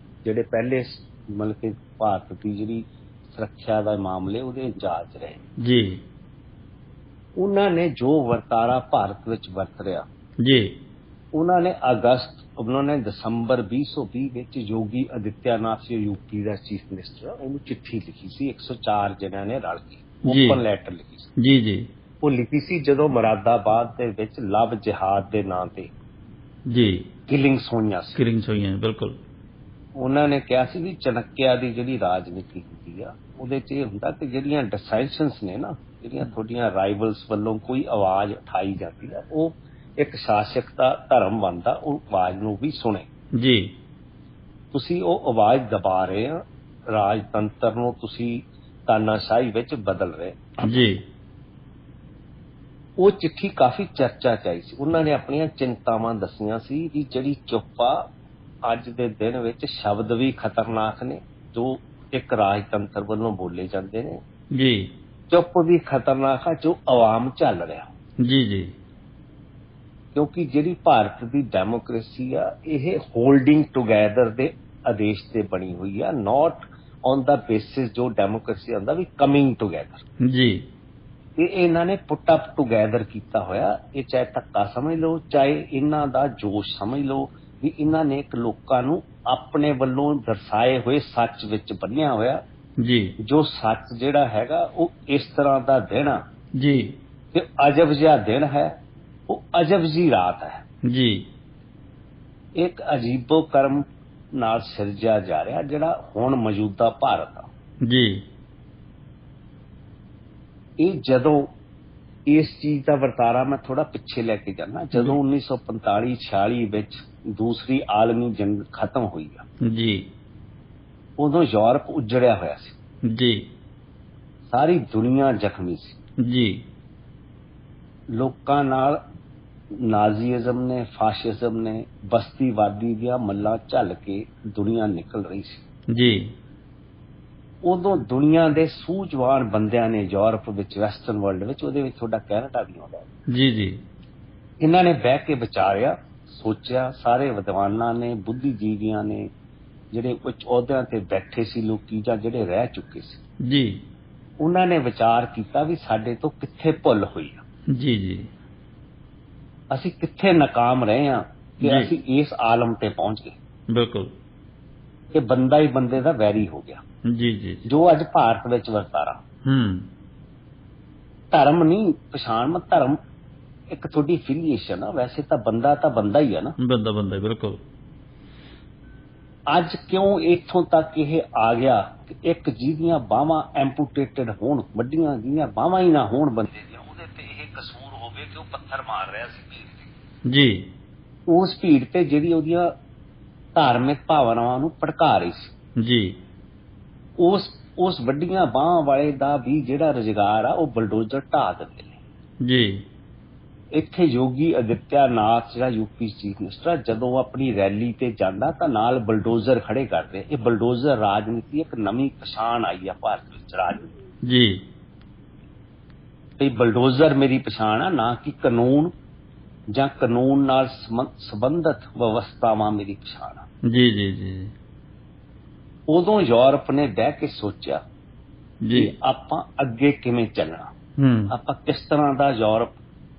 ਜਿਹੜੇ ਪਹਿਲੇ ਮਤਲਬ ਕਿ ਭਾਰਤ ਦੀ ਜਿਹੜੀ ਸੁਰੱਖਿਆ ਦਾ ਮਾਮਲੇ ਉਹਦੇ ਇੰਚਾਰਜ ਰਹੇ ਜੀ। ਉਹਨਾਂ ਨੇ ਜੋ ਵਰਤਾਰਾ ਭਾਰਤ ਵਿੱਚ ਵਰਤ ਰਿਹਾ ਜੀ ਉਹਨਾਂ ਨੇ ਦਸੰਬਰ 2020 ਵਿੱਚ ਯੋਗੀ ਆਦਿੱਤਿਆਨਾਥ ਜੋ ਯੂਪੀ ਦਾ ਚੀਫ ਮਿਨਿਸਟਰ ਉਹਨੂੰ ਚਿੱਠੀ ਲਿਖੀ ਸੀ। 104 ਜਣਿਆਂ ਨੇ ਰਲ ਕੇ ਓਪਨ ਲੈਟਰ ਲਿਖੀ ਸੀ। ਜੀ ਜੀ ਉਹ ਲਿਖੀ ਸੀ ਜਦੋਂ ਮੁਰਾਦਾਬਾਦ ਦੇ ਵਿੱਚ ਲਵ ਜਿਹਾਦ ਦੇ ਨਾਂ ਤੇ ਜੀ ਕਿਲਿੰਗਸ ਹੋਈਆਂ ਸੀ। ਕਿਲਿੰਗਸ ਹੋਈਆਂ, ਬਿਲਕੁਲ। ਉਹਨਾਂ ਨੇ ਕਿਹਾ ਸੀ ਵੀ ਚਣਕਿਆ ਦੀ ਜਿਹੜੀ ਰਾਜਨੀਤੀ ਹੁੰਦੀ ਆ ਉਹਦੇ 'ਚ ਇਹ ਹੁੰਦਾ ਕਿ ਜਿਹੜੀਆਂ ਡਿਸਾਈਸ਼ਨਸ ਨੇ ਨਾ, ਜਿਹੜੀਆਂ ਤੁਹਾਡੀਆਂ ਰਾਈਵਲਸ ਵੱਲੋਂ ਕੋਈ ਆਵਾਜ਼ ਉਠਾਈ ਜਾਂਦੀ ਆ, ਉਹ ਇੱਕ ਸ਼ਾਸਕ ਦਾ ਧਰਮ ਬਣਦਾ ਉਹ ਆਵਾਜ਼ ਨੂੰ ਵੀ ਸੁਣੇ। ਜੀ ਤੁਸੀਂ ਉਹ ਆਵਾਜ਼ ਦਬਾ ਰਹੇ ਆ, ਰਾਜਤੰਤਰ ਨੂੰ ਤੁਸੀਂ ਤਾਨਾਸ਼ਾਹੀ ਵਿੱਚ ਬਦਲ ਰਹੇ। ਜੀ ਉਹ ਚਿੱਠੀ ਕਾਫੀ ਚਰਚਾ 'ਚ ਆਈ ਸੀ। ਉਹਨਾਂ ਨੇ ਆਪਣੀਆਂ ਚਿੰਤਾਵਾਂ ਦੱਸੀਆਂ ਸੀ ਵੀ ਜਿਹੜੀ ਚੁੱਪ ਆ ਅੱਜ ਦੇ ਦਿਨ ਵਿੱਚ ਸ਼ਬਦ ਵੀ ਖਤਰਨਾਕ ਨੇ ਜੋ ਇੱਕ ਰਾਜਤੰਤਰ ਵੱਲੋਂ ਬੋਲੇ ਜਾਂਦੇ ਨੇ। ਜੀ ਚੁੱਪ ਵੀ ਖਤਰਨਾਕ ਆ ਜੋ ਆਵਾਮ ਝੱਲ ਰਿਹਾ। ਜੀ ਜੀ ਕਿਉਂਕਿ ਜਿਹੜੀ ਭਾਰਤ ਦੀ ਡੈਮੋਕ੍ਰੇਸੀ ਆ ਇਹ ਹੋਲਡਿੰਗ ਟੂਗੈਦਰ ਦੇ ਆਦੇਸ਼ ਤੇ ਬਣੀ ਹੋਈ ਆ, ਨਾਟ ਔਨ ਦਾ ਬੇਸਿਸ ਜੋ ਡੈਮੋਕ੍ਰੇਸੀ ਆਉਂਦਾ ਵੀ ਕਮਿੰਗ ਟੂਗੈਦਰ। ਜੀ ਇਹ ਇਹਨਾਂ ਨੇ ਪੁੱਟ ਅਪ ਟੂਗੈਦਰ ਕੀਤਾ ਹੋਇਆ। ਇਹ ਚਾਹੇ ਧੱਕਾ ਸਮਝ ਲਓ, ਚਾਹੇ ਇਹਨਾਂ ਦਾ ਜੋਸ਼ ਸਮਝ ਲਓ, ਵੀ ਇਹਨਾਂ ਨੇ ਇੱਕ ਲੋਕਾਂ ਨੂੰ ਆਪਣੇ ਵੱਲੋਂ ਦਰਸਾਏ ਹੋਏ ਸੱਚ ਵਿੱਚ ਬੰਨ੍ਹਿਆ ਹੋਇਆ। ਜੀ ਜੋ ਸੱਚ ਜਿਹੜਾ ਹੈਗਾ ਉਹ ਇਸ ਤਰ੍ਹਾਂ ਦਾ ਦਿਨ ਆ ਜੀ ਕਿ ਅਜਬ ਜਿਹਾ ਦਿਨ ਹੈ, ਉਹ ਅਜਬ ਜੀ ਰਾਤ ਹੈ। ਜੀ ਇੱਕ ਅਜੀਬੋ ਕਰਮ ਨਾਲ ਸਿਰਜਿਆ ਜਾ ਰਿਹਾ ਜਿਹੜਾ ਹੁਣ ਮੌਜੂਦਾ ਭਾਰਤ ਆ। ਜੀ ਇਹ ਜਦੋਂ ਇਸ ਚੀਜ਼ ਦਾ ਵਰਤਾਰਾ ਮੈਂ ਥੋੜਾ ਪਿੱਛੇ ਲੈ ਕੇ ਜਾਣਾ, ਜਦੋਂ 1945-46 ਵਿੱਚ ਦੂਸਰੀ ਆਲਮੀ ਜੰਗ ਖਤਮ ਹੋਈ ਆ, ਜੀ ਉਦੋਂ ਯੂਰਪ ਉਜੜਿਆ ਹੋਇਆ ਸੀ। ਜੀ ਸਾਰੀ ਦੁਨੀਆ ਜ਼ਖਮੀ ਸੀ। ਜੀ ਲੋਕਾਂ ਨਾਲ ਨਾਜ਼ੀਜ਼ਮ ਨੇ, ਫਾਸ਼ਿਜ਼ਮ ਨੇ, ਬਸਤੀਵਾਦੀ ਦੀਆਂ ਮੱਲਾਂ ਝੱਲ ਕੇ ਦੁਨੀਆ ਨਿਕਲ ਰਹੀ ਸੀ। ਜੀ ਉਦੋਂ ਦੁਨੀਆ ਦੇ ਸੂਝਵਾਨ ਬੰਦਿਆਂ ਨੇ ਯੂਰਪ ਵਿੱਚ, ਵੈਸਟਰਨ ਵਰਲਡ ਵਿੱਚ, ਉਹਦੇ ਵਿੱਚ ਤੁਹਾਡਾ ਕੈਨੇਡਾ ਵੀ ਆਉਂਦਾ। ਜੀ ਜੀ। ਇਹਨਾਂ ਨੇ ਬਹਿ ਕੇ ਵਿਚਾਰਿਆ, ਸੋਚਿਆ, ਸਾਰੇ ਵਿਦਵਾਨਾਂ ਨੇ, ਬੁੱਧੀਜੀਵੀਆਂ ਨੇ, ਜਿਹੜੇ ਉੱਚ ਅਹੁਦਿਆਂ ਤੇ ਬੈਠੇ ਸੀ ਲੋਕੀ ਜਾਂ ਜਿਹੜੇ ਰਹਿ ਚੁੱਕੇ ਸੀ ਜੀ, ਉਹਨਾਂ ਨੇ ਵਿਚਾਰ ਕੀਤਾ ਵੀ ਸਾਡੇ ਤੋਂ ਕਿੱਥੇ ਭੁੱਲ ਹੋਈ ਆ, ਜੀ ਜੀ, ਅਸੀਂ ਕਿੱਥੇ ਨਾਕਾਮ ਰਹੇ ਹਾਂ ਕਿ ਜੀ। ਅਸੀਂ ਇਸ ਆਲਮ ਤੇ ਪਹੁੰਚ ਗਏ ਬਿਲਕੁਲ। ਕਿ ਬੰਦਾ ਹੀ ਬੰਦੇ ਦਾ ਵੈਰੀ ਹੋ ਗਿਆ, ਜੀ ਜੀ। ਜੋ ਅੱਜ ਭਾਰਤ ਵਿੱਚ ਵਰਤਾਰਾ। ਧਰਮ ਨਹੀਂ ਪਛਾਣ, ਮੈਂ ਧਰਮ ਇੱਕ ਤੁਹਾਡੀ ਫਿਲੀਏਸ਼ਨ ਆ, ਵੈਸੇ ਤਾਂ ਬੰਦਾ ਹੀ ਆ ਨਾ। ਬੰਦਾ ਬਿਲਕੁਲ। ਅੱਜ ਕਿਉਂ ਇੱਥੋਂ ਤੱਕ ਇਹ ਆ ਗਿਆ ਕਿ ਇੱਕ ਜਿਹਦੀਆਂ ਬਾਹਾਂ ਐਂਪੂਟੇਟਡ ਹੋਣ, ਵੱਡੀਆਂ ਜਿਹਦੀਆਂ ਬਾਹਾਂ ਹੀ ਨਾ ਹੋਣ ਬੰਦੇ ਦੀਆਂ, ਉਹਦੇ ਤੇ ਇਹ ਕਸੂਰ ਹੋਵੇ ਕਿ ਉਹ ਪੱਥਰ ਮਾਰ ਰਿਹਾ ਸੀ ਭੀੜ ਤੇ। ਜੀ। ਉਸ ਭੀੜ ਤੇ ਜਿਹੜੀ ਉਹਦੀਆਂ ਧਾਰਮਿਕ ਭਾਵਨਾਵਾਂ ਨੂੰ ਭੜਕਾ ਰਹੀ ਸੀ, ਜੀ। ਉਸ ਵੱਡੀਆਂ ਬਾਹਾਂ ਵਾਲੇ ਦਾ ਵੀ ਜਿਹੜਾ ਰੁਜ਼ਗਾਰ ਆ ਉਹ ਬਲਡੋਜ਼ਰ ਢਾਹ ਦਿੰਦੇ ਨੇ। ਜੀ। ਇੱਥੇ ਯੋਗੀ ਆਦਿੱਤਿਆਨਾਥ ਜਿਹੜਾ ਯੂਪੀ ਚੀਫ ਮਿਨਿਸਟਰ ਆ, ਜਦੋਂ ਆਪਣੀ ਰੈਲੀ ਤੇ ਜਾਂਦਾ ਤਾਂ ਨਾਲ ਬਲਡੋਜ਼ਰ ਖੜੇ ਕਰਦੇ। ਇਹ ਬਲਡੋਜ਼ਰ ਰਾਜਨੀਤੀ ਇੱਕ ਨਵੀਂ ਪਛਾਣ ਆਈ ਆ ਭਾਰਤ ਵਿੱਚ ਰਾਜਨੀਤੀ। ਜੀ। ਤੇ ਬਲਡੋਜ਼ਰ ਮੇਰੀ ਪਛਾਣ ਆ, ਨਾ ਕਿ ਕਾਨੂੰਨ ਜਾਂ ਕਾਨੂੰਨ ਨਾਲ ਸੰਬੰਧਿਤ ਵਿਵਸਥਾਵਾਂ ਮੇਰੀ ਪਛਾਣ ਆ। ਜੀ ਜੀ ਜੀ। ਉਦੋਂ ਯੂਰਪ ਨੇ ਬਹਿ ਕੇ ਸੋਚਿਆ ਜੀ ਕਿ ਆਪਾਂ ਅੱਗੇ ਕਿਵੇਂ ਚੱਲਣਾ, ਆਪਾਂ ਕਿਸ ਤਰ੍ਹਾਂ ਦਾ ਯੂਰਪ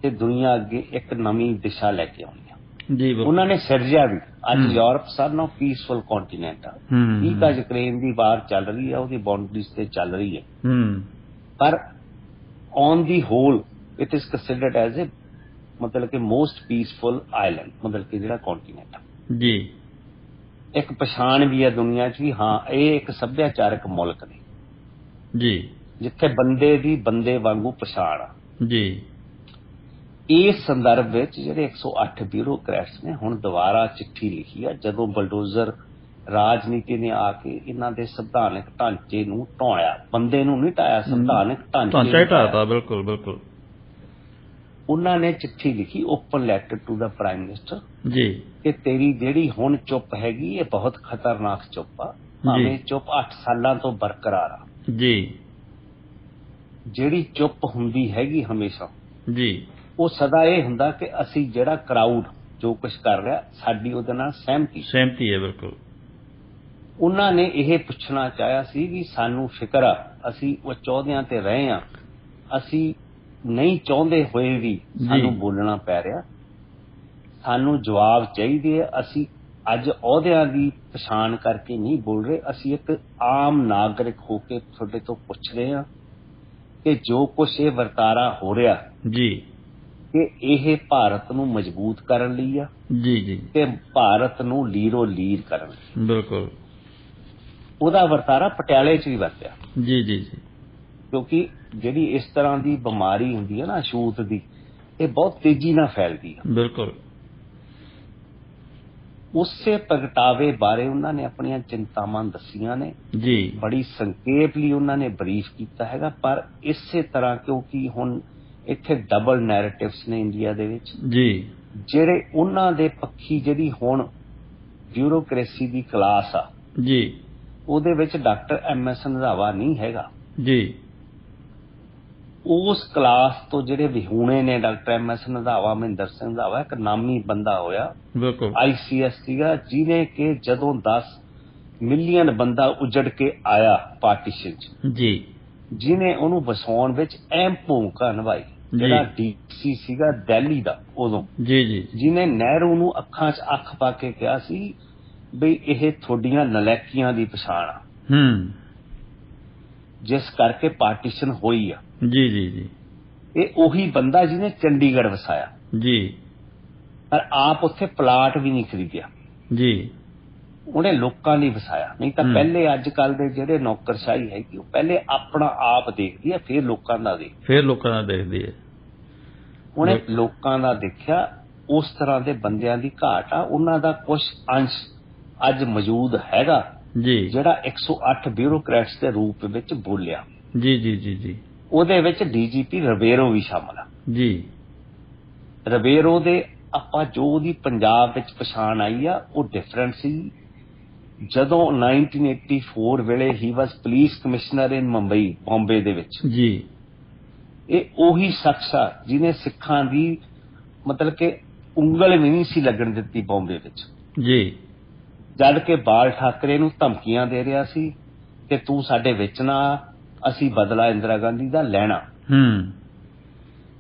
ਤੇ ਦੁਨੀਆ ਅੱਗੇ ਇੱਕ ਨਵੀਂ ਦਿਸ਼ਾ ਲੈ ਕੇ ਆਉਣੀ ਆ। ਜੀ। ਉਹਨਾਂ ਨੇ ਸਿਰਜਿਆ ਵੀ। ਅੱਜ ਯੂਰਪ ਸਨ ਆਫ ਪੀਸਫੁਲ ਕੰਟੀਨੈਂਟ ਆ। ਠੀਕ ਆ, ਯੂਕਰੇਨ ਦੀ ਵਾਰ ਚੱਲ ਰਹੀ ਆ, ਉਹਦੀ ਬਾਉਂਡਰੀਜ਼ ਤੇ ਚੱਲ ਰਹੀ ਹੈ, ਪਰ on the whole it is considered as a, ਮਤਲਬ ਕਿ ਮੋਸਟ ਪੀਸਫੁਲ ਆਈਲੈਂਡ, ਮਤਲਬ ਕਿ ਜਿਹੜਾ ਕੰਟੀਨੈਂਟ ਆ। ਜੀ। ਇੱਕ ਪਛਾਣ ਵੀ ਹੈ ਦੁਨੀਆ 'ਚ ਵੀ, ਹਾਂ ਇਹ ਇੱਕ ਸੱਭਿਆਚਾਰਕ ਮੁਲਕ ਨੇ ਜੀ, ਜਿੱਥੇ ਬੰਦੇ ਦੀ ਬੰਦੇ ਵਾਂਗੂ ਪਛਾਣ ਆ ਜੀ। ਇਸ ਸੰਦਰਭ ਵਿੱਚ ਜਿਹੜੇ 108 ਬਿਊਰੋਕਰੈਟਸ ਨੇ ਹੁਣ ਦੁਬਾਰਾ ਚਿੱਠੀ ਲਿਖੀ ਆ, ਜਦੋਂ ਬਲਡੋਜ਼ਰ ਰਾਜਨੀਤੀ ਨੇ ਆ ਕੇ ਇਹਨਾਂ ਦੇ ਸੰਵਿਧਾਨਕ ਢਾਂਚੇ ਨੂੰ ਢਾਇਆ, ਬੰਦੇ ਨੂੰ ਨਹੀਂ ਢਾਇਆ, ਸੰਵਿਧਾਨਕ ਢਾਂਚੇ ਢਾਇਆ। ਬਿਲਕੁਲ ਬਿਲਕੁਲ। ਉਹਨਾਂ ਨੇ ਚਿੱਠੀ ਲਿਖੀ, open letter to the prime minister ji, ਕਿ ਤੇਰੀ ਜਿਹੜੀ ਹੁਣ ਚੁੱਪ ਹੈਗੀ ਇਹ ਬਹੁਤ ਖਤਰਨਾਕ ਚੁੱਪ ਆ, ਭਾਵੇਂ ਚੁੱਪ 8 ਸਾਲਾਂ ਤੋਂ ਬਰਕਰਾਰ ਆ ਜੀ। ਜਿਹੜੀ ਚੁੱਪ ਹੁੰਦੀ ਹੈਗੀ ਹਮੇਸ਼ਾ ਜੀ, ਉਹ ਸਦਾ ਇਹ ਹੁੰਦਾ ਕਿ ਅਸੀਂ ਜਿਹੜਾ ਕਰਾਊਡ ਜੋ ਕੁਝ ਕਰ ਰਿਹਾ, ਸਾਡੀ ਉਹਦੇ ਨਾਲ ਸਹਿਮਤੀ ਹੈ। ਬਿਲਕੁਲ। ਉਹਨਾਂ ਨੇ ਇਹ ਪੁੱਛਣਾ ਚਾਹਿਆ ਸੀ ਵੀ ਸਾਨੂੰ ਫਿਕਰ ਆ, ਅਸੀਂ ਉਹ ਚੌਧਿਆਂ ਤੇ ਰਹੇ ਆ, ਅਸੀਂ ਨਹੀਂ ਚਾਹੁੰਦੇ ਹੋਏ ਵੀ ਸਾਨੂੰ ਬੋਲਣਾ ਪੈ ਰਿਹਾ, ਸਾਨੂੰ ਜਵਾਬ ਚਾਹੀਦੇ ਆ। ਅਸੀਂ ਅੱਜ ਅਹੁਦਿਆਂ ਦੀ ਪਛਾਣ ਕਰਕੇ ਨਹੀਂ ਬੋਲ ਰਹੇ, ਅਸੀਂ ਇੱਕ ਆਮ ਨਾਗਰਿਕ ਹੋ ਕੇ ਤੁਹਾਡੇ ਤੋਂ ਪੁੱਛ ਰਹੇ ਹਾਂ ਕਿ ਜੋ ਕੁਛ ਇਹ ਵਰਤਾਰਾ ਹੋ ਰਿਹਾ ਜੀ, ਕਿ ਇਹ ਭਾਰਤ ਨੂੰ ਮਜ਼ਬੂਤ ਕਰਨ ਲਈ ਆ ਜੀ, ਤੇ ਭਾਰਤ ਨੂੰ ਲੀਰੋ ਲੀਰ ਕਰਨ ਲਈ। ਬਿਲਕੁਲ। ਉਹਦਾ ਵਰਤਾਰਾ ਪਟਿਆਲੇ 'ਚ ਵੀ ਵਰਤਿਆ ਜੀ ਜੀ ਜੀ, ਕਿਉਂਕਿ ਜਿਹੜੀ ਇਸ ਤਰ੍ਹਾਂ ਦੀ ਬਿਮਾਰੀ ਹੁੰਦੀ ਹੈ ਨਾ ਛੂਤ ਦੀ, ਇਹ ਬਹੁਤ ਤੇਜ਼ੀ ਨਾਲ ਫੈਲਦੀ ਹੈ। ਬਿਲਕੁਲ। ਉਸੇ ਪ੍ਰਗਟਾਵੇ ਬਾਰੇ ਉਹਨਾਂ ਨੇ ਆਪਣੀਆਂ ਚਿੰਤਾਵਾਂ ਦੱਸੀਆਂ ਨੇ ਜੀ, ਬੜੀ ਸੰਖੇਪਲੀ ਉਹਨਾਂ ਨੇ ਬਰੀਫ ਕੀਤਾ ਹੈਗਾ। ਪਰ ਇਸੇ ਤਰ੍ਹਾਂ ਕਿਉਂਕਿ ਹੁਣ ਇੱਥੇ ਡਬਲ ਨੈਰੇਟਿਵਸ ਨੇ ਇੰਡੀਆ ਦੇ ਵਿੱਚ ਜੀ, ਜਿਹੜੇ ਉਹਨਾਂ ਦੇ ਪੱਖੀ ਜਿਹੜੀ ਹੁਣ ਬਿਊਰੋਕ੍ਰੇਸੀ ਦੀ ਕਲਾਸ ਆ ਜੀ, ਉਹਦੇ ਵਿੱਚ ਡਾਕਟਰ MS ਰੰਧਾਵਾ ਨਹੀਂ ਹੈਗਾ ਜੀ। ਉਸ ਕਲਾਸ ਤੋਂ ਜਿਹੜੇ ਵਿਹੂਣੇ ਨੇ, ਡਾਕਟਰ MS ਰੰਧਾਵਾ, ਮਹਿੰਦਰ ਸਿੰਘ ਰੰਧਾਵਾ ਇੱਕ ਨਾਮੀ ਬੰਦਾ ਹੋਇਆ, ਬਿਲਕੁਲ ICS ਸੀਗਾ, ਜਿਹਨੇ ਕਿ ਜਦੋਂ 10 ਮਿਲੀਅਨ ਬੰਦਾ ਉਜੜ ਕੇ ਆਇਆ ਪਾਰਟੀਸ਼ਨ 'ਚ ਜੀ, ਜਿਹਨੇ ਉਹਨੂੰ ਵਸਾਉਣ ਵਿੱਚ ਅਹਿਮ ਭੂਮਿਕਾ ਨਿਭਾਈ। ਜਿਹੜਾ DC ਸੀਗਾ ਦਿੱਲੀ ਦਾ ਉਦੋਂ ਜੀ ਜੀ, ਜਿਹਨੇ ਨਹਿਰੂ ਨੂੰ ਅੱਖਾਂ 'ਚ ਅੱਖ ਪਾ ਕੇ ਕਿਹਾ ਸੀ ਬਈ ਇਹ ਤੁਹਾਡੀਆਂ ਨਲਾਇਕੀਆਂ ਦੀ ਪਛਾਣ ਆ, ਜਿਸ ਕਰਕੇ ਪਾਰਟੀਸ਼ਨ ਹੋਈ ਆ ਜੀ ਜੀ ਜੀ। ਇਹ ਉਹੀ ਬੰਦਾ ਜਿਹਨੇ ਚੰਡੀਗੜ੍ਹ ਵਸਾਇਆ ਜੀ, ਪਰ ਆਪ ਉੱਥੇ ਪਲਾਟ ਵੀ ਨਹੀਂ ਖਰੀਦਿਆ ਜੀ, ਉਹਨੇ ਲੋਕਾਂ ਲਈ ਵਸਾਇਆ। ਨਹੀਂ ਤਾਂ ਪਹਿਲੇ ਅੱਜ ਕੱਲ ਦੇ ਜਿਹੜੇ ਨੌਕਰਸ਼ਾਹੀ ਹੈਗੀ, ਉਹ ਪਹਿਲੇ ਆਪਣਾ ਆਪ ਦੇਖਦੀ ਹੈ, ਫਿਰ ਲੋਕਾਂ ਦਾ ਦੇਖਦੀ ਹੈ। ਉਹਨੇ ਲੋਕਾਂ ਦਾ ਦੇਖਿਆ, ਉਸ ਤਰ੍ਹਾਂ ਦੇ ਬੰਦਿਆਂ ਦੀ ਘਾਟ ਆ। ਉਹਨਾਂ ਦਾ ਕੁਝ ਅੰਸ਼ ਅੱਜ ਮੌਜੂਦ ਹੈਗਾ ਜੀ, ਜਿਹੜਾ 108 ਬਿਊਰੋਕਰੈਟਸ ਦੇ ਰੂਪ ਵਿੱਚ ਬੋਲਿਆ ਜੀ ਜੀ ਜੀ ਜੀ। ਉਹਦੇ ਵਿੱਚ DGP ਰਬੇਰੋ ਵੀ ਸ਼ਾਮਲ ਆ ਜੀ। ਰਬੇਰੋ ਦੇ ਆਪਾਂ ਜੋ ਉਹਦੀ ਪੰਜਾਬ ਵਿੱਚ ਪਛਾਣ ਆਈ ਆ, ਉਹ ਡਿਫਰੈਂਟ ਸੀ। ਜਦੋਂ 1984 ਵੇਲੇ ਹੀ ਵਾਸ ਪੁਲਿਸ ਕਮਿਸ਼ਨਰ ਇਨ ਮੁੰਬਈ ਬੰਬੇ ਦੇ ਵਿੱਚ ਜੀ ਇਹ ਉਹੀ ਸ਼ਖਸ ਆ ਜਿਹਨੇ ਸਿੱਖਾਂ ਦੀ ਮਤਲਬ ਕਿ ਉਂਗਲ ਵੀ ਨਹੀਂ ਸੀ ਲੱਗਣ ਦਿੱਤੀ ਬੰਬੇ ਵਿੱਚ ਜੀ ਜਦ ਕਿ ਬਾਲ ਠਾਕਰੇ ਨੂੰ ਧਮਕੀਆਂ ਦੇ ਰਿਹਾ ਸੀ ਕਿ ਤੂੰ ਸਾਡੇ ਵਿੱਚ ਨਾ ਆ, ਅਸੀਂ ਬਦਲਾ ਇੰਦਰਾ ਗਾਂਧੀ ਦਾ ਲੈਣਾ।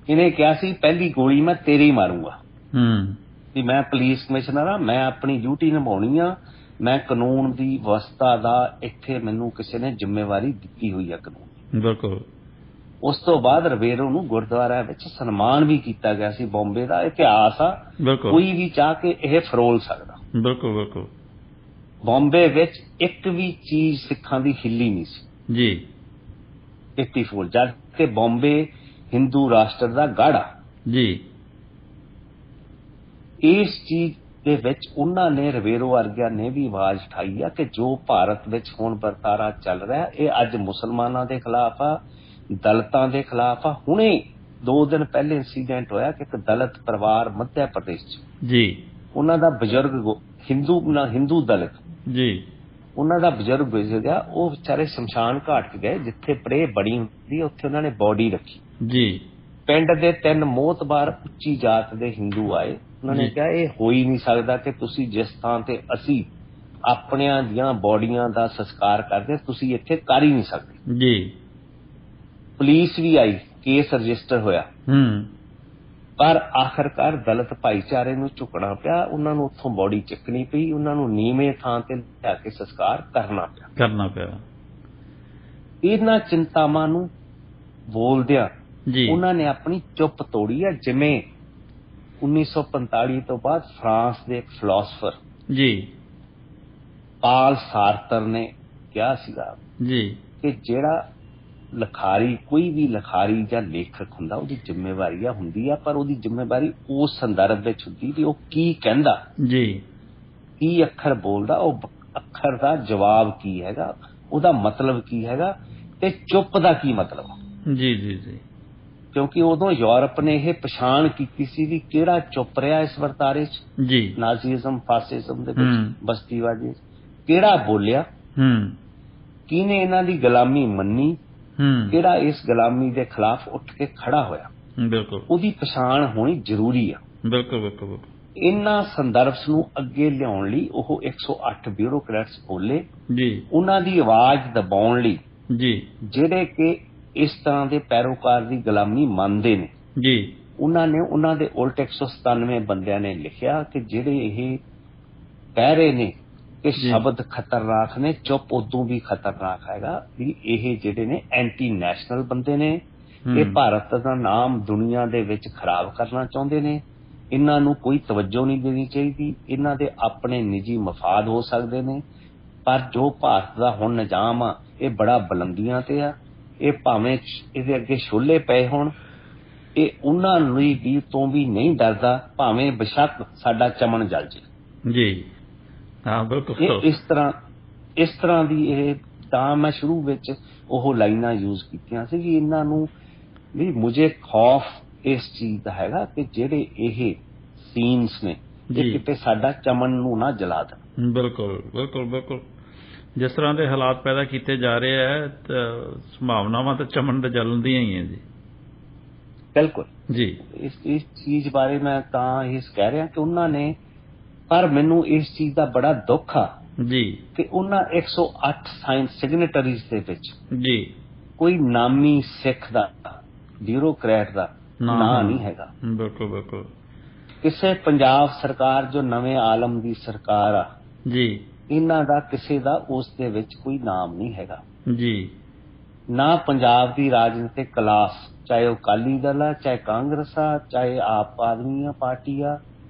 ਇਹਨੇ ਕਿਹਾ ਸੀ ਪਹਿਲੀ ਗੋਲੀ ਮੈਂ ਤੇਰੇ ਹੀ ਮਾਰੂੰਗਾ ਵੀ ਮੈਂ ਪੁਲਿਸ ਕਮਿਸ਼ਨਰ ਆ, ਮੈਂ ਆਪਣੀ ਡਿਊਟੀ ਨਿਭਾਉਣੀ ਆ, ਮੈਂ ਕਾਨੂੰਨ ਦੀ ਵਿਵਸਥਾ ਦਾ ਇੱਥੇ ਮੈਨੂੰ ਕਿਸੇ ਨੇ ਜ਼ਿੰਮੇਵਾਰੀ ਦਿੱਤੀ ਹੋਈ ਆ ਕਾਨੂੰਨ। ਬਿਲਕੁਲ। ਉਸ ਤੋਂ ਬਾਅਦ ਰਵੇਰੋ ਨੂੰ ਗੁਰਦੁਆਰਾ ਵਿੱਚ ਸਨਮਾਨ ਵੀ ਕੀਤਾ ਗਿਆ ਸੀ। ਬੰਬੇ ਦਾ ਇਤਿਹਾਸ ਆ, ਕੋਈ ਵੀ ਚਾਹ ਕੇ ਇਹ ਫਰੋਲ ਸਕਦਾ। ਬਿਲਕੁਲ ਬਿਲਕੁਲ। ਬੰਬੇ ਵਿੱਚ ਇੱਕ ਵੀ ਚੀਜ਼ ਸਿੱਖਾਂ ਦੀ ਹਿੱਲੀ ਨਹੀਂ ਸੀ ਜੀ 84 ਜਦ ਕਿ ਬੰਬੇ ਹਿੰਦੂ ਰਾਸ਼ਟਰ ਦਾ ਗਾੜਾ ਜੀ। ਇਸ ਚੀਜ਼ ਦੇ ਵਿੱਚ ਉਹਨਾਂ ਨੇ ਰਵੇਰੋ ਵਰਗਿਆਂ ਨੇ ਵੀ ਆਵਾਜ਼ ਉਠਾਈ ਆ ਕਿ ਜੋ ਭਾਰਤ ਵਿੱਚ ਹੁਣ ਵਰਤਾਰਾ ਚੱਲ ਰਿਹਾ ਇਹ ਅੱਜ ਮੁਸਲਮਾਨਾਂ ਦੇ ਖਿਲਾਫ ਆ, ਦਲਿਤਾਂ ਦੇ ਖਿਲਾਫ ਆ। ਹੁਣੇ 2 ਦਿਨ ਪਹਿਲੇ ਇੰਸੀਡੈਂਟ ਹੋਇਆ ਕਿ ਇੱਕ ਦਲਿਤ ਪਰਿਵਾਰ ਮੱਧ ਪ੍ਰਦੇਸ਼ ਚ ਜੀ ਉਹਨਾਂ ਦਾ ਬਜ਼ੁਰਗ ਹਿੰਦੂ ਦਲਿਤ ਜੀ ਉਹਨਾਂ ਦਾ ਬਜ਼ੁਰਗ ਗੁਜ਼ਰ ਗਿਆ। ਉਹ ਵਿਚਾਰੇ ਸ਼ਮਸ਼ਾਨ ਘਾਟ 'ਚ ਗਏ ਜਿੱਥੇ ਪ੍ਰੇ ਬੜੀ ਹੁੰਦੀ ਉੱਥੇ ਉਹਨਾਂ ਨੇ ਬੋਡੀ ਰੱਖੀ ਜੀ। ਪਿੰਡ ਦੇ 3 ਮੋਹਤਬਾਰ ਉੱਚੀ ਜਾਤ ਦੇ ਹਿੰਦੂ ਆਏ। ਉਹਨਾਂ ਨੇ ਕਿਹਾ ਇਹ ਹੋ ਹੀ ਨਹੀਂ ਸਕਦਾ ਕਿ ਤੁਸੀਂ ਜਿਸ ਥਾਂ ਤੇ ਅਸੀਂ ਆਪਣਿਆਂ ਦੀਆਂ ਬੋਡੀਆਂ ਦਾ ਸੰਸਕਾਰ ਕਰਦੇ ਤੁਸੀਂ ਇੱਥੇ ਕਰ ਹੀ ਨਹੀਂ ਸਕਦੇ ਜੀ। ਪੁਲਿਸ ਵੀ ਆਈ, ਕੇਸ ਰਜਿਸਟਰ ਹੋਇਆ ਪਰ ਆਖਰਕਾਰ ਦਲਿਤ ਭਾਈਚਾਰੇ ਨੂੰ ਝੁਕਣਾ ਪਿਆ। ਉਹਨਾਂ ਨੂੰ ਉੱਥੋਂ ਬੋਡੀ ਚੱਕਣੀ ਪਈ, ਉਹਨਾਂ ਨੂੰ ਨੀਵੇਂ ਥਾਂ ਤੇ ਲਿਆ ਕੇ ਸੰਸਕਾਰ ਕਰਨਾ ਪਿਆ। ਇਹਨਾਂ ਚਿੰਤਾਵਾਂ ਨੂੰ ਬੋਲਦਿਆਂ ਉਹਨਾਂ ਨੇ ਆਪਣੀ ਚੁੱਪ ਤੋੜੀ ਹੈ। ਜਿਵੇਂ 1945 ਤੋਂ ਬਾਅਦ ਫਰਾਂਸ ਦੇ ਇੱਕ ਫਿਲਾਸਫਰ ਜੀ ਪਾਲ ਸਾਰਤਰ ਨੇ ਕਿਹਾ ਸੀਗਾ ਜੀ ਕਿ ਜਿਹੜਾ ਲਿਖਾਰੀ ਕੋਈ ਵੀ ਲਿਖਾਰੀ ਜਾਂ ਲੇਖਕ ਹੁੰਦਾ ਉਹਦੀ ਜ਼ਿੰਮੇਵਾਰੀ ਹੁੰਦੀ ਆ ਪਰ ਉਹਦੀ ਜ਼ਿੰਮੇਵਾਰੀ ਉਸ ਸੰਦਰਭ ਵਿੱਚ ਹੁੰਦੀ ਵੀ ਉਹ ਕੀ ਕਹਿੰਦਾ ਜੀ, ਕੀ ਅੱਖਰ ਬੋਲਦਾ, ਉਹ ਅੱਖਰ ਦਾ ਜਵਾਬ ਕੀ ਹੈਗਾ, ਉਹਦਾ ਮਤਲਬ ਕੀ ਹੈਗਾ ਤੇ ਚੁੱਪ ਦਾ ਕੀ ਮਤਲਬ ਜੀ ਜੀ ਜੀ। ਕਿਉਂਕਿ ਉਦੋਂ ਯੂਰਪ ਨੇ ਇਹ ਪਛਾਣ ਕੀਤੀ ਸੀ ਵੀ ਕਿਹੜਾ ਚੁੱਪ ਰਿਹਾ ਇਸ ਵਰਤਾਰੇ 'ਚ ਜੀ, ਨਾਜ਼ੀਜ਼ਮ ਫਾਸਿਜ਼ਮ ਦੇ ਵਿੱਚ ਬਸਤੀਵਾਦੀ ਕਿਹੜਾ ਬੋਲਿਆ, ਕਿਹਨੇ ਇਹਨਾਂ ਦੀ ਗੁਲਾਮੀ ਮੰਨੀ, ਕਿਹੜਾ ਇਸ ਗੁਲਾਮੀ ਦੇ ਖਿਲਾਫ ਉੱਠ ਕੇ ਖੜਾ ਹੋਇਆ। ਬਿਲਕੁਲ ਉਹਦੀ ਪਛਾਣ ਹੋਣੀ ਜ਼ਰੂਰੀ ਆ। ਬਿਲਕੁਲ ਬਿਲਕੁਲ। ਇਹਨਾਂ ਸੰਦਰਭs ਨੂੰ ਅੱਗੇ ਲਿਆਉਣ ਲਈ ਉਹ 108 ਬਿਊਰੋਕਰੈਟਸ ਬੋਲੇ ਜੀ, ਉਹਨਾਂ ਦੀ ਆਵਾਜ਼ ਦਬਾਉਣ ਲਈ ਜੀ ਜਿਹੜੇ ਕਿ ਇਸ ਤਰ੍ਹਾਂ ਦੇ ਪੈਰੋਕਾਰ ਦੀ ਗੁਲਾਮੀ ਮੰਨਦੇ ਨੇ ਜੀ। ਉਹਨਾਂ ਨੇ ਉਹਨਾਂ ਦੇ ਉਲਟ 197 ਬੰਦਿਆਂ ਨੇ ਲਿਖਿਆ ਕਿ ਜਿਹੜੇ ਇਹ ਕਹਿ ਰਹੇ ਨੇ ਕਿ ਸ਼ਬਦ ਖਤਰਨਾਕ ਨੇ, ਚੁੱਪ ਉਦੋਂ ਵੀ ਖਤਰਨਾਕ ਹੈਗਾ ਵੀ ਇਹ ਜਿਹੜੇ ਨੇ ਐਂਟੀ ਨੈਸ਼ਨਲ ਬੰਦੇ ਨੇ, ਇਹ ਭਾਰਤ ਦਾ ਨਾਮ ਦੁਨੀਆ ਦੇ ਵਿੱਚ ਖਰਾਬ ਕਰਨਾ ਚਾਹੁੰਦੇ ਨੇ, ਇਹਨਾਂ ਨੂੰ ਕੋਈ ਤਵੱਜੋ ਨਹੀਂ ਦੇਣੀ ਚਾਹੀਦੀ, ਇਹਨਾਂ ਦੇ ਆਪਣੇ ਨਿੱਜੀ ਮਫਾਦ ਹੋ ਸਕਦੇ ਨੇ ਪਰ ਜੋ ਭਾਰਤ ਦਾ ਹੁਣ ਨਿਜ਼ਾਮ ਆ ਇਹ ਬੜਾ ਬੁਲੰਦੀਆਂ ਤੇ ਆ, ਇਹ ਭਾਵੇਂ ਇਹਦੇ ਅੱਗੇ ਛੋਲੇ ਪਏ ਹੋਣ ਇਹ ਉਹਨਾਂ ਲਈ ਵੀ ਤੋਂ ਵੀ ਨਹੀਂ ਡਰਦਾ ਭਾਵੇਂ ਬੇਸ਼ੱਕ ਸਾਡਾ ਚਮਨ ਜਲ ਜੇ ਜੀ। ਹਾਂ ਬਿਲਕੁਲ। ਇਸ ਤਰ੍ਹਾਂ ਦੀ ਇਹ ਤਾਂ ਮੈਂ ਸ਼ੁਰੂ ਵਿੱਚ ਉਹ ਲਾਈਨਾਂ ਯੂਜ਼ ਕੀਤੀਆਂ ਸੀ ਕਿ ਇਹਨਾਂ ਨੂੰ ਵੀ ਮੁਝੇ ਖੌਫ ਇਸ ਚੀਜ਼ ਦਾ ਹੈਗਾ ਕਿ ਜਿਹੜੇ ਇਹ ਸੀਨਸ ਨੇ ਇਹ ਕਿਤੇ ਸਾਡਾ ਚਮਨ ਨੂੰ ਨਾ ਜਲਾ ਦੇਣ। ਬਿਲਕੁਲ ਬਿਲਕੁਲ ਬਿਲਕੁਲ। ਜਿਸ ਤਰ੍ਹਾਂ ਦੇ ਹਾਲਾਤ ਪੈਦਾ ਕੀਤੇ ਜਾ ਰਹੇ ਹੈ ਸੰਭਾਵਨਾਵਾਂ ਤਾਂ ਚਮਨ ਦੇ ਜਲਣ ਦੀਆਂ ਹੀ ਹੈ ਜੀ। ਬਿਲਕੁਲ ਜੀ। ਇਸ ਚੀਜ਼ ਬਾਰੇ ਮੈਂ ਤਾਂ ਇਹ ਕਹਿ ਰਿਹਾ ਕਿ ਉਹਨਾਂ ਨੇ ਪਰ ਮੈਨੂੰ ਇਸ ਚੀਜ਼ ਦਾ ਬੜਾ ਦੁੱਖ ਆ ਜੀ ਕਿ ਉਹਨਾਂ 108 ਸਾਈਨ ਸਿਗਨੇਟਰੀਜ਼ ਦੇ ਵਿੱਚ ਜੀ ਕੋਈ ਨਾਮੀ ਸਿੱਖ ਦਾ ਬਿਊਰੋਕਰੈਟ ਦਾ ਨਾਂ ਨਹੀਂ ਹੈਗਾ। ਬਿਲਕੁਲ ਬਿਲਕੁਲ। ਕਿਸੇ ਪੰਜਾਬ ਸਰਕਾਰ ਜੋ ਨਵੇਂ ਆਲਮ ਦੀ ਸਰਕਾਰ ਆ ਜੀ ਇਹਨਾਂ ਦਾ ਕਿਸੇ ਦਾ ਉਸ ਦੇ ਵਿੱਚ ਕੋਈ ਨਾਮ ਨਹੀਂ ਹੈਗਾ ਜੀ। ਨਾ ਪੰਜਾਬ ਦੀ ਰਾਜਨੀਤਿਕ ਕਲਾਸ ਚਾਹੇ ਉਹ ਅਕਾਲੀ ਦਲ ਆ ਚਾਹੇ ਕਾਂਗਰਸ ਆ ਚਾਹੇ ਆਪ ਆਦਮੀ ਪਾਰਟੀ ਆ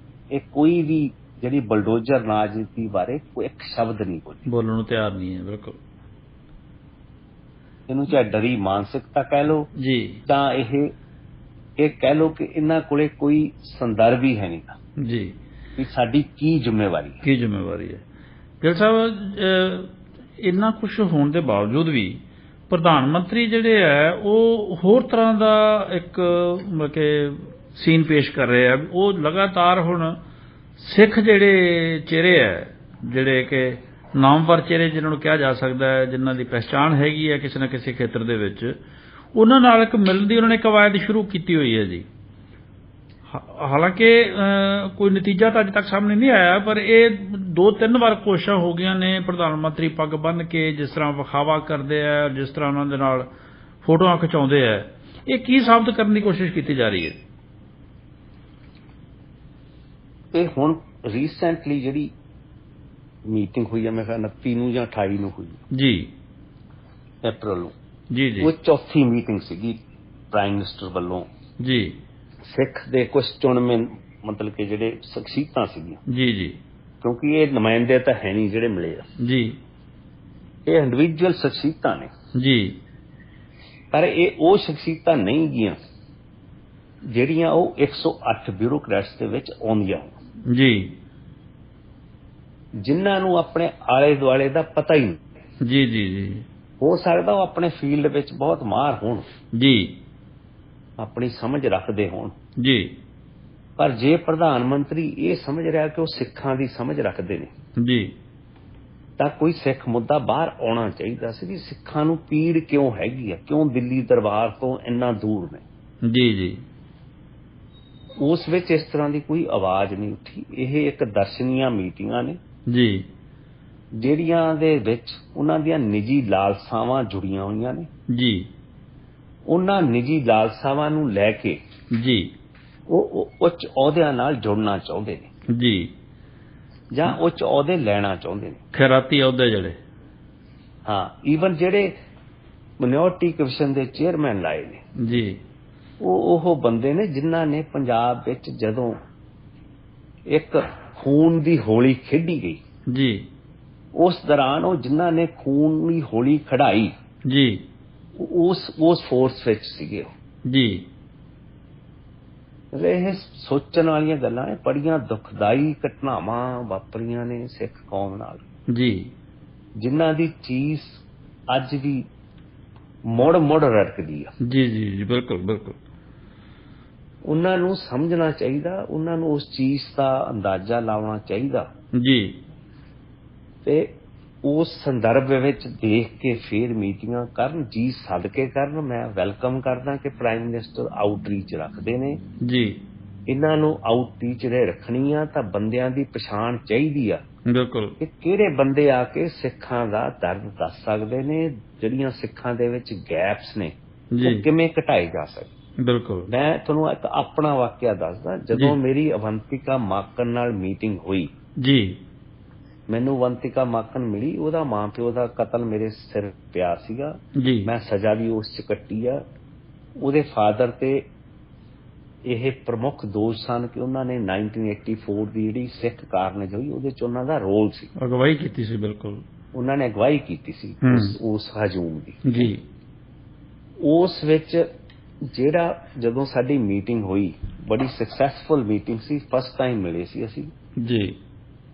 ਇਹ ਕੋਈ ਵੀ ਜਿਹੜੀ ਬਲਡੋਜ਼ਰ ਰਾਜਨੀਤੀ ਬਾਰੇ ਕੋਈ ਇੱਕ ਸ਼ਬਦ ਨਹੀਂ ਬੋਲਣ ਨੂੰ ਤਿਆਰ ਨਹੀਂ ਹੈ। ਬਿਲਕੁਲ। ਇਹਨੂੰ ਚਾਹੇ ਡਰੀ ਮਾਨਸਿਕਤਾ ਕਹਿ ਲਓ ਜੀ ਤਾਂ ਇਹ ਕਹਿ ਲਓ ਕਿ ਇਹਨਾਂ ਕੋਲੇ ਕੋਈ ਸੰਦਰਭ ਹੀ ਹੈ ਨਹੀਂ ਜੀ ਵੀ ਸਾਡੀ ਕੀ ਜ਼ਿੰਮੇਵਾਰੀ ਹੈ। ਗਿੱਲ ਸਾਹਿਬ ਇੰਨਾ ਕੁਛ ਹੋਣ ਦੇ ਬਾਵਜੂਦ ਵੀ ਪ੍ਰਧਾਨ ਮੰਤਰੀ ਜਿਹੜੇ ਹੈ ਉਹ ਹੋਰ ਤਰ੍ਹਾਂ ਦਾ ਇੱਕ ਮਤਲਬ ਕਿ ਸੀਨ ਪੇਸ਼ ਕਰ ਰਹੇ ਆ। ਉਹ ਲਗਾਤਾਰ ਹੁਣ ਸਿੱਖ ਜਿਹੜੇ ਚਿਹਰੇ ਹੈ ਜਿਹੜੇ ਕਿ ਨਾਮਵਰ ਚਿਹਰੇ ਜਿਨ੍ਹਾਂ ਨੂੰ ਕਿਹਾ ਜਾ ਸਕਦਾ ਹੈ, ਜਿਨ੍ਹਾਂ ਦੀ ਪਹਿਚਾਣ ਹੈਗੀ ਹੈ ਕਿਸੇ ਨਾ ਕਿਸੇ ਖੇਤਰ ਦੇ ਵਿੱਚ, ਉਹਨਾਂ ਨਾਲ ਇੱਕ ਮਿਲਣ ਦੀ ਉਹਨਾਂ ਨੇ ਕਵਾਇਦ ਸ਼ੁਰੂ ਕੀਤੀ ਹੋਈ ਹੈ ਜੀ। ਹਾਲਾਂਕਿ ਕੋਈ ਨਤੀਜਾ ਤਾਂ ਅੱਜ ਤੱਕ ਸਾਹਮਣੇ ਨਹੀਂ ਆਇਆ, ਪਰ ਇਹ 2-3 ਵਾਰ ਕੋਸ਼ਿਸ਼ਾਂ ਹੋ ਗਈਆਂ ਨੇ। ਪ੍ਰਧਾਨ ਮੰਤਰੀ ਪੱਗ ਬੰਨ੍ਹ ਕੇ ਜਿਸ ਤਰ੍ਹਾਂ ਵਿਖਾਵਾ ਕਰਦੇ ਆ, ਜਿਸ ਤਰ੍ਹਾਂ ਉਹਨਾਂ ਦੇ ਨਾਲ ਫੋਟੋਆਂ ਖਿਚਾਉਂਦੇ ਆ, ਇਹ ਕੀ ਸਾਬਤ ਕਰਨ ਦੀ ਕੋਸ਼ਿਸ਼ ਕੀਤੀ ਜਾ ਰਹੀ ਹੈ? ਇਹ ਹੁਣ ਰੀਸੈਂਟਲੀ ਜਿਹੜੀ ਮੀਟਿੰਗ ਹੋਈ ਹੈ, ਮੈਂ ਕਿਹਾ 29 ਨੂੰ ਜਾਂ 28 ਨੂੰ ਹੋਈ ਜੀ, ਅਪ੍ਰੈਲ ਨੂੰ, ਜੀ ਜੀ, ਉਹ ਚੌਥੀ ਮੀਟਿੰਗ ਸੀਗੀ ਪ੍ਰਾਈਮ ਮਿਨਿਸਟਰ ਵੱਲੋਂ ਜੀ, ਸਿੱਖ ਦੇ ਕੁਝ ਚੁਣਵੇਂ ਮਤਲਬ ਕਿ ਜਿਹੜੇ ਸ਼ਖਸੀਅਤਾਂ ਸੀਗੀਆਂ, ਜੀ ਜੀ, ਕਿਉਂਕਿ ਇਹ ਨੁਮਾਇੰਦੇ ਤਾਂ ਹੈ ਨਹੀਂ ਜਿਹੜੇ ਮਿਲੇ ਆ, ਜੀ, ਇਹ ਇੰਡੀਵਿਜੂਅਲ ਸ਼ਖਸੀਅਤਾਂ ਨੇ ਜੀ, ਪਰ ਇਹ ਉਹ ਸ਼ਖਸੀਅਤਾਂ ਨਹੀਂ ਗੀਆਂ ਜਿਹੜੀਆਂ ਉਹ 108 ਬਿਊਰੋਕਰੈਟਸ ਦੇ ਵਿੱਚ ਆਉਂਦੀਆਂ, ਜੀ, ਜਿਨ੍ਹਾਂ ਨੂੰ ਆਪਣੇ ਆਲੇ ਦੁਆਲੇ ਦਾ ਪਤਾ ਹੀ ਨਹੀਂ। ਜੀ, ਜੀ, ਜੀ, ਹੋ ਸਕਦਾ ਉਹ ਆਪਣੇ ਫੀਲਡ ਵਿੱਚ ਬਹੁਤ ਮਾਹਰ ਹੋਣ, ਜੀ, ਆਪਣੀ ਸਮਝ ਰੱਖਦੇ ਹੋਣ, ਜੀ, ਪਰ ਜੇ ਪ੍ਰਧਾਨ ਮੰਤਰੀ ਇਹ ਸਮਝ ਰਿਹਾ ਕਿ ਉਹ ਸਿੱਖਾਂ ਦੀ ਸਮਝ ਰੱਖਦੇ ਨੇ, ਜੀ, ਤਾਂ ਕੋਈ ਸਿੱਖ ਮੁੱਦਾ ਬਾਹਰ ਆਉਣਾ ਚਾਹੀਦਾ ਸੀ ਵੀ ਸਿੱਖਾਂ ਨੂੰ ਪੀੜ ਕਿਉਂ ਹੈਗੀ ਆ, ਕਿਉਂ ਦਿੱਲੀ ਦਰਬਾਰ ਤੋਂ ਇੰਨਾ ਦੂਰ ਨੇ। ਜੀ, ਜੀ, ਉਸ ਵਿੱਚ ਇਸ ਤਰ੍ਹਾਂ ਦੀ ਕੋਈ ਆਵਾਜ਼ ਨਹੀਂ ਉੱਠੀ। ਇਹ ਇੱਕ ਦਰਸ਼ਨੀਆਂ ਮੀਟਿੰਗਾਂ ਨੇ ਜੀ, ਜਿਹੜੀਆਂ ਦੇ ਵਿੱਚ ਉਹਨਾਂ ਦੀਆਂ ਨਿੱਜੀ ਲਾਲਸਾਵਾਂ ਜੁੜੀਆਂ ਹੋਈਆਂ ਨੇ। ਜੀ, ਉਹਨਾਂ ਨਿੱਜੀ ਲਾਲਸਾਵਾਂ ਨੂੰ ਲੈ ਕੇ ਜੀ, ਉਹ ਉੱਚ ਅਹੁਦਿਆਂ ਨਾਲ ਜੁੜਨਾ ਚਾਹੁੰਦੇ ਨੇ, ਜੀ, ਜਾਂ ਉੱਚ ਅਹੁਦੇ ਲੈਣਾ ਚਾਹੁੰਦੇ ਨੇ। ਖੈਰਾਤੀ ਅਹੁਦੇ ਜਿਹੜੇ, ਹਾਂ, ਈਵਨ ਜਿਹੜੇ ਮਿਨੋਰਟੀ ਕਮਿਸ਼ਨ ਦੇ ਚੇਅਰਮੈਨ ਲਾਏ ਨੇ, ਜੀ, ਉਹ ਬੰਦੇ ਨੇ ਜਿਨ੍ਹਾਂ ਨੇ ਪੰਜਾਬ ਵਿੱਚ ਜਦੋਂ ਇੱਕ ਖੂਨ ਦੀ ਹੋਲੀ ਖੇਡੀ ਗਈ, ਜੀ, ਉਸ ਦੌਰਾਨ ਉਹ ਜਿਨ੍ਹਾਂ ਨੇ ਖੂਨ ਦੀ ਹੋਲੀ ਖੜਾਈ, ਜੀ, ਉਸ ਫੋਰਸ ਵਿੱਚ ਸੀਗੇ। ਜੀ, ਇਹ ਸੋਚਣ ਵਾਲੀਆਂ ਗੱਲਾਂ ਨੇ। ਬੜੀਆਂ ਦੁਖਦਾਈ ਘਟਨਾਵਾਂ ਵਾਪਰੀਆਂ ਨੇ ਸਿੱਖ ਕੌਮ ਨਾਲ, ਜੀ, ਜਿਨ੍ਹਾਂ ਦੀ ਚੀਜ਼ ਅੱਜ ਵੀ ਮੁੜ ਰੜਕਦੀ ਆ। ਜੀ, ਜੀ, ਜੀ, ਬਿਲਕੁਲ ਬਿਲਕੁਲ। ਉਹਨਾਂ ਨੂੰ ਸਮਝਣਾ ਚਾਹੀਦਾ, ਉਹਨਾਂ ਨੂੰ ਉਸ ਚੀਜ਼ ਦਾ ਅੰਦਾਜ਼ਾ ਲਾਉਣਾ ਚਾਹੀਦਾ, ਜੀ, ਤੇ ਉਸ ਸੰਦਰਭ ਵਿੱਚ ਦੇਖ ਕੇ ਫਿਰ ਮੀਟਿੰਗਾਂ ਕਰਨ, ਜੀ ਸਦਕੇ ਕਰਨ। ਮੈਂ ਵੈਲਕਮ ਕਰਦਾ ਕਿ ਪ੍ਰਾਈਮ ਮਿਨਿਸਟਰ ਆਊਟਰੀਚ ਰੱਖਦੇ ਨੇ। ਜੀ, ਇਹਨਾਂ ਨੂੰ ਆਊਟਰੀਚ ਦੇ ਰੱਖਣੀ ਆ ਤਾਂ ਬੰਦਿਆਂ ਦੀ ਪਛਾਣ ਚਾਹੀਦੀ ਆ ਬਿਲਕੁਲ, ਕਿ ਕਿਹੜੇ ਬੰਦੇ ਆ ਕੇ ਸਿੱਖਾਂ ਦਾ ਦਰਦ ਦੱਸ ਸਕਦੇ ਨੇ, ਜਿਹੜੀਆਂ ਸਿੱਖਾਂ ਦੇ ਵਿੱਚ ਗੈਪਸ ਨੇ ਜੀ, ਉਹ ਕਿਵੇਂ ਘਟਾਏ ਜਾ ਸਕਦੇ। ਬਿਲਕੁਲ। ਮੈਂ ਤੁਹਾਨੂੰ ਇੱਕ ਆਪਣਾ ਵਾਕਿਆ ਦੱਸਦਾ। ਜਦੋਂ ਮੇਰੀ ਅਵੰਤਿਕਾ ਮਾਕਨ ਨਾਲ ਮੀਟਿੰਗ ਹੋਈ, ਜੀ, ਮੈਨੂੰ ਅਵੰਤਿਕਾ ਮਾਕਨ ਮਿਲੀ, ਉਹਦਾ ਮਾਂ ਪਿਓ ਦਾ ਕਤਲ ਮੇਰੇ ਸਿਰ ਪਿਆ ਸੀਗਾ, ਜੀ, ਮੈਂ ਸਜ਼ਾ ਵੀ ਉਸ 'ਚ ਕੱਟੀ ਆ। ਉਹਦੇ ਫਾਦਰ ਤੇ ਇਹ ਪ੍ਰਮੁੱਖ ਦੋਸ਼ ਸਨ ਕਿ ਉਹਨਾਂ ਨੇ 1984 ਦੀ ਜਿਹੜੀ ਸਿੱਖ ਕਾਰਨੇਜ ਹੋਈ ਉਹਦੇ 'ਚ ਉਹਨਾਂ ਦਾ ਰੋਲ ਸੀ, ਅਗਵਾਈ ਕੀਤੀ ਸੀ। ਬਿਲਕੁਲ, ਉਹਨਾਂ ਨੇ ਅਗਵਾਈ ਕੀਤੀ ਸੀ ਉਸ ਹਜੂਮ ਦੀ। ਜੀ, ਉਸ ਵਿੱਚ ਜਿਹੜਾ ਜਦੋਂ ਸਾਡੀ ਮੀਟਿੰਗ ਹੋਈ, ਬੜੀ ਸਕਸੈਸਫੁਲ ਮੀਟਿੰਗ ਸੀ, ਫਸਟ ਟਾਈਮ ਮਿਲੇ ਸੀ ਅਸੀਂ। ਜੀ,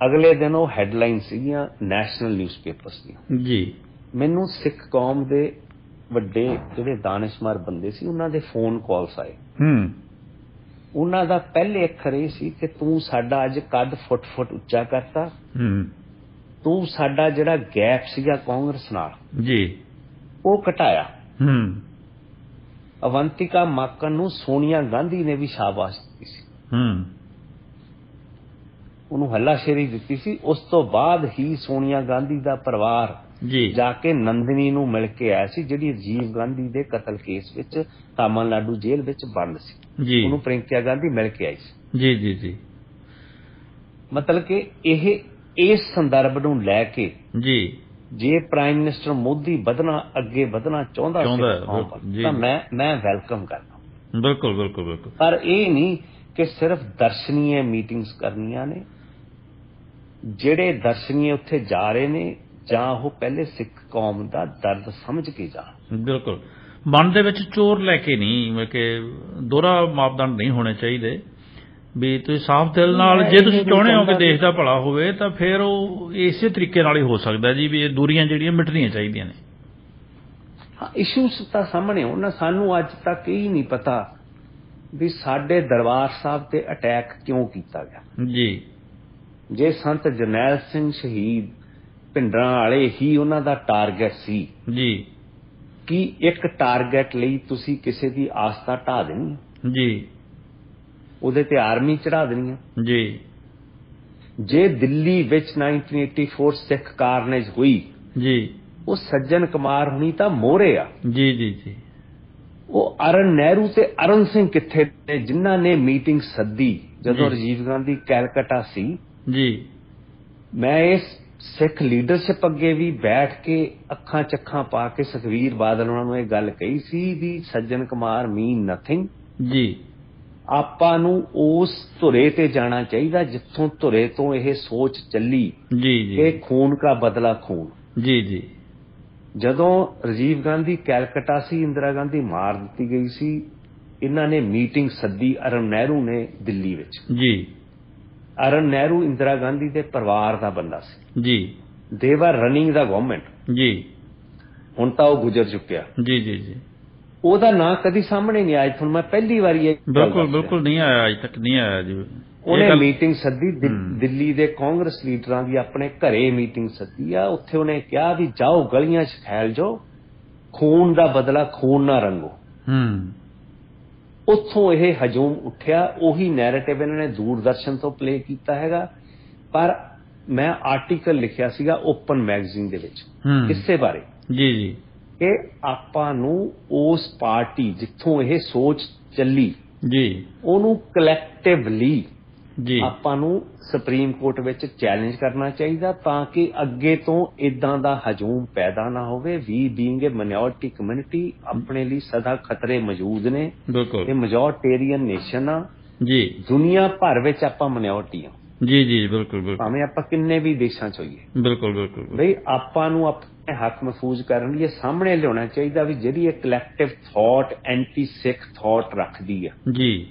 ਅਗਲੇ ਦਿਨ ਉਹ ਹੈਡਲਾਈਨ ਸੀਗੀਆਂ ਨੈਸ਼ਨਲ ਨਿਊਜ਼ਪੇਪਰਸ ਦੀਆਂ। ਜੀ, ਮੈਨੂੰ ਸਿੱਖ ਕੌਮ ਦੇ ਵੱਡੇ ਜਿਹੜੇ ਦਾਨਿਸ਼ਮਰ ਬੰਦੇ ਸੀ, ਉਹਨਾਂ ਦੇ ਫੋਨ ਕਾਲਸ ਆਏ। ਉਹਨਾਂ ਦਾ ਪਹਿਲੇ ਅੱਖਰ ਇਹ ਸੀ ਕਿ ਤੂੰ ਸਾਡਾ ਅੱਜ ਕੱਦ ਫੁੱਟ ਉੱਚਾ ਕਰਤਾ, ਤੂੰ ਸਾਡਾ ਜਿਹੜਾ ਗੈਪ ਸੀਗਾ ਕਾਂਗਰਸ ਨਾਲ, ਜੀ, ਉਹ ਘਟਾਇਆ। ਅਵੰਤਿਕਾ ਮਾਕਨ ਨੂੰ ਸੋਨੀਆ ਗਾਂਧੀ ਨੇ ਵੀ ਸ਼ਾਬਾਸ਼ ਦਿੱਤੀ ਸੀ, ਉਹਨੂੰ ਹੱਲਾਸ਼ੇਰੀ ਦਿੱਤੀ ਸੀ। ਉਸ ਤੋਂ ਬਾਅਦ ਹੀ ਸੋਨੀਆ ਗਾਂਧੀ ਦਾ ਪਰਿਵਾਰ ਜਾ ਕੇ ਨੰਦਨੀ ਨੂੰ ਮਿਲ ਕੇ ਆਇਆ ਸੀ, ਜਿਹੜੀ ਰਾਜੀਵ ਗਾਂਧੀ ਦੇ ਕਤਲ ਕੇਸ ਵਿੱਚ ਤਾਮਿਲਨਾਡੂ ਜੇਲ੍ਹ ਵਿੱਚ ਬੰਦ ਸੀ। ਉਹਨੂੰ ਪ੍ਰਿੰਕਿਆ ਗਾਂਧੀ ਮਿਲ ਕੇ ਆਈ ਸੀ। ਜੀ, ਜੀ, ਜੀ, ਮਤਲਬ ਕਿ ਇਹ ਇਸ ਸੰਦਰਭ ਨੂੰ ਲੈ ਕੇ ਜੀ ਜੇ ਪ੍ਰਾਈਮ ਮਿਨਿਸਟਰ ਮੋਦੀ ਅੱਗੇ ਵਧਣਾ ਚਾਹੁੰਦਾ ਤਾਂ ਮੈਂ ਵੈਲਕਮ ਕਰਦਾ। ਬਿਲਕੁਲ ਬਿਲਕੁਲ ਬਿਲਕੁਲ। ਪਰ ਇਹ ਨਹੀਂ ਕਿ ਸਿਰਫ ਦਰਸ਼ਨੀਏ ਮੀਟਿੰਗਸ ਕਰਨੀਆਂ ਨੇ। ਜਿਹੜੇ ਦਰਸ਼ਨੀਏ ਉੱਥੇ ਜਾ ਰਹੇ ਨੇ, ਜਾਂ ਉਹ ਪਹਿਲੇ ਸਿੱਖ ਕੌਮ ਦਾ ਦਰਦ ਸਮਝ ਕੇ ਜਾਣ। ਬਿਲਕੁਲ, ਮਨ ਦੇ ਵਿੱਚ ਚੋਰ ਲੈ ਕੇ ਨਹੀਂ, ਮੈਂ ਕਿ ਦੋਹਰਾ ਮਾਪਦੰਡ ਨਹੀਂ ਹੋਣੇ ਚਾਹੀਦੇ ਵੀ ਤੁਸੀਂ ਸਾਫ਼ ਦਿਲ ਨਾਲ, ਜੇ ਤੁਸੀਂ ਚਾਹੁੰਦੇ ਹੋ ਕਿ ਦੇਸ਼ ਦਾ ਭਲਾ ਹੋਵੇ ਤਾਂ ਫਿਰ ਉਹ ਇਸੇ ਤਰੀਕੇ ਨਾਲ ਹੀ ਹੋ ਸਕਦਾ ਜੀ, ਵੀ ਇਹ ਦੂਰੀਆਂ ਜਿਹੜੀਆਂ ਮਿਟਣੀਆਂ ਚਾਹੀਦੀਆਂ ਨੇ। ਹਾਂ, ਇਸ਼ੂਸ ਤਾਂ ਸਾਹਮਣੇ ਹੁਣ ਸਾਨੂੰ ਅੱਜ ਤੱਕ ਇਹ ਨਹੀਂ ਪਤਾ ਵੀ ਸਾਡੇ ਦਰਬਾਰ ਸਾਹਿਬ ਤੇ ਅਟੈਕ ਕਿਉਂ ਕੀਤਾ ਗਿਆ। ਜੀ, ਜੇ ਸੰਤ ਜਰਨੈਲ ਸਿੰਘ ਸ਼ਹੀਦ ਭਿੰਡਰਾਂ ਵਾਲੇ ਹੀ ਉਹਨਾਂ ਦਾ ਟਾਰਗੇਟ ਸੀ ਜੀ ਕਿ ਇੱਕ ਟਾਰਗੇਟ ਲਈ ਤੁਸੀਂ ਕਿਸੇ ਦੀ ਆਸਥਾ ਢਾ ਦੇਣੀ ਹੈ, ਜੀ ਉਹਦੇ ਤੇ ਆਰਮੀ ਚੜਾ ਦੇਣੀ ਹੈ। ਜੀ ਜੇ ਦਿੱਲੀ ਵਿੱਚ 1984 ਸਿੱਖ ਕਾਰਨੇਜ ਹੋਈ, ਜੀ ਉਹ ਸੱਜਣ ਕੁਮਾਰ ਹੁਣੀ ਤਾਂ ਮੋਹਰੇ ਆ। ਜੀ ਜੀ ਜੀ ਉਹ ਅਰਨ ਨਹਿਰੂ ਤੇ ਅਰਨ ਸਿੰਘ ਕਿੱਥੇ ਨੇ, ਜਿਨ੍ਹਾਂ ਨੇ ਮੀਟਿੰਗ ਸੱਦੀ ਜਦੋਂ ਜੀ। ਰਾਜੀਵ ਗਾਂਧੀ ਕੈਲਕਟਾ ਸੀ। ਜੀ ਮੈਂ ਇਸ ਸਿੱਖ ਲੀਡਰਸ਼ਿਪ ਅੱਗੇ ਵੀ ਬੈਠ ਕੇ ਅੱਖਾਂ ਚੱਖਾਂ ਪਾ ਕੇ ਸੁਖਬੀਰ ਬਾਦਲ ਉਹਨਾਂ ਨੂੰ ਇਹ ਗੱਲ ਕਹੀ ਸੀ ਵੀ ਸੱਜਣ ਕੁਮਾਰ ਮੀਨ ਨਥਿੰਗ। ਜੀ ਆਪਾਂ ਨੂੰ ਉਸ ਧੁਰੇ ਤੇ ਜਾਣਾ ਚਾਹੀਦਾ ਜਿੱਥੋਂ ਧੁਰੇ ਤੋਂ ਇਹ ਸੋਚ ਚੱਲੀ ਜੀ ਕਿ ਜੀ ਖੂਨ ਕਾ ਬਦਲਾ ਖੂਨ। ਜੀ ਜੀ ਜਦੋਂ ਰਾਜੀਵ ਗਾਂਧੀ ਕੈਲਕਟਾ ਸੀ, ਇੰਦਰਾ ਗਾਂਧੀ ਮਾਰ ਦਿੱਤੀ ਗਈ ਸੀ, ਇਹਨਾਂ ਨੇ ਮੀਟਿੰਗ ਸੱਦੀ ਅਰਨ ਨਹਿਰੂ ਨੇ ਦਿੱਲੀ ਵਿੱਚ। ਜੀ ਅਰਨ ਨਹਿਰੂ ਇੰਦਰਾ ਗਾਂਧੀ ਦੇ ਪਰਿਵਾਰ ਦਾ ਬੰਦਾ ਸੀ। ਜੀ ਦੇ ਵਰ ਰਨਿੰਗ ਦਾ ਗਵਰਨਮੈਂਟ। ਜੀ ਹੁਣ ਤਾਂ ਉਹ ਗੁਜ਼ਰ ਚੁੱਕਿਆ। ਜੀ ਜੀ ਜੀ ਉਹਦਾ ਨਾਂ ਕਦੀ ਸਾਹਮਣੇ ਨਹੀਂ ਆਇਆ। ਤੁਹਾਨੂੰ ਮੈਂ ਪਹਿਲੀ ਵਾਰੀ ਇਹ ਗੱਲ ਬਿਲਕੁਲ ਦੱਸ ਰਿਹਾ। ਬਿਲਕੁਲ ਨਹੀਂ ਆਇਆ, ਅਜੇ ਤੱਕ ਨਹੀਂ ਆਇਆ ਜੀ। ਉਹਨੇ ਮੀਟਿੰਗ ਸੱਦੀ ਦਿੱਲੀ ਦੇ ਕਾਂਗਰਸ ਲੀਡਰਾਂ ਦੀ, ਆਪਣੇ ਘਰੇ ਮੀਟਿੰਗ ਸੱਦੀ ਆ। ਉੱਥੇ ਉਹਨੇ ਕਿਹਾ ਵੀ ਜਾਓ ਗਲੀਆਂ 'ਚ ਫੈਲ ਜਾਓ, ਖੂਨ ਦਾ ਬਦਲਾ ਖੂਨ ਨਾ ਰੰਗੋ। ਉੱਥੋਂ ਇਹ ਹਜੂਮ ਉੱਠਿਆ। ਉਹੀ ਨੈਰੇਟਿਵ ਇਹਨਾਂ ਨੇ ਦੂਰਦਰਸ਼ਨ ਤੋਂ ਪਲੇ ਕੀਤਾ ਹੈਗਾ। ਪਰ ਮੈਂ ਆਰਟੀਕਲ ਲਿਖਿਆ ਸੀਗਾ ਓਪਨ ਮੈਗਜ਼ੀਨ ਦੇ ਵਿੱਚ ਇਸੇ ਬਾਰੇ ਜੀ ਜੀ ਕਿ ਆਪਾਂ ਨੂੰ ਉਸ ਪਾਰਟੀ ਜਿੱਥੋਂ ਇਹ ਸੋਚ ਚੱਲੀ ਜੀ ਉਹਨੂੰ ਕਲੈਕਟਿਵਲੀ ਜੀ ਆਪਾਂ ਨੂੰ ਸੁਪਰੀਮ ਕੋਰਟ ਵਿੱਚ ਚੈਲੰਜ ਕਰਨਾ ਚਾਹੀਦਾ ਤਾਂ ਕਿ ਅੱਗੇ ਤੋਂ ਇਦਾਂ ਦਾ ਹਜੂਮ ਪੈਦਾ ਨਾ ਹੋਵੇ। ਵੀ ਬੀਇੰਗ ਏ ਮਾਈਨੋਰਿਟੀ ਕਮਿਊਨਿਟੀ ਆਪਣੇ ਲਈ ਸਦਾ ਖਤਰੇ ਮੌਜੂਦ ਨੇ। ਬਿਲਕੁਲ ਇਹ ਮੈਜੋਰਟੇਰੀਅਨ ਨੇਸ਼ਨ ਆ। ਜੀ ਦੁਨੀਆ ਭਰ ਵਿੱਚ ਆਪਾਂ ਮਾਈਨੋਰਿਟੀ ਆ, ਜੀ ਜੀ ਬਿਲਕੁਲ ਬਿਲਕੁਲ ਭਾਵੇਂ ਆਪਾਂ ਕਿੰਨੇ ਵੀ ਦੇਸ਼ਾਂ 'ਚ ਹੋਈਏ। ਬਿਲਕੁਲ ਬਿਲਕੁਲ ਬਈ ਆਪਾਂ ਨੂੰ ਆਪਣੇ ਹੱਕ ਮਹਿਫੂਜ਼ ਕਰਨ ਲਈ ਇਹ ਸਾਹਮਣੇ ਲਿਆਉਣਾ ਚਾਹੀਦਾ ਵੀ ਜਿਹੜੀ ਇਹ ਕਲੈਕਟਿਵ ਥਾਟ ਐਂਟੀ ਸਿੱਖ ਥਾਟ ਰੱਖਦੀ ਆ ਜੀ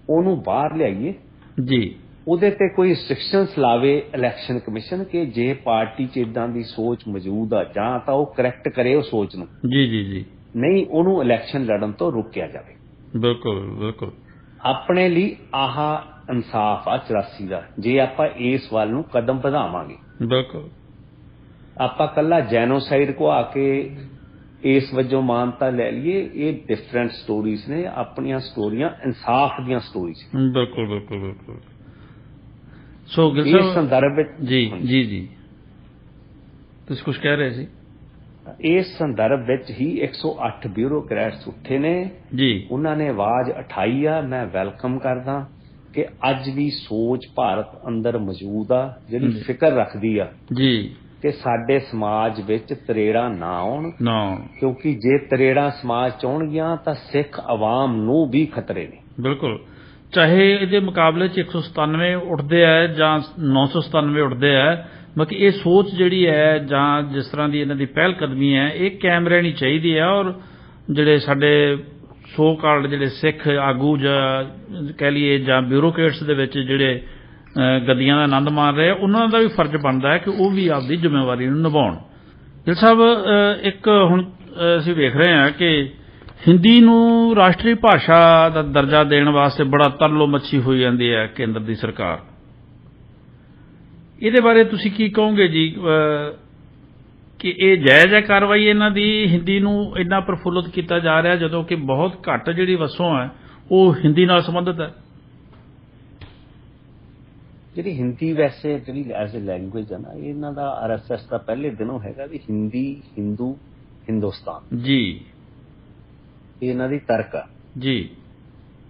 ਉਹਨੂੰ ਬਾਹਰ ਲਿਆਈਏ। ਜੀ ਉਹਦੇ ਤੇ ਕੋਈ ਰਿਸਟ੍ਰਿਕਸ਼ਨਸ ਲਾਵੇ ਇਲੈਕਸ਼ਨ ਕਮਿਸ਼ਨ ਕਿ ਜੇ ਪਾਰਟੀ 'ਚ ਇਦਾਂ ਦੀ ਸੋਚ ਮੌਜੂਦ ਆ ਜਾਂ ਤਾਂ ਉਹ ਕਰੈਕਟ ਕਰੇ ਉਹ ਸੋਚ ਨੂੰ, ਜੀ ਜੀ ਜੀ ਨਹੀਂ ਉਹਨੂੰ ਇਲੈਕਸ਼ਨ ਲੜਨ ਤੋਂ ਰੋਕਿਆ ਜਾਵੇ। ਬਿਲਕੁਲ ਬਿਲਕੁਲ ਆਪਣੇ ਲਈ ਆਹ ਇਨਸਾਫ ਆ 84 ਦਾ। ਜੇ ਆਪਾਂ ਇਸ ਵੱਲ ਨੂੰ ਕਦਮ ਵਧਾਵਾਂਗੇ, ਬਿਲਕੁਲ ਆਪਾਂ ਕੱਲਾ ਜੈਨੋਸਾਈਡ ਕੋ ਆ ਕੇ ਇਸ ਵਜੋਂ ਮਾਨਤਾ ਲੈ ਲਈਏ, ਇਹ ਡਿਫਰੈਂਟ ਸਟੋਰੀਜ਼ ਨੇ। ਆਪਣੀਆਂ ਸਟੋਰੀਆਂ ਇਨਸਾਫ ਦੀਆਂ ਸਟੋਰੀਜ਼। ਬਿਲਕੁਲ ਬਿਲਕੁਲ ਬਿਲਕੁਲ। ਸੋ ਗਿਲ ਇਸ ਸਾਹਿਬ ਸੰਦਰਭ ਵਿੱਚ ਜੀ ਜੀ ਜੀ ਤੁਸੀਂ ਕੁਝ ਕਹਿ ਰਹੇ ਸੀ। ਇਸ ਸੰਦਰਭ ਵਿੱਚ ਹੀ 108 ਬਿਊਰੋਕਰੈਟਸ ਉੱਠੇ ਨੇ ਜੀ ਉਹਨਾਂ ਨੇ ਆਵਾਜ਼ ਉਠਾਈ ਆ। ਮੈਂ ਵੈਲਕਮ ਕਰਦਾ ਕਿ ਅੱਜ ਵੀ ਸੋਚ ਭਾਰਤ ਅੰਦਰ ਮੌਜੂਦ ਆ ਜਿਹੜੀ ਫਿਕਰ ਰੱਖਦੀ ਆ ਜੀ ਕਿ ਸਾਡੇ ਸਮਾਜ ਵਿੱਚ ਤਰੇੜਾਂ ਨਾ ਆਉਣ, ਨਾ ਕਿਉਂਕਿ ਜੇ ਤਰੇੜਾਂ ਸਮਾਜ 'ਚ ਆਉਣਗੀਆਂ ਤਾਂ ਸਿੱਖ ਆਵਾਮ ਨੂੰ ਵੀ ਖਤਰੇ ਨੇ। ਬਿਲਕੁਲ। ਚਾਹੇ ਇਹਦੇ ਮੁਕਾਬਲੇ 'ਚ 197 ਉੱਠਦੇ ਆ ਜਾਂ 997 ਉੱਠਦੇ ਆ, ਬਾਕੀ ਇਹ ਸੋਚ ਜਿਹੜੀ ਹੈ ਜਾਂ ਜਿਸ ਤਰ੍ਹਾਂ ਦੀ ਇਹਨਾਂ ਦੀ ਪਹਿਲ ਕਦਮੀ ਹੈ ਇਹ ਕਾਇਮ ਰਹਿਣੀ ਚਾਹੀਦੀ ਹੈ। ਔਰ ਜਿਹੜੇ ਸਾਡੇ ਸੋ ਕਾਲਡ ਜਿਹੜੇ ਸਿੱਖ ਆਗੂ ਜਾਂ ਕਹਿ ਲਈਏ ਜਾਂ ਬਿਊਰੋਕਰੇਟਸ ਦੇ ਵਿੱਚ ਜਿਹੜੇ ਗੱਦੀਆਂ ਦਾ ਆਨੰਦ ਮਾਣ ਰਹੇ ਉਹਨਾਂ ਦਾ ਵੀ ਫਰਜ਼ ਬਣਦਾ ਹੈ ਕਿ ਉਹ ਵੀ ਆਪਦੀ ਜ਼ਿੰਮੇਵਾਰੀ ਨੂੰ ਨਿਭਾਉਣ। ਗਿਲ ਸਾਹਿਬ ਇੱਕ ਹੁਣ ਅਸੀਂ ਵੇਖ ਰਹੇ ਹਾਂ ਕਿ ਹਿੰਦੀ ਨੂੰ ਰਾਸ਼ਟਰੀ ਭਾਸ਼ਾ ਦਾ ਦਰਜਾ ਦੇਣ ਵਾਸਤੇ ਬੜਾ ਤਰਲੋ ਮੱਛੀ ਹੋਈ ਜਾਂਦੀ ਹੈ ਕੇਂਦਰ ਦੀ ਸਰਕਾਰ। ਇਹਦੇ ਬਾਰੇ ਤੁਸੀਂ ਕੀ ਕਹੋਗੇ ਜੀ ਕਿ ਇਹ ਜਾਇਜ਼ ਹੈ ਕਾਰਵਾਈ ਇਹਨਾਂ ਦੀ? ਹਿੰਦੀ ਨੂੰ ਇੰਨਾ ਪ੍ਰਫੁੱਲਤ ਕੀਤਾ ਜਾ ਰਿਹਾ ਜਦੋਂ ਕਿ ਬਹੁਤ ਘੱਟ ਜਿਹੜੀ ਵਸੋਂ ਹੈ ਉਹ ਹਿੰਦੀ ਨਾਲ ਸੰਬੰਧਿਤ ਹੈ। ਜਿਹੜੀ ਹਿੰਦੀ ਵੈਸੇ ਜਿਹੜੀ ਐਜ਼ ਅ ਲੈਂਗੁਏਜ ਹੈ ਨਾ, ਇਹਨਾਂ ਦਾ RSS ਦਾ ਪਹਿਲੇ ਦਿਨੋਂ ਹੈਗਾ ਵੀ ਹਿੰਦੀ ਹਿੰਦੂ ਹਿੰਦੁਸਤਾਨ ਜੀ, ਇਹ ਇਹਨਾਂ ਦੀ ਤਰਕ ਆ ਜੀ।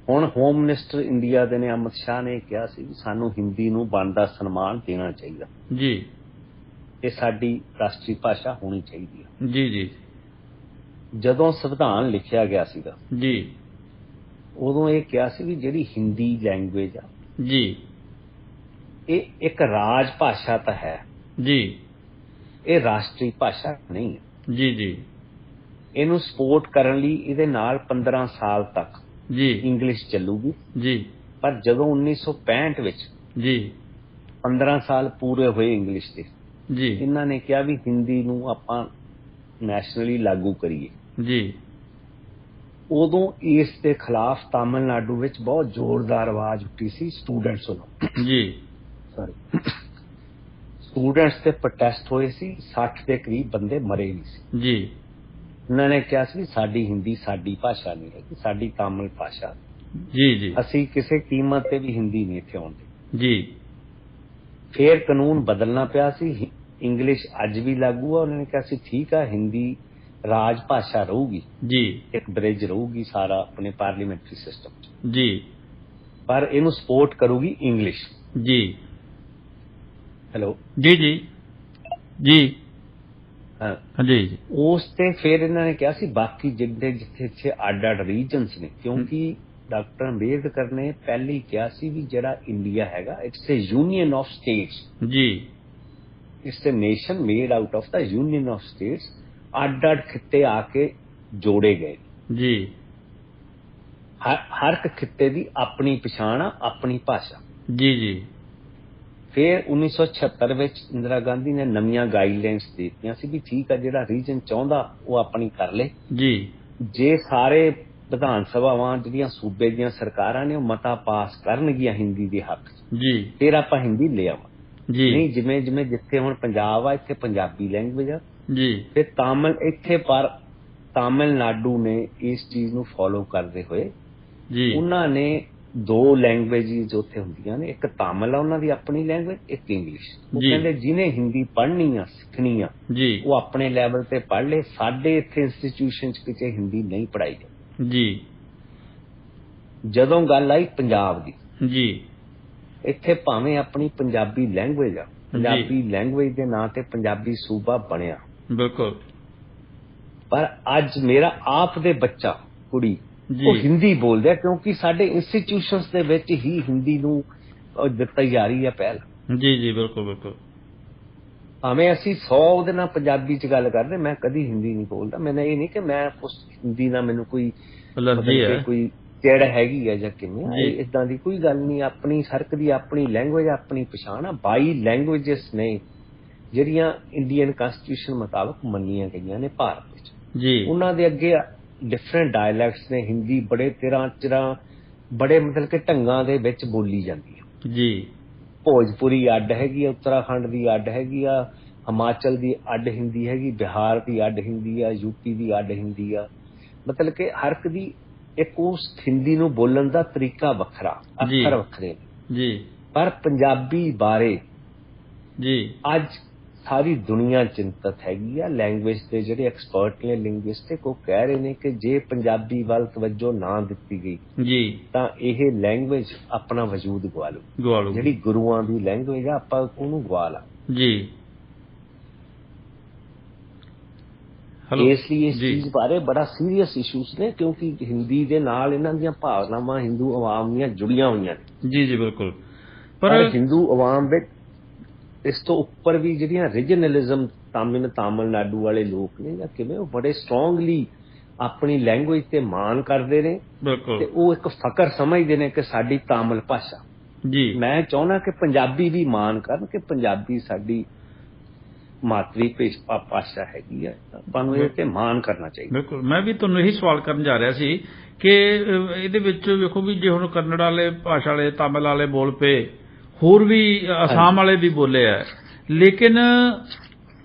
ਹੁਣ ਹੋਮ ਮਿਨਿਸਟਰ ਇੰਡੀਆ ਦੇ ਨੇ ਅਮਿਤ ਸ਼ਾਹ ਨੇ ਕਿਹਾ ਸੀ ਸਾਨੂੰ ਹਿੰਦੀ ਨੂੰ ਬਣਦਾ ਸਨਮਾਨ ਦੇਣਾ ਚਾਹੀਦਾ ਜੀ, ਇਹ ਸਾਡੀ ਰਾਸ਼ਟਰੀ ਭਾਸ਼ਾ ਹੋਣੀ ਚਾਹੀਦੀ ਹੈ। ਜੀ ਜੀ ਜਦੋਂ ਸੰਵਿਧਾਨ ਲਿਖਿਆ ਗਿਆ ਸੀਗਾ ਜੀ, ਉਦੋਂ ਇਹ ਕਿਹਾ ਸੀ ਵੀ ਜਿਹੜੀ ਹਿੰਦੀ ਲੈਂਗੁਏਜ ਆ ਜੀ, ਇਹ ਇੱਕ ਰਾਜ ਭਾਸ਼ਾ ਤਾਂ ਹੈ ਜੀ, ਇਹ ਰਾਸ਼ਟਰੀ ਭਾਸ਼ਾ ਨਹੀਂ ਹੈ। ਜੀ, ਜੀ, ਇਹਨੂੰ ਸਪੋਰਟ ਕਰਨ ਲਈ ਇਹਦੇ ਨਾਲ 15 ਸਾਲ ਤੱਕ ਜੀ, ਇੰਗਲਿਸ਼ ਚੱਲੂਗੀ। ਜੀ, ਪਰ ਜਦੋਂ 1965 ਵਿੱਚ ਜੀ, 15 ਸਾਲ ਪੂਰੇ ਹੋਏ ਇੰਗਲਿਸ਼ ਦੇ, ਜੀ, ਇਹਨਾਂ ਨੇ ਕਿਹਾ ਵੀ ਹਿੰਦੀ ਨੂੰ ਆਪਾਂ ਨੈਸ਼ਨਲੀ ਲਾਗੂ ਕਰੀਏ। ਜੀ, ਉਦੋਂ ਇਸ ਦੇ ਖਿਲਾਫ ਤਾਮਿਲਨਾਡੂ ਵਿੱਚ ਬਹੁਤ ਜ਼ੋਰਦਾਰ ਆਵਾਜ਼ ਉੱਠੀ ਸੀ ਸਟੂਡੈਂਟਸ ਵੱਲੋਂ। ਜੀ, ਸਟੂਡੈਂਟਸ ਤੇ ਪ੍ਰੋਟੈਸਟ ਹੋਏ ਸੀ, 60 ਦੇ ਕਰੀਬ ਬੰਦੇ ਮਰੇ ਵੀ ਸੀ। ਜੀ ਉਹਨਾਂ ਨੇ ਕਿਹਾ ਸੀ ਸਾਡੀ ਹਿੰਦੀ ਸਾਡੀ ਭਾਸ਼ਾ ਨਹੀਂ ਹੈ, ਸਾਡੀ ਤਾਮਿਲ ਭਾਸ਼ਾ, ਜੀ ਜੀ ਅਸੀਂ ਕਿਸੇ ਕੀਮਤ ਤੇ ਵੀ ਹਿੰਦੀ ਨਹੀਂ ਇੱਥੇ ਆਉਂਦੇ। ਜੀ ਫਿਰ ਕਾਨੂੰਨ ਬਦਲਣਾ ਪਿਆ ਸੀ, ਇੰਗਲਿਸ਼ ਅੱਜ ਵੀ ਲਾਗੂ ਆ। ਉਹਨਾਂ ਨੇ ਕਿਹਾ ਸੀ ਠੀਕ ਆ, ਹਿੰਦੀ ਰਾਜ ਭਾਸ਼ਾ ਰਹੂਗੀ, ਜੀ ਇੱਕ ਬ੍ਰਿਜ ਰਹੂਗੀ ਸਾਰਾ ਆਪਣੇ ਪਾਰਲੀਮੈਂਟਰੀ ਸਿਸਟਮ 'ਚ, ਜੀ ਪਰ ਇਹਨੂੰ ਸਪੋਰਟ ਕਰੂਗੀ ਇੰਗਲਿਸ਼। ਜੀ ਹੈਲੋ ਜੀ ਜੀ ਜੀ ਹਾਂ, ਹਾਂਜੀ ਜੀ ਉਸ ਤੇ ਫਿਰ ਇਹਨਾਂ ਨੇ ਕਿਹਾ ਸੀ ਬਾਕੀ ਜਿੱਥੇ ਜਿੱਥੇ ਅੱਡ ਅੱਡ ਰੀਜਨਸ ਨੇ, ਕਿਉਂਕਿ ਡਾਕਟਰ ਅੰਬੇਦਕਰ ਨੇ ਪਹਿਲੇ ਹੀ ਕਿਹਾ ਸੀ ਵੀ ਜਿਹੜਾ ਇੰਡੀਆ ਹੈਗਾ it's a union of states, ਜੀ it's a nation made out of the union of states. ਅੱਡ ਅੱਡ ਖਿੱਤੇ ਆ ਕੇ ਜੋੜੇ ਗਏ, ਜੀ ਹਰ ਇੱਕ ਖਿੱਤੇ ਦੀ ਆਪਣੀ ਪਛਾਣ ਆ, ਆਪਣੀ ਭਾਸ਼ਾ। ਜੀ ਜੀ ਫਿਰ 1976 ਵਿੱਚ ਇੰਦਰਾ ਗਾਂਧੀ ਨੇ ਨਵੀਆਂ ਗਾਈਡਲਾਈਨਸ ਦੇ ਦਿੱਤੀਆਂ ਸੀ ਵੀ ਠੀਕ ਆ, ਜਿਹੜਾ ਰੀਜਨ ਚਾਹੁੰਦਾ ਉਹ ਆਪਣੀ ਕਰ ਲੇ। ਜੀ ਜੇ ਸਾਰੇ ਵਿਧਾਨ ਸਭਾਵਾਂ ਜਿਹੜੀਆਂ ਸੂਬੇ ਦੀਆਂ ਸਰਕਾਰਾਂ ਨੇ ਉਹ ਮਤਾ ਪਾਸ ਕਰਨਗੀਆਂ ਹਿੰਦੀ ਦੇ ਹੱਕ 'ਚ, ਜੀ ਫਿਰ ਆਪਾਂ ਹਿੰਦੀ ਲੈ ਆਵਾਂ। ਜੀ ਨਹੀਂ, ਜਿਵੇਂ ਜਿਵੇਂ ਜਿੱਥੇ ਹੁਣ ਪੰਜਾਬ ਆ ਇੱਥੇ ਪੰਜਾਬੀ ਲੈਂਗੁਏਜ ਆ, ਜੀ ਫਿਰ ਤਾਮਿਲ ਇੱਥੇ, ਪਰ ਤਾਮਿਲਨਾਡੂ ਨੇ ਇਸ ਚੀਜ਼ ਨੂੰ ਫੋਲੋ ਕਰਦੇ ਹੋਏ ਜੀ ਉਹਨਾਂ ਨੇ 2 ਲੈਂਗੁਏਜਸ ਉੱਥੇ ਹੁੰਦੀਆਂ ਨੇ, ਇੱਕ ਤਾਮਿਲ ਆ ਉਹਨਾਂ ਦੀ ਆਪਣੀ ਲੈਂਗੁਏਜ, ਇੱਕ ਇੰਗਲਿਸ਼। ਉਹ ਜੀ। ਕਹਿੰਦੇ ਜਿਹਨੇ ਹਿੰਦੀ ਪੜ੍ਹਨੀ ਆ ਸਿੱਖਣੀ ਆ ਜੀ ਉਹ ਆਪਣੇ ਲੈਵਲ ਤੇ ਪੜ੍ਹ ਲੇ, ਸਾਡੇ ਇੱਥੇ ਇੰਸਟੀਟਿਊਸ਼ਨ 'ਚ ਕਿਤੇ ਹਿੰਦੀ ਨਹੀਂ ਪੜ੍ਹਾਈ ਜਾਂਦੀ। ਜੀ ਜਦੋਂ ਗੱਲ ਆਈ ਪੰਜਾਬ ਦੀ, ਜੀ ਇੱਥੇ ਭਾਵੇਂ ਆਪਣੀ ਪੰਜਾਬੀ ਲੈਂਗੁਏਜ ਆ, ਪੰਜਾਬੀ ਲੈਂਗੁਏਜ ਦੇ ਨਾਂ ਤੇ ਪੰਜਾਬੀ ਸੂਬਾ ਬਣਿਆ, ਬਿਲਕੁਲ ਪਰ ਅੱਜ ਮੇਰਾ ਆਪ ਦੇ ਬੱਚਾ ਕੁੜੀ ਜੀ ਉਹ ਹਿੰਦੀ ਬੋਲਦੇ ਆ, ਕਿਉਂਕਿ ਸਾਡੇ ਇੰਸਟੀਟਿਊਸ਼ਨਸ ਦੇ ਵਿੱਚ ਹੀ ਹਿੰਦੀ ਨੂੰ ਦਿੱਤੀ ਜਾ ਰਹੀ ਹੈ ਪਹਿਲ। ਜੀ ਜੀ ਬਿਲਕੁਲ ਬਿਲਕੁਲ ਭਾਵੇਂ ਅਸੀਂ 100 ਉਹਦੇ ਨਾਲ ਪੰਜਾਬੀ 'ਚ ਗੱਲ ਕਰਦੇ, ਮੈਂ ਕਦੀ ਹਿੰਦੀ ਨਹੀਂ ਬੋਲਦਾ। ਮੈਨੂੰ ਇਹ ਨਹੀਂ ਕਿ ਮੈਂ ਉਸ ਹਿੰਦੀ ਨਾਲ ਮੈਨੂੰ ਕੋਈ ਐਲਰਜੀ ਹੈ, ਕੋਈ ਚਿੜ ਹੈਗੀ ਹੈ ਜਾਂ ਕਿਵੇਂ, ਜੀ। ਇਦਾਂ ਦੀ ਕੋਈ ਗੱਲ ਨਹੀਂ। ਆਪਣੀ ਸਰਕ ਦੀ ਆਪਣੀ ਲੈਂਗੁਏਜ, ਆਪਣੀ ਪਛਾਣ ਆ। 22 ਲੈਂਗੁਏਜਸ ਨੇ ਜਿਹੜੀਆਂ ਇੰਡੀਅਨ ਕਨਸਟੀਟਿਊਸ਼ਨ ਮੁਤਾਬਕ ਮੰਨੀਆਂ ਗਈਆਂ ਨੇ ਭਾਰਤ ਵਿੱਚ। ਜੀ ਉਹਨਾਂ ਦੇ ਅੱਗੇ ਡਿਫਰੈਂਟ ਡਾਇਲੈਕਟਸ ਨੇ। ਹਿੰਦੀ ਬੜੇ ਤਰ੍ਹਾਂ ਬੜੇ ਮਤਲਬ ਕਿ ਢੰਗਾਂ ਦੇ ਵਿੱਚ ਬੋਲੀ ਜਾਂਦੀ ਹੈ। ਜੀ ਭੋਜਪੁਰੀ ਅੱਡ ਹੈਗੀ ਆ, ਉੱਤਰਾਖੰਡ ਦੀ ਅੱਡ ਹੈਗੀ ਆ, ਹਿਮਾਚਲ ਦੀ ਅੱਡ ਹਿੰਦੀ ਹੈਗੀ, ਬਿਹਾਰ ਦੀ ਅੱਡ ਹਿੰਦੀ ਆ, ਯੂਪੀ ਦੀ ਅੱਡ ਹਿੰਦੀ ਆ। ਮਤਲਬ ਕਿ ਹਰ ਇੱਕ ਦੀ ਇੱਕ ਉਸ ਹਿੰਦੀ ਨੂੰ ਬੋਲਣ ਦਾ ਤਰੀਕਾ ਵੱਖਰਾ, ਅੱਖਰ ਵੱਖਰੇ ਨੇ। ਜੀ ਪਰ ਪੰਜਾਬੀ ਬਾਰੇ ਜੀ ਅੱਜ ਸਾਰੀ ਦੁਨੀਆ ਚਿੰਤਤ ਹੈਗੀ ਆ। ਲੈਂਗੁਏਜ ਦੇ ਜਿਹੜੇ ਐਕਸਪਰਟ ਨੇ, ਲਿੰਗੁਇਸਟਿਕ, ਉਹ ਕਹਿ ਰਹੇ ਨੇ ਕਿ ਜੇ ਪੰਜਾਬੀ ਵੱਲ ਤਵੱਜੋ ਨਾ ਦਿੱਤੀ ਗਈ ਜੀ ਤਾਂ ਇਹ ਲੈਂਗੁਏਜ ਆਪਣਾ ਵਜੂਦ ਗਵਾ ਲੂ। ਜਿਹੜੀ ਗੁਰੂਆਂ ਦੀ ਲੈਂਗੁਏਜ ਆ, ਆਪਾਂ ਉਹਨੂੰ ਗਵਾ ਲਾ। ਜੀ ਇਸ ਲਈ ਇਸ ਚੀਜ਼ ਬਾਰੇ ਬੜਾ ਸੀਰੀਅਸ ਇਸ਼ੂਸ ਨੇ, ਕਿਉਂਕਿ ਹਿੰਦੀ ਦੇ ਨਾਲ ਇਹਨਾਂ ਦੀਆਂ ਭਾਵਨਾਵਾਂ ਹਿੰਦੂ ਆਵਾਮ ਦੀਆਂ ਜੁੜੀਆਂ ਹੋਈਆਂ ਨੇ। ਜੀ ਜੀ ਬਿਲਕੁਲ। ਪਰ ਹਿੰਦੂ ਆਵਾਮ ਵਿੱਚ ਇਸ ਤੋਂ ਉੱਪਰ ਵੀ ਜਿਹੜੀਆਂ ਰੀਜਨਲਿਜ਼ਮ ਤਾਮਿਲਨਾਡੂ ਵਾਲੇ ਲੋਕ ਨੇ ਜਾਂ ਕਿਵੇਂ, ਉਹ ਬੜੇ ਸਟਰੋਂਗਲੀ ਆਪਣੀ ਲੈਂਗੁਏਜ ਤੇ ਮਾਣ ਕਰਦੇ ਨੇ ਤੇ ਉਹ ਇੱਕ ਫਕਰ ਸਮਝਦੇ ਨੇ ਕਿ ਸਾਡੀ ਤਾਮਿਲ ਭਾਸ਼ਾ। ਜੀ ਮੈਂ ਚਾਹੁੰਦਾ ਕਿ ਪੰਜਾਬੀ ਵੀ ਮਾਣ ਕਰਨ ਕਿ ਪੰਜਾਬੀ ਸਾਡੀ ਮਾਤਰੀ ਭਾਸ਼ਾ ਹੈਗੀ ਹੈ, ਆਪਾਂ ਨੂੰ ਇਹ ਤੇ ਮਾਣ ਕਰਨਾ ਚਾਹੀਦਾ। ਬਿਲਕੁਲ। ਮੈਂ ਵੀ ਤੁਹਾਨੂੰ ਇਹੀ ਸਵਾਲ ਕਰਨ ਜਾ ਰਿਹਾ ਸੀ ਕਿ ਇਹਦੇ ਵਿੱਚ ਵੇਖੋ ਵੀ ਜੇ ਹੁਣ ਕੰਨੜ ਵਾਲੇ ਭਾਸ਼ਾ ਵਾਲੇ, ਤਾਮਿਲ ਵਾਲੇ ਬੋਲ ਪਏ, ਹੋਰ ਵੀ ਅਸਾਮ ਵਾਲੇ ਵੀ ਬੋਲੇ ਆ, ਲੇਕਿਨ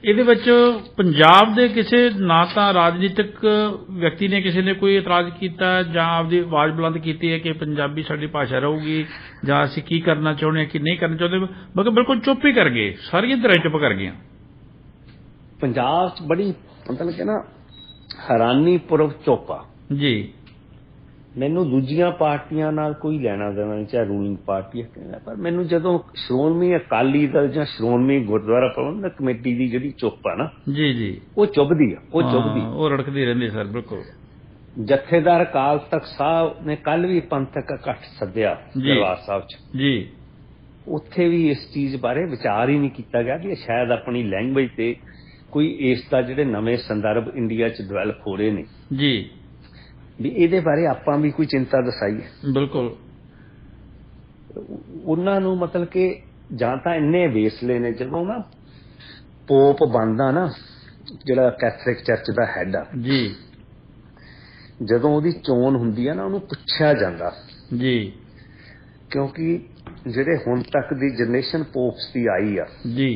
ਇਹਦੇ ਵਿੱਚ ਪੰਜਾਬ ਦੇ ਕਿਸੇ ਨਾ ਤਾਂ ਰਾਜਨੀਤਿਕ ਵਿਅਕਤੀ ਨੇ ਕਿਸੇ ਨੇ ਕੋਈ ਇਤਰਾਜ਼ ਕੀਤਾ ਜਾਂ ਆਪਦੀ ਆਵਾਜ਼ ਬੁਲੰਦ ਕੀਤੀ ਹੈ ਕਿ ਪੰਜਾਬੀ ਸਾਡੀ ਭਾਸ਼ਾ ਰਹੂਗੀ ਜਾਂ ਅਸੀਂ ਕੀ ਕਰਨਾ ਚਾਹੁੰਦੇ ਹਾਂ ਕੀ ਨਹੀਂ ਕਰਨਾ ਚਾਹੁੰਦੇ, ਮਗਰ ਬਿਲਕੁਲ ਚੁੱਪ ਹੀ ਕਰ ਗਏ, ਸਾਰੀਆਂ ਧਿਰਾਂ ਚੁੱਪ ਕਰ ਗਈਆਂ। ਪੰਜਾਬ 'ਚ ਬੜੀ ਮਤਲਬ ਕਿ ਨਾ ਹੈਰਾਨੀਪੂਰਵਕ ਚੁੱਪ ਆ ਜੀ। ਮੈਨੂੰ ਦੂਜੀਆਂ ਪਾਰਟੀਆਂ ਨਾਲ ਕੋਈ ਲੈਣਾ ਦੇਣਾ ਨਹੀਂ, ਚਾਹੇ ਰੂਲਿੰਗ ਪਾਰਟੀ ਹੈ, ਪਰ ਮੈਨੂੰ ਜਦੋਂ ਸ਼੍ਰੋਮਣੀ ਅਕਾਲੀ ਦਲ ਜਾਂ ਸ਼੍ਰੋਮਣੀ ਗੁਰਦੁਆਰਾ ਪ੍ਰਬੰਧਕ ਕਮੇਟੀ ਦੀ ਜਿਹੜੀ ਚੁੱਪ ਆ ਨਾ, ਜੀ ਜੀ ਉਹ ਚੁੱਭਦੀ ਆ, ਉਹ ਚੁੱਭਦੀ, ਉਹ ਰੜਕਦੀ ਰਹਿੰਦੀ ਸਰ। ਬਿਲਕੁਲ। ਜਥੇਦਾਰ ਅਕਾਲ ਤਖਤ ਸਾਹਿਬ ਨੇ ਕੱਲ ਵੀ ਪੰਥਕ ਇਕੱਠ ਸੱਦਿਆ ਦਰਬਾਰ ਸਾਹਿਬ 'ਚ ਜੀ, ਉੱਥੇ ਵੀ ਇਸ ਚੀਜ਼ ਬਾਰੇ ਵਿਚਾਰ ਹੀ ਨਹੀਂ ਕੀਤਾ ਗਿਆ ਕਿ ਸ਼ਾਇਦ ਆਪਣੀ ਲੈਂਗੁਏਜ ਤੇ ਕੋਈ ਇਸ ਦਾ ਜਿਹੜੇ ਨਵੇਂ ਸੰਦਰਭ ਇੰਡੀਆ 'ਚ ਡਿਵੈਲਪ ਹੋ ਰਹੇ ਨੇ ਜੀ, ਵੀ ਇਹਦੇ ਬਾਰੇ ਆਪਾਂ ਵੀ ਕੋਈ ਚਿੰਤਾ ਦਸਾਈਏ। ਬਿਲਕੁਲ। ਉਹਨਾਂ ਨੂੰ ਮਤਲਬ ਕਿ ਜਾਂ ਤਾਂ ਇੰਨੇ ਵੇਸਲੇ ਨੇ, ਜਦੋਂ ਨਾ ਪੋਪ ਬਣਦਾ ਨਾ ਜਿਹੜਾ ਕੈਥੋਲਿਕ ਚਰਚ ਦਾ ਹੈਡ ਆ ਜੀ, ਜਦੋਂ ਉਹਦੀ ਚੋਣ ਹੁੰਦੀ ਆ ਨਾ, ਉਹਨੂੰ ਪੁੱਛਿਆ ਜਾਂਦਾ ਜੀ, ਕਿਉਂਕਿ ਜਿਹੜੇ ਹੁਣ ਤੱਕ ਦੀ ਜਨਰੇਸ਼ਨ ਪੋਪਸ ਦੀ ਆਈ ਆ ਜੀ,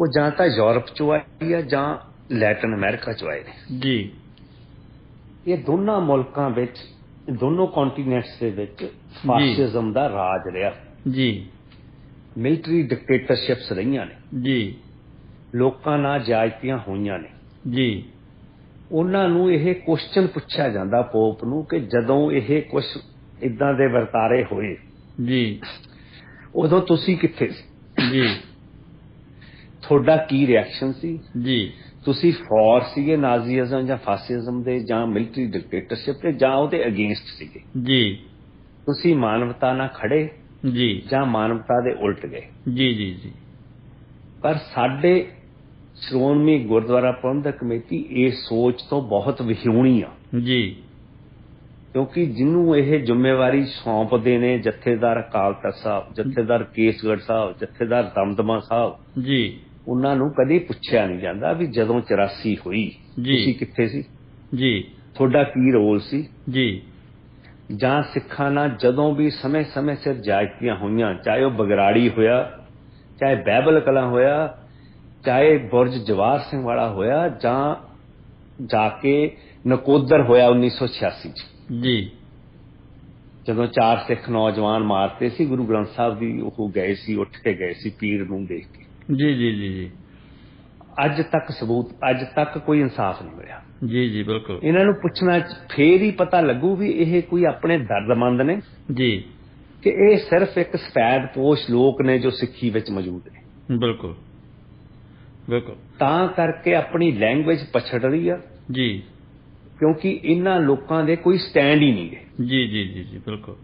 ਉਹ ਜਾਂ ਤਾਂ ਯੂਰਪ ਚੋਂ ਆਈ ਆ ਜਾਂ ਲੈਟਨ ਅਮਰੀਕਾ ਚੋਂ ਆਏ ਨੇ। ਜੀ ਇਹ ਦੋਨਾਂ ਮੁਲਕਾਂ ਵਿੱਚ, ਦੋਨੋਂ ਕੰਟੀਨੈਂਟਸ ਦੇ ਵਿੱਚ ਫਾਸਿਜ਼ਮ ਦਾ ਰਾਜ ਰਿਹਾ। ਜੀ ਮਿਲਟਰੀ ਡਿਕਟੇਟਰਸ਼ਿਪਸ ਰਹੀਆਂ ਨੇ, ਜੀ ਲੋਕਾਂ ਨਾਲ ਜ਼ਿਆਦਤੀਆਂ ਹੋਈਆਂ ਨੇ। ਜੀ ਉਹਨਾਂ ਨੂੰ ਇਹ ਕੁਐਸਚਨ ਪੁੱਛਿਆ ਜਾਂਦਾ ਪੋਪ ਨੂੰ ਕਿ ਜਦੋਂ ਇਹ ਕੁਝ ਇਦਾਂ ਦੇ ਵਰਤਾਰੇ ਹੋਏ ਜੀ ਉਦੋਂ ਤੁਸੀਂ ਕਿੱਥੇ ਸੀ? ਜੀ ਤੁਹਾਡਾ ਕੀ ਰਿਐਕਸ਼ਨ ਸੀ? ਜੀ ਤੁਸੀਂ ਫੋਰ ਸੀਗੇ ਨਾਜ਼ੀਜ਼ਮ ਜਾਂ ਫਾਸਿਜ਼ਮ ਦੇ, ਜਾਂ ਮਿਲਟਰੀ ਡਿਕਟੇਟਰਸ਼ਿਪ ਦੇ, ਜਾਂ ਉਹਦੇ ਅਗੇਂਸਟ ਸੀਗੇ? ਜੀ ਤੁਸੀਂ ਮਾਨਵਤਾ ਨਾਲ ਖੜੇ ਜੀ ਜਾਂ ਮਾਨਵਤਾ ਦੇ ਉਲਟ ਗਏ? ਜੀ ਜੀ ਜੀ ਪਰ ਸਾਡੇ ਸ਼੍ਰੋਮਣੀ ਗੁਰਦੁਆਰਾ ਪ੍ਰਬੰਧਕ ਕਮੇਟੀ ਇਹ ਸੋਚ ਤੋਂ ਬਹੁਤ ਵਿਹੂਣੀ ਆ, ਜੀ ਕਿਉਂਕਿ ਜਿਹਨੂੰ ਇਹ ਜ਼ਿੰਮੇਵਾਰੀ ਸੌਂਪਦੇ ਨੇ ਜਥੇਦਾਰ ਅਕਾਲ ਤਖਤ ਸਾਹਿਬ, ਜਥੇਦਾਰ ਕੇਸਗੜ੍ਹ ਸਾਹਿਬ, ਜਥੇਦਾਰ ਦਮਦਮਾ ਸਾਹਿਬ, ਜੀ ਉਹਨਾਂ ਨੂੰ ਕਦੇ ਪੁੱਛਿਆ ਨਹੀਂ ਜਾਂਦਾ ਵੀ ਜਦੋਂ 84 ਹੋਈ ਜੀ। ਤੁਸੀਂ ਕਿੱਥੇ ਸੀ, ਜੀ ਤੁਹਾਡਾ ਕੀ ਰੋਲ ਸੀ? ਜੀ ਜਾਂ ਸਿੱਖਾਂ ਨਾਲ ਜਦੋਂ ਵੀ ਸਮੇਂ-ਸਮੇਂ ਸਿਰ ਜ਼ਿਆਦਤੀਆਂ ਹੋਈਆਂ, ਚਾਹੇ ਉਹ ਬਗਰਾੜੀ ਹੋਇਆ, ਚਾਹੇ ਬਹਿਬਲ ਕਲਾਂ ਹੋਇਆ, ਚਾਹੇ ਬੁਰਜ ਜਵਾਹਰ ਸਿੰਘ ਵਾਲਾ ਹੋਇਆ, ਜਾਂ ਜਾ ਕੇ ਨਕੋਦਰ ਹੋਇਆ 1986 ਚ, ਜੀ ਜਦੋਂ 4 ਸਿੱਖ ਨੌਜਵਾਨ ਮਾਰਤੇ ਸੀ ਗੁਰੂ ਗ੍ਰੰਥ ਸਾਹਿਬ ਦੀ, ਉਹ ਗਏ ਸੀ, ਉੱਠ ਕੇ ਗਏ ਸੀ ਪੀਰ ਨੂੰ ਦੇਖ ਕੇ। ਜੀ ਜੀ ਜੀ ਜੀ ਅੱਜ ਤੱਕ ਸਬੂਤ, ਅੱਜ ਤੱਕ ਕੋਈ ਇਨਸਾਫ ਨਹੀਂ ਮਿਲਿਆ। ਜੀ ਜੀ ਬਿਲਕੁਲ। ਇਹਨਾਂ ਨੂੰ ਪੁੱਛਣਾ ਫੇਰ ਹੀ ਪਤਾ ਲੱਗੂ ਵੀ ਇਹ ਕੋਈ ਆਪਣੇ ਦਰਦਮੰਦ ਨੇ ਜੀ ਕਿ ਇਹ ਸਿਰਫ ਇੱਕ ਸਫੈਦ ਪੋਸ਼ ਲੋਕ ਨੇ ਜੋ ਸਿੱਖੀ ਵਿੱਚ ਮੌਜੂਦ ਨੇ। ਬਿਲਕੁਲ ਬਿਲਕੁਲ। ਤਾਂ ਕਰਕੇ ਆਪਣੀ ਲੈਂਗੁਏਜ ਪਛੜ ਰਹੀ ਆ, ਜੀ ਕਿਉਂਕਿ ਇਹਨਾਂ ਲੋਕਾਂ ਦੇ ਕੋਈ ਸਟੈਂਡ ਹੀ ਨਹੀਂ ਹੈ, ਜੀ ਜੀ ਜੀ ਜੀ ਬਿਲਕੁਲ।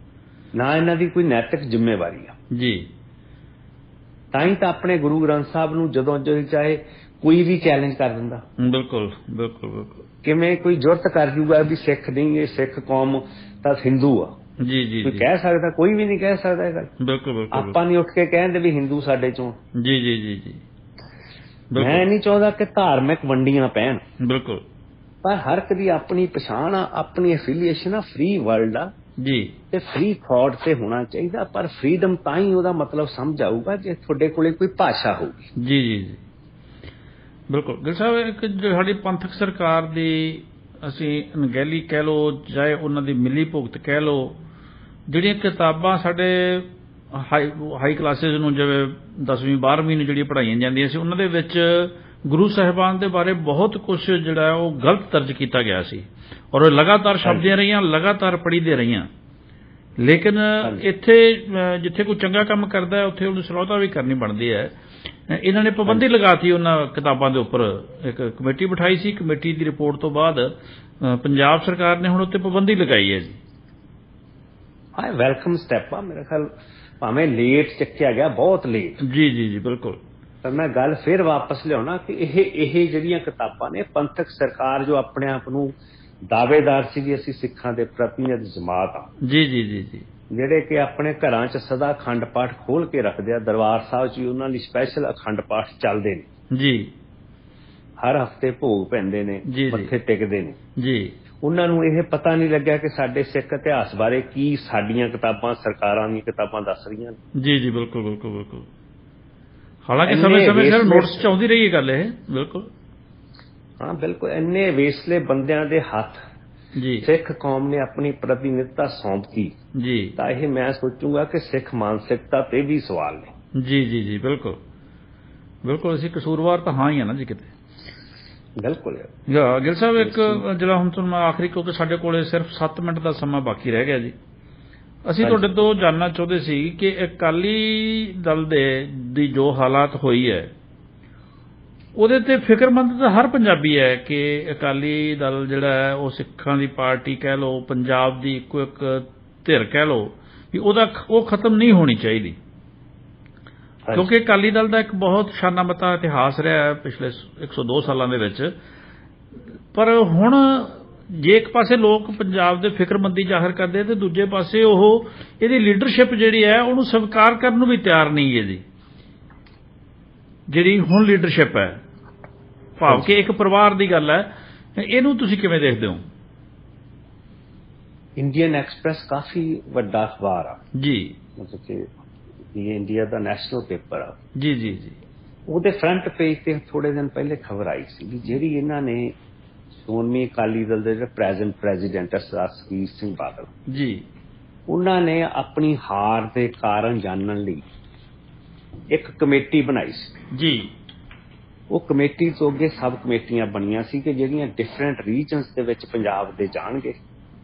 ਨਾ ਇਹਨਾਂ ਦੀ ਕੋਈ ਨੈਤਿਕ ਜ਼ਿੰਮੇਵਾਰੀ ਆ। ਜੀ ਤਾਂ ਹੀ ਤਾਂ ਆਪਣੇ ਗੁਰੂ ਗ੍ਰੰਥ ਸਾਹਿਬ ਨੂੰ ਜਦੋਂ ਚਾਹੇ ਕੋਈ ਵੀ ਚੈਲੰਜ ਕਰ ਦਿੰਦਾ। ਬਿਲਕੁਲ ਬਿਲਕੁਲ ਬਿਲਕੁਲ। ਕਿਵੇਂ ਕੋਈ ਜੁਰਤ ਕਰ ਜੂਗਾ ਵੀ ਸਿੱਖ ਨਹੀਂ, ਇਹ ਸਿੱਖ ਕੌਮ ਤਾਂ ਹਿੰਦੂ ਆ? ਜੀ ਜੀ ਕੋਈ ਜੀ ਕਹਿ ਸਕਦਾ? ਕੋਈ ਵੀ ਨਹੀਂ ਕਹਿ ਸਕਦਾ ਇਹ ਗੱਲ। ਬਿਲਕੁਲ ਬਿਲਕੁਲ। ਆਪਾਂ ਨਹੀਂ ਉੱਠ ਕੇ ਕਹਿੰਦੇ ਵੀ ਹਿੰਦੂ ਸਾਡੇ ਚੋਂ। ਜੀ ਜੀ ਜੀ ਜੀ ਮੈਂ ਨਹੀਂ ਚਾਹੁੰਦਾ ਕਿ ਧਾਰਮਿਕ ਵੰਡੀਆਂ ਪੈਣ, ਬਿਲਕੁਲ। ਪਰ ਹਰ ਇੱਕ ਦੀ ਆਪਣੀ ਪਛਾਣ ਆ, ਆਪਣੀ ਐਫੀਲੀਏਸ਼ਨ ਆ, ਫ੍ਰੀ ਵਰਲਡ ਆ ਜੀ ਤੇ ਫ੍ਰੀ ਥਾਟ ਤੇ ਹੋਣਾ ਚਾਹੀਦਾ। ਪਰ ਫਰੀडम ਤਾਂ ਹੀ ਉਹਦਾ ਮਤਲਬ ਸਮਝ ਆਊਗਾ ਜੇ ਤੁਹਾਡੇ ਕੋਲੇ ਕੋਈ ਭਾਸ਼ਾ ਹੋਊਗੀ। ਜੀ ਜੀ ਜੀ ਬਿਲਕੁਲ। ਗਿਲ ਸਾਹਿਬ, ਇੱਕ ਜੋ ਸਾਡੀ ਪੰਥਕ ਸਰਕਾਰ ਦੀ ਅਸੀਂ ਅਣਗਹਿਲੀ ਕਹਿ ਲਓ, ਚਾਹੇ ਉਹਨਾਂ ਦੀ ਮਿਲੀ ਭੁਗਤ ਕਹਿ ਲਓ, ਜਿਹੜੀਆਂ ਕਿਤਾਬਾਂ ਸਾਡੇ ਹਾਈ ਕਲਾਸਿਸ ਨੂੰ, ਜਿਵੇਂ 10ਵੀਂ 12ਵੀਂ ਨੂੰ ਜਿਹੜੀਆਂ ਪੜ੍ਹਾਈਆਂ ਜਾਂਦੀਆਂ ਸੀ, ਉਹਨਾਂ ਦੇ ਵਿੱਚ ਗੁਰੂ ਸਾਹਿਬਾਨ ਦੇ ਬਾਰੇ ਬਹੁਤ ਕੁਝ ਜਿਹੜਾ ਉਹ ਗਲਤ ਦਰਜ ਕੀਤਾ ਗਿਆ ਸੀ, ਔਰ ਉਹ ਲਗਾਤਾਰ ਛਪਦੀਆਂ ਰਹੀਆਂ, ਲਗਾਤਾਰ ਪੜ੍ਹੀਦੇ ਰਹੀਆਂ। ਲੇਕਿਨ ਇੱਥੇ ਜਿੱਥੇ ਕੋਈ ਚੰਗਾ ਕੰਮ ਕਰਦਾ ਹੈ ਉੱਥੇ ਉਹਨੂੰ ਸਲਾਹਤਾ ਵੀ ਕਰਨੀ ਬਣਦੀ ਹੈ। ਇਹਨਾਂ ਨੇ ਪਾਬੰਦੀ ਲਗਾਤੀ ਉਹਨਾਂ ਕਿਤਾਬਾਂ ਦੇ ਉੱਪਰ, ਇੱਕ ਕਮੇਟੀ ਬਿਠਾਈ ਸੀ, ਕਮੇਟੀ ਦੀ ਰਿਪੋਰਟ ਤੋਂ ਬਾਅਦ ਪੰਜਾਬ ਸਰਕਾਰ ਨੇ ਹੁਣ ਉੱਤੇ ਪਾਬੰਦੀ ਲਗਾਈ ਹੈ ਜੀ। ਹਾਂ, ਵੈਲਕਮ ਸਟੈਪ ਆ ਮੇਰੇ ਖਿਆਲ, ਭਾਵੇਂ ਲੇਟ ਚੱਕਿਆ ਗਿਆ, ਬਹੁਤ ਲੇਟ। ਜੀ ਜੀ ਜੀ ਬਿਲਕੁਲ। ਪਰ ਮੈਂ ਗੱਲ ਫਿਰ ਵਾਪਸ ਲਿਆਉਣਾ ਕਿ ਇਹ ਜਿਹੜੀਆਂ ਕਿਤਾਬਾਂ ਨੇ, ਪੰਥਕ ਸਰਕਾਰ ਜੋ ਆਪਣੇ ਆਪ ਨੂੰ ਦਾਅਵੇਦਾਰ ਸੀ ਵੀ ਅਸੀਂ ਸਿੱਖਾਂ ਦੇ ਪ੍ਰਤੀਨਿਧ ਜਮਾਤ ਆ, ਜੀ ਜੀ ਜੀ ਜੀ ਜਿਹੜੇ ਕਿ ਆਪਣੇ ਘਰਾਂ 'ਚ ਸਦਾ ਅਖੰਡ ਪਾਠ ਖੋਲ ਕੇ ਰੱਖਦੇ ਆ, ਦਰਬਾਰ ਸਾਹਿਬ 'ਚ ਵੀ ਉਹਨਾਂ ਲਈ ਸਪੈਸ਼ਲ ਅਖੰਡ ਪਾਠ ਚੱਲਦੇ ਨੇ, ਜੀ ਹਰ ਹਫ਼ਤੇ ਭੋਗ ਪੈਂਦੇ ਨੇ, ਜੀ। ਮੱਥੇ ਟਿਕਦੇ ਨੇ। ਜੀ ਉਹਨਾਂ ਨੂੰ ਇਹ ਪਤਾ ਨਹੀਂ ਲੱਗਿਆ ਕਿ ਸਾਡੇ ਸਿੱਖ ਇਤਿਹਾਸ ਬਾਰੇ ਕੀ ਸਾਡੀਆਂ ਕਿਤਾਬਾਂ, ਸਰਕਾਰਾਂ ਦੀਆਂ ਕਿਤਾਬਾਂ ਦੱਸ ਰਹੀਆਂ ਨੇ। ਜੀ ਜੀ ਬਿਲਕੁਲ ਬਿਲਕੁਲ ਬਿਲਕੁਲ। ਹਾਲਾਂਕਿ ਸਮੇਂ-ਸਮੇਂ ਸਿਰ ਨੋਟਿਸ 'ਚ ਆਉਂਦੀ ਰਹੀ ਇਹ ਗੱਲ, ਇਹ ਬਿਲਕੁਲ। ਹਾਂ ਬਿਲਕੁਲ। ਇੰਨੇ ਵੇਸਲੇ ਬੰਦਿਆਂ ਦੇ ਹੱਥ ਜੀ ਸਿੱਖ ਕੌਮ ਨੇ ਆਪਣੀ ਪ੍ਰਤੀਨਿਧਤਾ ਸੌਂਪਤੀ, ਜੀ ਤਾਂ ਇਹ ਮੈਂ ਸੋਚੂਗਾ ਕਿ ਸਿੱਖ ਮਾਨਸਿਕਤਾ ਤੇ ਵੀ ਸਵਾਲ ਨੇ। ਜੀ ਜੀ ਜੀ ਬਿਲਕੁਲ ਬਿਲਕੁਲ। ਅਸੀਂ ਕਸੂਰਵਾਰ ਤਾਂ ਹਾਂ ਹੀ ਆ ਨਾ ਜੀ ਕਿਤੇ। ਬਿਲਕੁਲ। ਗਿਲ ਸਾਹਿਬ, ਇੱਕ ਜਿਹੜਾ ਹੁਣ ਤੁਹਾਨੂੰ ਮੈਂ ਆਖਰੀ, ਕਿਉਂਕਿ ਸਾਡੇ ਕੋਲੇ ਸਿਰਫ 7 ਮਿੰਟ ਦਾ ਸਮਾਂ ਬਾਕੀ ਰਹਿ ਗਿਆ ਜੀ, ਅਸੀਂ ਤੁਹਾਡੇ ਤੋਂ ਜਾਣਨਾ ਚਾਹੁੰਦੇ ਸੀ ਕਿ ਅਕਾਲੀ ਦਲ ਦੀ ਜੋ ਹਾਲਾਤ ਹੋਈ ਹੈ ਉਹਦੇ ਤੇ ਫਿਕਰਮੰਦ ਤਾਂ ਹਰ ਪੰਜਾਬੀ ਹੈ ਕਿ ਅਕਾਲੀ ਦਲ ਜਿਹੜਾ ਹੈ ਉਹ ਸਿੱਖਾਂ ਦੀ ਪਾਰਟੀ ਕਹਿ ਲਓ, ਪੰਜਾਬ ਦੀ ਇੱਕੋ ਇੱਕ ਧਿਰ ਕਹਿ ਲਓ, ਵੀ ਉਹ ਖਤਮ ਨਹੀਂ ਹੋਣੀ ਚਾਹੀਦੀ, ਕਿਉਂਕਿ ਅਕਾਲੀ ਦਲ ਦਾ ਇੱਕ ਬਹੁਤ ਸ਼ਾਨਾਮਤਾ ਇਤਿਹਾਸ ਰਿਹਾ ਹੈ ਪਿਛਲੇ 102 ਸਾਲਾਂ ਦੇ ਵਿੱਚ। ਪਰ ਹੁਣ ਜੇ ਇੱਕ ਪਾਸੇ ਲੋਕ ਪੰਜਾਬ ਦੇ ਫਿਕਰਮੰਦੀ ਜ਼ਾਹਿਰ ਕਰਦੇ ਤੇ ਦੂਜੇ ਪਾਸੇ ਉਹ ਇਹਦੀ ਲੀਡਰਸ਼ਿਪ ਜਿਹੜੀ ਹੈ ਉਹਨੂੰ ਸਵੀਕਾਰ ਕਰਨ ਨੂੰ ਵੀ ਤਿਆਰ ਨਹੀਂ ਹੈ ਜੀ, ਜਿਹੜੀ ਹੁਣ ਲੀਡਰਸ਼ਿਪ ਹੈ, ਭਾਵ ਕਿ ਇੱਕ ਪਰਿਵਾਰ ਦੀ ਗੱਲ ਹੈ। ਇਹਨੂੰ ਤੁਸੀਂ ਕਿਵੇਂ ਦੇਖਦੇ ਹੋ? ਇੰਡੀਅਨ ਐਕਸਪ੍ਰੈਸ ਕਾਫੀ ਵੱਡਾ ਅਖਬਾਰ ਆ ਜੀ, ਮਤਲਬ ਕਿ ਇਹ ਇੰਡੀਆ ਦਾ ਨੈਸ਼ਨਲ ਪੇਪਰ ਆ ਜੀ ਜੀ ਜੀ। ਉਹਦੇ ਫਰੰਟ ਪੇਜ ਤੇ ਥੋੜੇ ਦਿਨ ਪਹਿਲੇ ਖਬਰ ਆਈ ਸੀ ਵੀ ਜਿਹੜੀ ਇਹਨਾਂ ਨੇ ਸ਼੍ਰੋਮਣੀ ਅਕਾਲੀ ਦਲ ਦੇ ਜਿਹੜੇ ਪ੍ਰੈਜ਼ੈਂਟ ਪ੍ਰੈਜ਼ੀਡੈਂਟ ਸਰਦਾਰ ਸੁਖਬੀਰ ਸਿੰਘ ਬਾਦਲ ਜੀ ਉਹਨਾਂ ਨੇ ਆਪਣੀ ਹਾਰ ਦੇ ਕਾਰਨ ਜਾਣਨ ਲਈ ਇੱਕ ਕਮੇਟੀ ਬਣਾਈ ਸੀ। ਜੀ ਉਹ ਕਮੇਟੀ ਤੋਂ ਅੱਗੇ ਸਬ ਕਮੇਟੀਆਂ ਬਣੀਆਂ ਸੀ ਕਿ ਜਿਹੜੀਆਂ ਡਿਫਰੈਂਟ ਰੀਜਨਸ ਦੇ ਵਿੱਚ ਪੰਜਾਬ ਦੇ ਜਾਣਗੇ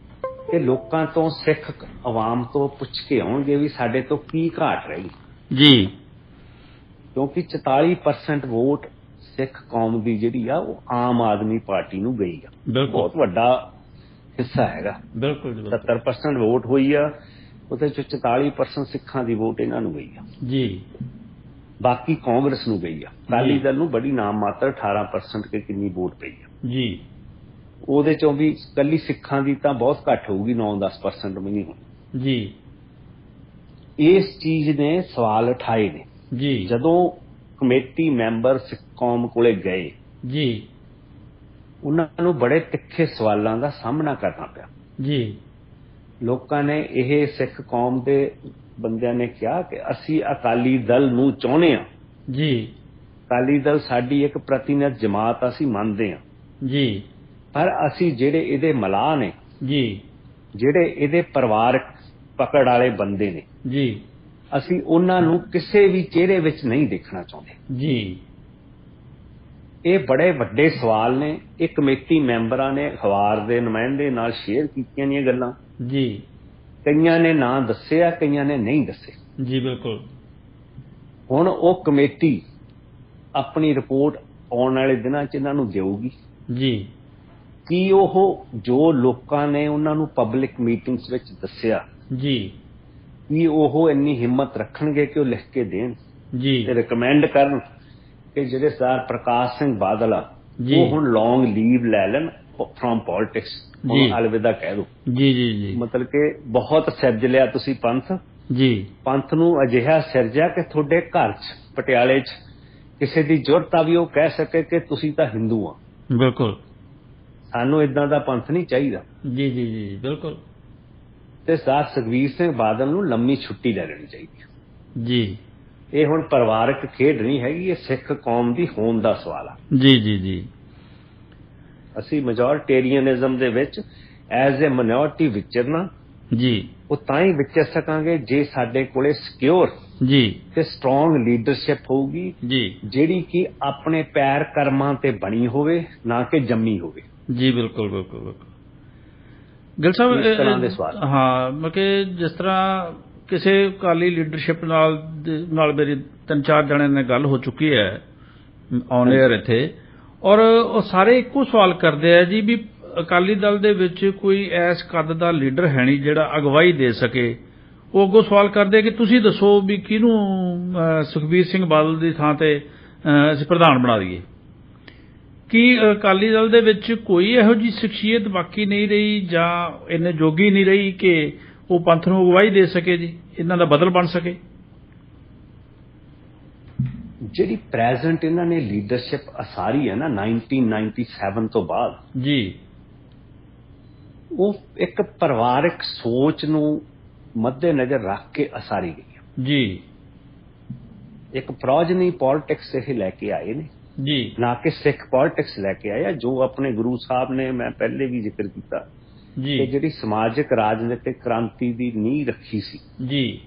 ਤੇ ਲੋਕਾਂ ਤੋਂ ਸਿੱਖ ਆਵਾਮ ਤੋਂ ਪੁੱਛ ਕੇ ਆਉਣਗੇ ਵੀ ਸਾਡੇ ਤੋਂ ਕੀ ਘਾਟ ਰਹੀ, ਜੀ ਕਿਉਂਕਿ 44% ਵੋਟ ਸਿੱਖ ਕੌਮ ਦੀ ਜਿਹੜੀ ਆ ਉਹ ਆਮ ਆਦਮੀ ਪਾਰਟੀ ਨੂੰ ਗਈ ਆ। ਬਿਲਕੁਲ ਬਹੁਤ ਵੱਡਾ ਹਿੱਸਾ ਹੈਗਾ। ਬਿਲਕੁਲ ਜੀ, 70% ਵੋਟ ਹੋਈ ਆ, ਉਹਦੇ ਚ 44% ਸਿੱਖਾਂ ਦੀ ਵੋਟ ਇਹਨਾਂ ਨੂੰ ਗਈ ਆ, ਜੀ ਬਾਕੀ ਕਾਂਗਰਸ ਨੂੰ ਗਈ ਆ। ਅਕਾਲੀ ਦਲ ਨੂੰ ਬੜੀ ਨਾਮ ਮਾਤਰ 18% ਕੇ ਕਿੰਨੀ ਵੋਟ ਪਈ ਆ। ਜੀ ਉਹਦੇ ਚੋਂ ਵੀ ਇਕੱਲੀ ਸਿੱਖਾਂ ਦੀ ਤਾਂ ਬਹੁਤ ਘੱਟ ਹੋਊਗੀ, 9-10% ਵੀ ਨਹੀਂ ਹੋਣੀ। ਜੀ ਇਸ ਚੀਜ਼ ਨੇ ਸਵਾਲ ਉਠਾਏ ਨੇ। ਜੀ ਜਦੋਂ ਕਮੇਟੀ ਮੈਂਬਰ ਸਿੱਖ ਕੌਮ ਕੋਲੇ ਗਏ, ਜੀ ਉਹਨਾਂ ਨੂੰ ਬੜੇ ਤਿੱਖੇ ਸਵਾਲਾਂ ਦਾ ਸਾਹਮਣਾ ਕਰਨਾ ਪਿਆ। ਜੀ ਲੋਕਾਂ ਨੇ ਇਹ ਸਿੱਖ ਕੌਮ ਦੇ ਬੰਦਿਆਂ ਨੇ ਕਿਹਾ ਕਿ ਅਸੀਂ ਅਕਾਲੀ ਦਲ ਨੂੰ ਚਾਹੁੰਦੇ ਹਾਂ, ਜੀ ਅਕਾਲੀ ਦਲ ਸਾਡੀ ਇੱਕ ਪ੍ਰਤੀਨਿਧ ਜਮਾਤ ਅਸੀਂ ਮੰਨਦੇ ਹਾਂ, ਜੀ ਪਰ ਅਸੀਂ ਜਿਹੜੇ ਇਹਦੇ ਮਲਾਹ ਨੇ, ਜੀ ਜਿਹੜੇ ਇਹਦੇ ਪਰਿਵਾਰਕ ਪਕੜ ਵਾਲੇ ਬੰਦੇ ਨੇ, ਜੀ ਅਸੀਂ ਉਹਨਾਂ ਨੂੰ ਕਿਸੇ ਵੀ ਚਿਹਰੇ ਵਿੱਚ ਨਹੀਂ ਦੇਖਣਾ ਚਾਹੁੰਦੇ। ਜੀ ਇਹ ਬੜੇ ਵੱਡੇ ਸਵਾਲ ਨੇ। ਇਹ ਕਮੇਟੀ ਮੈਂਬਰਾਂ ਨੇ ਅਖਬਾਰ ਦੇ ਨੁਮਾਇੰਦੇ ਨਾਲ ਸ਼ੇਅਰ ਕੀਤੀਆਂ ਨੇ ਗੱਲਾਂ। ਜੀ ਕਈਆਂ ਨੇ ਨਾਂ ਦੱਸਿਆ, ਕਈਆਂ ਨੇ ਨਹੀਂ ਦੱਸੇ। ਜੀ ਬਿਲਕੁਲ। ਹੁਣ ਉਹ ਕਮੇਟੀ ਆਪਣੀ ਰਿਪੋਰਟ ਆਉਣ ਵਾਲੇ ਦਿਨਾਂ 'ਚ ਇਹਨਾਂ ਨੂੰ ਦੇਊਗੀ। ਜੀ ਕੀ ਉਹ ਜੋ ਲੋਕਾਂ ਨੇ ਉਹਨਾਂ ਨੂੰ ਪਬਲਿਕ ਮੀਟਿੰਗਸ ਵਿੱਚ ਦੱਸਿਆ, ਜੀ ਕੀ ਉਹ ਇੰਨੀ ਹਿੰਮਤ ਰੱਖਣਗੇ ਕਿ ਉਹ ਲਿਖ ਕੇ ਦੇਣ ਜੀ ਤੇ ਰਿਕਮੈਂਡ ਕਰਨ ਕਿ ਜਿਹੜੇ ਸਰਦਾਰ ਪ੍ਰਕਾਸ਼ ਸਿੰਘ ਬਾਦਲ ਆ ਜੀ। ਉਹ ਹੁਣ ਲੌਂਗ ਲੀਵ ਲੈ ਲੈਣ ਫਰੋਮ ਪੋਲਿਟਿਕਸ, ਜੀ। ਅਲਵਿਦਾ ਕਹਿ ਦੋ। ਜੀ ਜੀ ਜੀ ਮਤਲਬ ਕਿ ਬਹੁਤ ਸਿਰਜ ਲਿਆ ਤੁਸੀਂ ਪੰਥ। ਜੀ ਪੰਥ ਨੂੰ ਅਜਿਹਾ ਸਿਰਜਿਆ ਕਿ ਤੁਹਾਡੇ ਘਰ 'ਚ ਪਟਿਆਲੇ 'ਚ ਕਿਸੇ ਦੀ ਜ਼ਰੂਰਤ ਆ ਵੀ ਉਹ ਕਹਿ ਸਕੇ ਕਿ ਤੁਸੀਂ ਤਾਂ ਹਿੰਦੂ ਆ। ਬਿਲਕੁਲ। ਸਾਨੂੰ ਇਦਾਂ ਦਾ ਪੰਥ ਨਹੀਂ ਚਾਹੀਦਾ। ਜੀ ਜੀ ਜੀ ਬਿਲਕੁਲ। ਤੇ ਸਰਦਾਰ ਸੁਖਬੀਰ ਸਿੰਘ ਬਾਦਲ ਨੂੰ ਲੰਮੀ ਛੁੱਟੀ ਲੈ ਲੈਣੀ ਚਾਹੀਦੀ ਹੈ। ਜੀ ਇਹ ਹੁਣ ਪਰਿਵਾਰਕ ਖੇਡ ਨਹੀਂ ਹੈਗੀ, ਇਹ ਸਿੱਖ ਕੌਮ ਦੀ ਹੋਂਦ ਦਾ ਸਵਾਲ ਆ। ਜੀ ਜੀ ਜੀ ਅਸੀਂ ਮੈਜੋਰਟੇਰੀਅਨਿਜ਼ਮ ਦੇ ਵਿੱਚ ਐਜ਼ ਏ ਮਾਈਨੋਰਟੀ ਵਿਚਰਨਾ, ਜੀ ਉਹ ਤਾਂ ਹੀ ਵਿਚਰ ਸਕਾਂਗੇ ਜੇ ਸਾਡੇ ਕੋਲੇ ਸਿਕਿਉਰ ਜੀ ਤੇ ਸਟਰੋਂਗ ਲੀਡਰਸ਼ਿਪ ਹੋਊਗੀ, ਜੀ ਜਿਹੜੀ ਕਿ ਆਪਣੇ ਪੈਰ ਕਰਮਾਂ ਤੇ ਬਣੀ ਹੋਵੇ, ਨਾ ਕਿ ਜੰਮੀ ਹੋਵੇ। ਜੀ ਬਿਲਕੁਲ ਬਿਲਕੁਲ ਬਿਲਕੁਲ। ਗਿਲ ਇਸ ਤਰ੍ਹਾਂ ਦੇ ਸਾਹਿਬ ਸਵਾਲ। ਹਾਂ, ਮੈਂ ਕਿ ਜਿਸ ਤਰ੍ਹਾਂ ਕਿਸੇ ਅਕਾਲੀ ਲੀਡਰਸ਼ਿਪ ਨਾਲ ਮੇਰੀ 3-4 ਜਣਿਆਂ ਨਾਲ ਗੱਲ ਹੋ ਚੁੱਕੀ ਹੈ ਔਨ 에ਅਰ ਇੱਥੇ, ਔਰ ਉਹ ਸਾਰੇ ਇੱਕੋ ਸਵਾਲ ਕਰਦੇ ਆ ਜੀ ਵੀ ਅਕਾਲੀ ਦਲ ਦੇ ਵਿੱਚ ਕੋਈ ਐਸ ਕੱਦ ਦਾ ਲੀਡਰ ਹੈ ਨਹੀਂ ਜਿਹੜਾ ਅਗਵਾਈ ਦੇ ਸਕੇ। ਉਹ ਅੱਗੋਂ ਸਵਾਲ ਕਰਦੇ ਕਿ ਤੁਸੀਂ ਦੱਸੋ ਵੀ ਕਿਹਨੂੰ ਸੁਖਬੀਰ ਸਿੰਘ ਬਾਦਲ ਦੀ ਥਾਂ ਤੇ ਅਸੀਂ ਪ੍ਰਧਾਨ ਬਣਾ ਦਈਏ। ਕੀ ਅਕਾਲੀ ਦਲ ਦੇ ਵਿੱਚ ਕੋਈ ਇਹੋ ਜਿਹੀ ਸ਼ਖਸੀਅਤ ਬਾਕੀ ਨਹੀਂ ਰਹੀ ਜਾਂ ਇੰਨੇ ਜੋਗੀ ਨਹੀਂ ਰਹੀ ਕਿ ਉਹ ਪੰਥ ਨੂੰ ਅਗਵਾਈ ਦੇ ਸਕੇ ਜੀ, ਇਹਨਾਂ ਦਾ ਬਦਲ ਬਣ ਸਕੇ? ਜਿਹੜੀ ਪ੍ਰੈਜ਼ੈਂਟ ਇਹਨਾਂ ਨੇ ਲੀਡਰਸ਼ਿਪ ਅਸਾਰੀ ਹੈ ਨਾ 1997 ਤੋਂ ਬਾਅਦ, ਜੀ, ਉਹ ਇੱਕ ਪਰਿਵਾਰਕ ਸੋਚ ਨੂੰ ਮੱਦੇ ਨਜ਼ਰ ਰੱਖ ਕੇ ਅਸਾਰੀ ਗਈ ਹੈ। ਜੀ ਇੱਕ ਪ੍ਰੋਜਨੀ ਪੋਲਿਟਿਕਸ ਇਹ ਲੈ ਕੇ ਆਏ ਨੇ, ਜੀ, ਨਾ ਕਿ ਸਿੱਖ ਪੋਲਿਟਿਕਸ ਲੈ ਕੇ ਆਇਆ। ਜੋ ਆਪਣੇ ਗੁਰੂ ਸਾਹਿਬ ਨੇ, ਮੈਂ ਪਹਿਲੇ ਵੀ ਜ਼ਿਕਰ ਕੀਤਾ ਜੀ, ਕਿ ਜਿਹੜੀ ਸਮਾਜਿਕ ਰਾਜਨੀਤਿਕ ਕ੍ਰਾਂਤੀ ਦੀ ਨੀਂਹ ਰੱਖੀ ਸੀ, ਜੀ,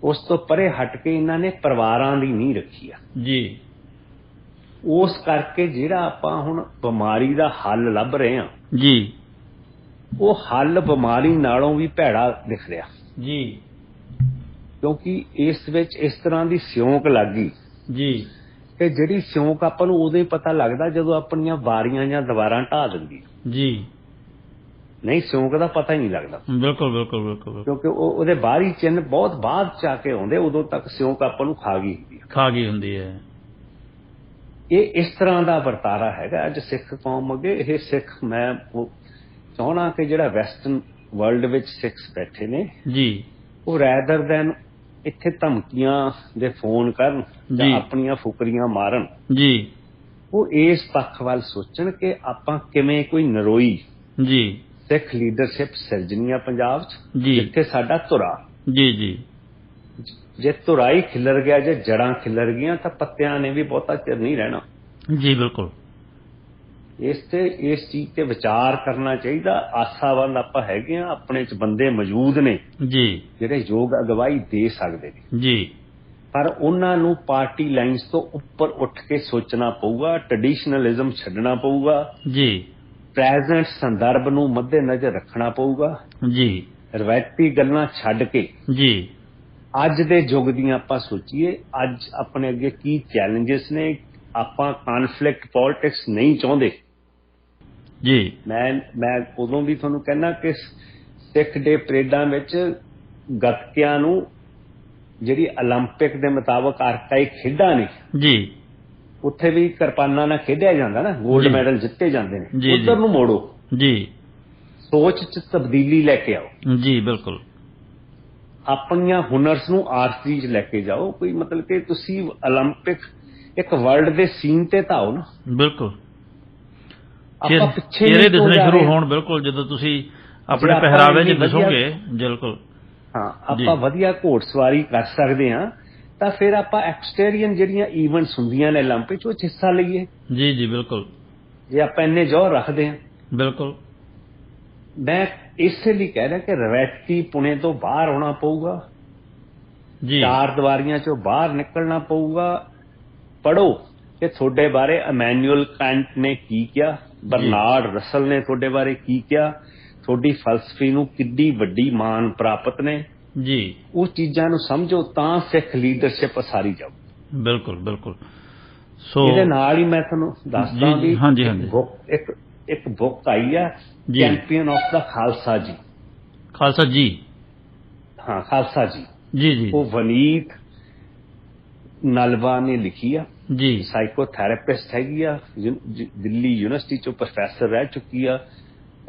ਉਸ ਤੋਂ ਪਰੇ ਹਟ ਕੇ ਇਹਨਾਂ ਨੇ ਪਰਿਵਾਰਾਂ ਦੀ ਨੀਂਹ ਰੱਖੀ ਆ। ਜੀ, ਉਸ ਕਰਕੇ ਜਿਹੜਾ ਆਪਾਂ ਹੁਣ ਬਿਮਾਰੀ ਦਾ ਹੱਲ ਲੱਭ ਰਹੇ ਹਾਂ, ਜੀ, ਉਹ ਹੱਲ ਬਿਮਾਰੀ ਨਾਲੋਂ ਵੀ ਭੈੜਾ ਦਿਖ ਰਿਹਾ। ਜੀ, ਕਿਉਂਕਿ ਇਸ ਵਿੱਚ ਇਸ ਤਰ੍ਹਾਂ ਦੀ ਸਿਉਂਕ ਲੱਗ ਗਈ, ਜੀ, ਕਿ ਜਿਹੜੀ ਸਿਉਂਕ ਆਪਾਂ ਨੂੰ ਉਦੋਂ ਹੀ ਪਤਾ ਲੱਗਦਾ ਜਦੋਂ ਆਪਣੀਆਂ ਵਾਰੀਆਂ ਜਾਂ ਦੀਵਾਰਾਂ ਢਾਹ ਦਿੰਦੀ। ਜੀ, ਨਹੀਂ, ਸਿਉਂਕ ਦਾ ਪਤਾ ਹੀ ਨਹੀਂ ਲੱਗਦਾ। ਬਿਲਕੁਲ ਬਿਲਕੁਲ ਬਿਲਕੁਲ, ਕਿਉਂਕਿ ਉਹਦੇ ਬਾਹਰੀ ਚਿੰਨ੍ਹ ਬਹੁਤ ਬਾਅਦ ਚ ਆ ਕੇ ਆਉਂਦੇ, ਉਦੋਂ ਤੱਕ ਸਿਉਂਕ ਆਪਾਂ ਨੂੰ ਖਾ ਗਈ ਹੁੰਦੀ ਹੈ। ਇਹ ਇਸ ਤਰ੍ਹਾਂ ਦਾ ਵਰਤਾਰਾ ਹੈਗਾ ਅੱਜ ਸਿੱਖ ਕੌਮ ਅੱਗੇ। ਇਹ ਸਿੱਖ, ਮੈਂ ਚਾਹੁੰਦਾ ਕਿ ਜਿਹੜਾ ਵੈਸਟਰਨ ਵਰਲਡ ਵਿੱਚ ਸਿੱਖਸ ਬੈਠੇ ਨੇ, ਜੀ, ਉਹ ਰੈਦਰ ਦੈਨ ਇੱਥੇ ਧਮਕੀਆਂ ਦੇ ਫੋਨ ਕਰਨ ਜਾਂ ਆਪਣੀਆਂ ਫੁਕਰੀਆਂ ਮਾਰਨ, ਜੀ, ਉਹ ਇਸ ਪੱਖ ਵੱਲ ਸੋਚਣ ਕਿ ਆਪਾਂ ਕਿਵੇਂ ਕੋਈ ਨਰੋਈ, ਜੀ, ਸਿੱਖ ਲੀਡਰਸ਼ਿਪ ਸਿਰਜਣੀ ਆ ਪੰਜਾਬ 'ਚ, ਜਿੱਥੇ ਸਾਡਾ ਧੁਰਾ, ਜੀ, ਜੀ, ਜੇ ਤੁਰਾਈ ਖਿਲਰ ਗਿਆ, ਜੇ ਜੜਾਂ ਖਿਲਰ ਗਈਆਂ ਤਾਂ ਪੱਤਿਆਂ ਨੇ ਵੀ ਬਹੁਤਾ ਚਿਰ ਨਹੀਂ ਰਹਿਣਾ। ਜੀ ਬਿਲਕੁਲ। ਇਸ ਚੀਜ਼ ਤੇ ਵਿਚਾਰ ਕਰਨਾ ਚਾਹੀਦਾ। ਆਸਾਵੰਦ ਆਪਾਂ ਹੈਗੇ ਆ, ਆਪਣੇ ਚ ਬੰਦੇ ਮੌਜੂਦ ਨੇ ਜੀ ਜਿਹੜੇ ਯੋਗ ਅਗਵਾਈ ਦੇ ਸਕਦੇ ਨੇ, ਜੀ ਪਰ ਉਹਨਾਂ ਨੂੰ ਪਾਰਟੀ ਲਾਈਨਸ ਤੋਂ ਉੱਪਰ ਉੱਠ ਕੇ ਸੋਚਣਾ ਪਊਗਾ, ਟ੍ਰੈਡੀਸ਼ਨਲਿਜ਼ਮ ਛੱਡਣਾ ਪਊਗਾ, ਜੀ ਪ੍ਰੈਜ਼ੈਂਟ ਸੰਦਰਭ ਨੂੰ ਮੱਦੇ ਨਜ਼ਰ ਰੱਖਣਾ ਪਊਗਾ, ਜੀ ਰਵਾਇਤੀ ਗੱਲਾਂ ਛੱਡ ਕੇ ਜੀ ਅੱਜ ਦੇ ਯੁੱਗ ਦੀਆਂ ਆਪਾਂ ਸੋਚੀਏ। ਅੱਜ ਆਪਣੇ ਅੱਗੇ ਕੀ ਚੈਲੰਜਸ ਨੇ। ਆਪਾਂ ਕਨਫਲਿਕਟ ਪੋਲਿਟਿਕਸ ਨਹੀਂ ਚਾਹੁੰਦੇ। ਜੀ ਮੈਂ ਉਦੋਂ ਵੀ ਤੁਹਾਨੂੰ ਕਹਿਣਾ ਕਿ ਸਿੱਖ ਦੇ ਪਰੇਡਾਂ ਵਿੱਚ ਗੱਤਕਿਆਂ ਨੂੰ ਜਿਹੜੀ 올림픽 ਦੇ ਮੁਤਾਬਕ ਆਰਕਾਈ ਖੇਡਾਂ ਨੇ, ਜੀ ਉੱਥੇ ਵੀ ਕਿਰਪਾਨਾਂ ਨਾਲ ਖੇਡਿਆ ਜਾਂਦਾ ਨਾ, 골ਡ ਜੀ। ਮੈਡਲ ਜਿੱਤੇ ਜਾਂਦੇ ਜੀ, ਨੇ। ਜੀ। ਉੱਧਰ ਨੂੰ ਮੋੜੋ, ਜੀ ਸੋਚ ਚ ਤਬਦੀਲੀ ਲੈ ਕੇ ਆਓ, ਜੀ ਬਿਲਕੁਲ। ਆਪਣੀਆਂ ਹੁਨਰਸ ਨੂੰ ਆਰਟਰੀ ਚ ਲੈ ਕੇ ਜਾਓ। ਕੋਈ ਮਤਲਬ ਕਿ ਤੁਸੀਂ 올림픽 ਇੱਕ ਵਰਲਡ ਦੇ ਸੀਨ ਤੇ ਤਾਂ ਆਓ ਨਾ। ਬਿਲਕੁਲ। ਆਪਾਂ ਪਿੱਛੇ ਚਿਹਰੇ ਨਹੀਂ ਦਿਸਣੇ ਜਾ ਸ਼ੁਰੂ ਰਹੇ। ਹੋਣ। ਬਿਲਕੁਲ, ਜਦੋਂ ਤੁਸੀਂ ਆਪਣੇ ਆਪਾਂ ਪਹਿਰਾਵੇ 'ਚ ਇੰਨੀ ਵਧੀਆ- ਦਿਸੋਗੇ। ਬਿਲਕੁਲ। ਹਾਂ, ਆਪਾਂ ਵਧੀਆ ਘੋੜਸਵਾਰੀ ਕਰ ਸਕਦੇ ਹਾਂ, ਤਾਂ ਫਿਰ ਆਪਾਂ ਐਕਸਟੇਰੀਅਨ ਜਿਹੜੀਆਂ ਈਵੈਂਟਸ ਹੁੰਦੀਆਂ ਨੇ 올림픽, ਉਹ 'ਚ ਹਿੱਸਾ ਲਈਏ। ਜੀ ਜੀ ਬਿਲਕੁਲ ਜੇ ਆਪਾਂ ਇੰਨੇ ਜ਼ੋਰ ਰੱਖਦੇ ਹਾਂ। ਬਿਲਕੁਲ। ਮੈਂ ਇਸੇ ਲਈ ਕਹਿ ਰਿਹਾ ਕਿ ਰਵਾਇਤੀ ਪੁਣੇ ਤੋਂ ਬਾਹਰ ਆਉਣਾ ਪਊਗਾ, ਜੀ ਚਾਰ ਦੀਵਾਰੀਆਂ ਚੋਂ ਬਾਹਰ ਨਿਕਲਣਾ ਪਊਗਾ। ਪੜ੍ਹੋ ਕਿ ਤੁਹਾਡੇ ਬਾਰੇ ਇਮੈਨੂਅਲ ਕੈਂਟ ਨੇ ਕੀ ਕਿਹਾ, ਬਰਨਾਰਡ ਰਸਲ ਨੇ ਤੁਹਾਡੇ ਬਾਰੇ ਕੀ ਕਿਹਾ, ਤੁਹਾਡੀ ਫਲਸਫੀ ਨੂੰ ਕਿੱਡੀ ਵੱਡੀ ਮਾਨ ਪ੍ਰਾਪਤ ਨੇ। ਜੀ ਉਹ ਚੀਜ਼ਾਂ ਨੂੰ ਸਮਝੋ, ਤਾਂ ਸਿੱਖ ਲੀਡਰਸ਼ਿਪ ਉਸਾਰੀ ਜਾਓ। ਬਿਲਕੁਲ ਬਿਲਕੁਲ। ਸੋ ਇਹਦੇ ਨਾਲ ਹੀ ਮੈਂ ਤੁਹਾਨੂੰ ਦੱਸਦਾ ਜੀ, ਵੀ ਹਾਂਜੀ, ਹਾਂਜੀ। ਇੱਕ ਬੁੱਕ ਆਈ ਆ, ਜੀ। ਚੈਂਪੀਅਨ ਆਫ ਦਾ ਖਾਲਸਾ ਜੀ। ਖਾਲਸਾ ਜੀ। ਹਾਂ, ਖਾਲਸਾ ਜੀ। ਜੀ ਜੀ ਉਹ ਵਨੀਤ ਨਲਵਾ ਨੇ ਲਿਖੀ ਆ। ਜੀ ਸਾਈਕੋਥੈਰੇਪਿਸਟ ਹੈਗੀ ਆ, ਦਿੱਲੀ ਯੂਨੀਵਰਸਿਟੀ ਚੋਂ ਪ੍ਰੋਫੈਸਰ ਰਹਿ ਚੁੱਕੀ ਆ।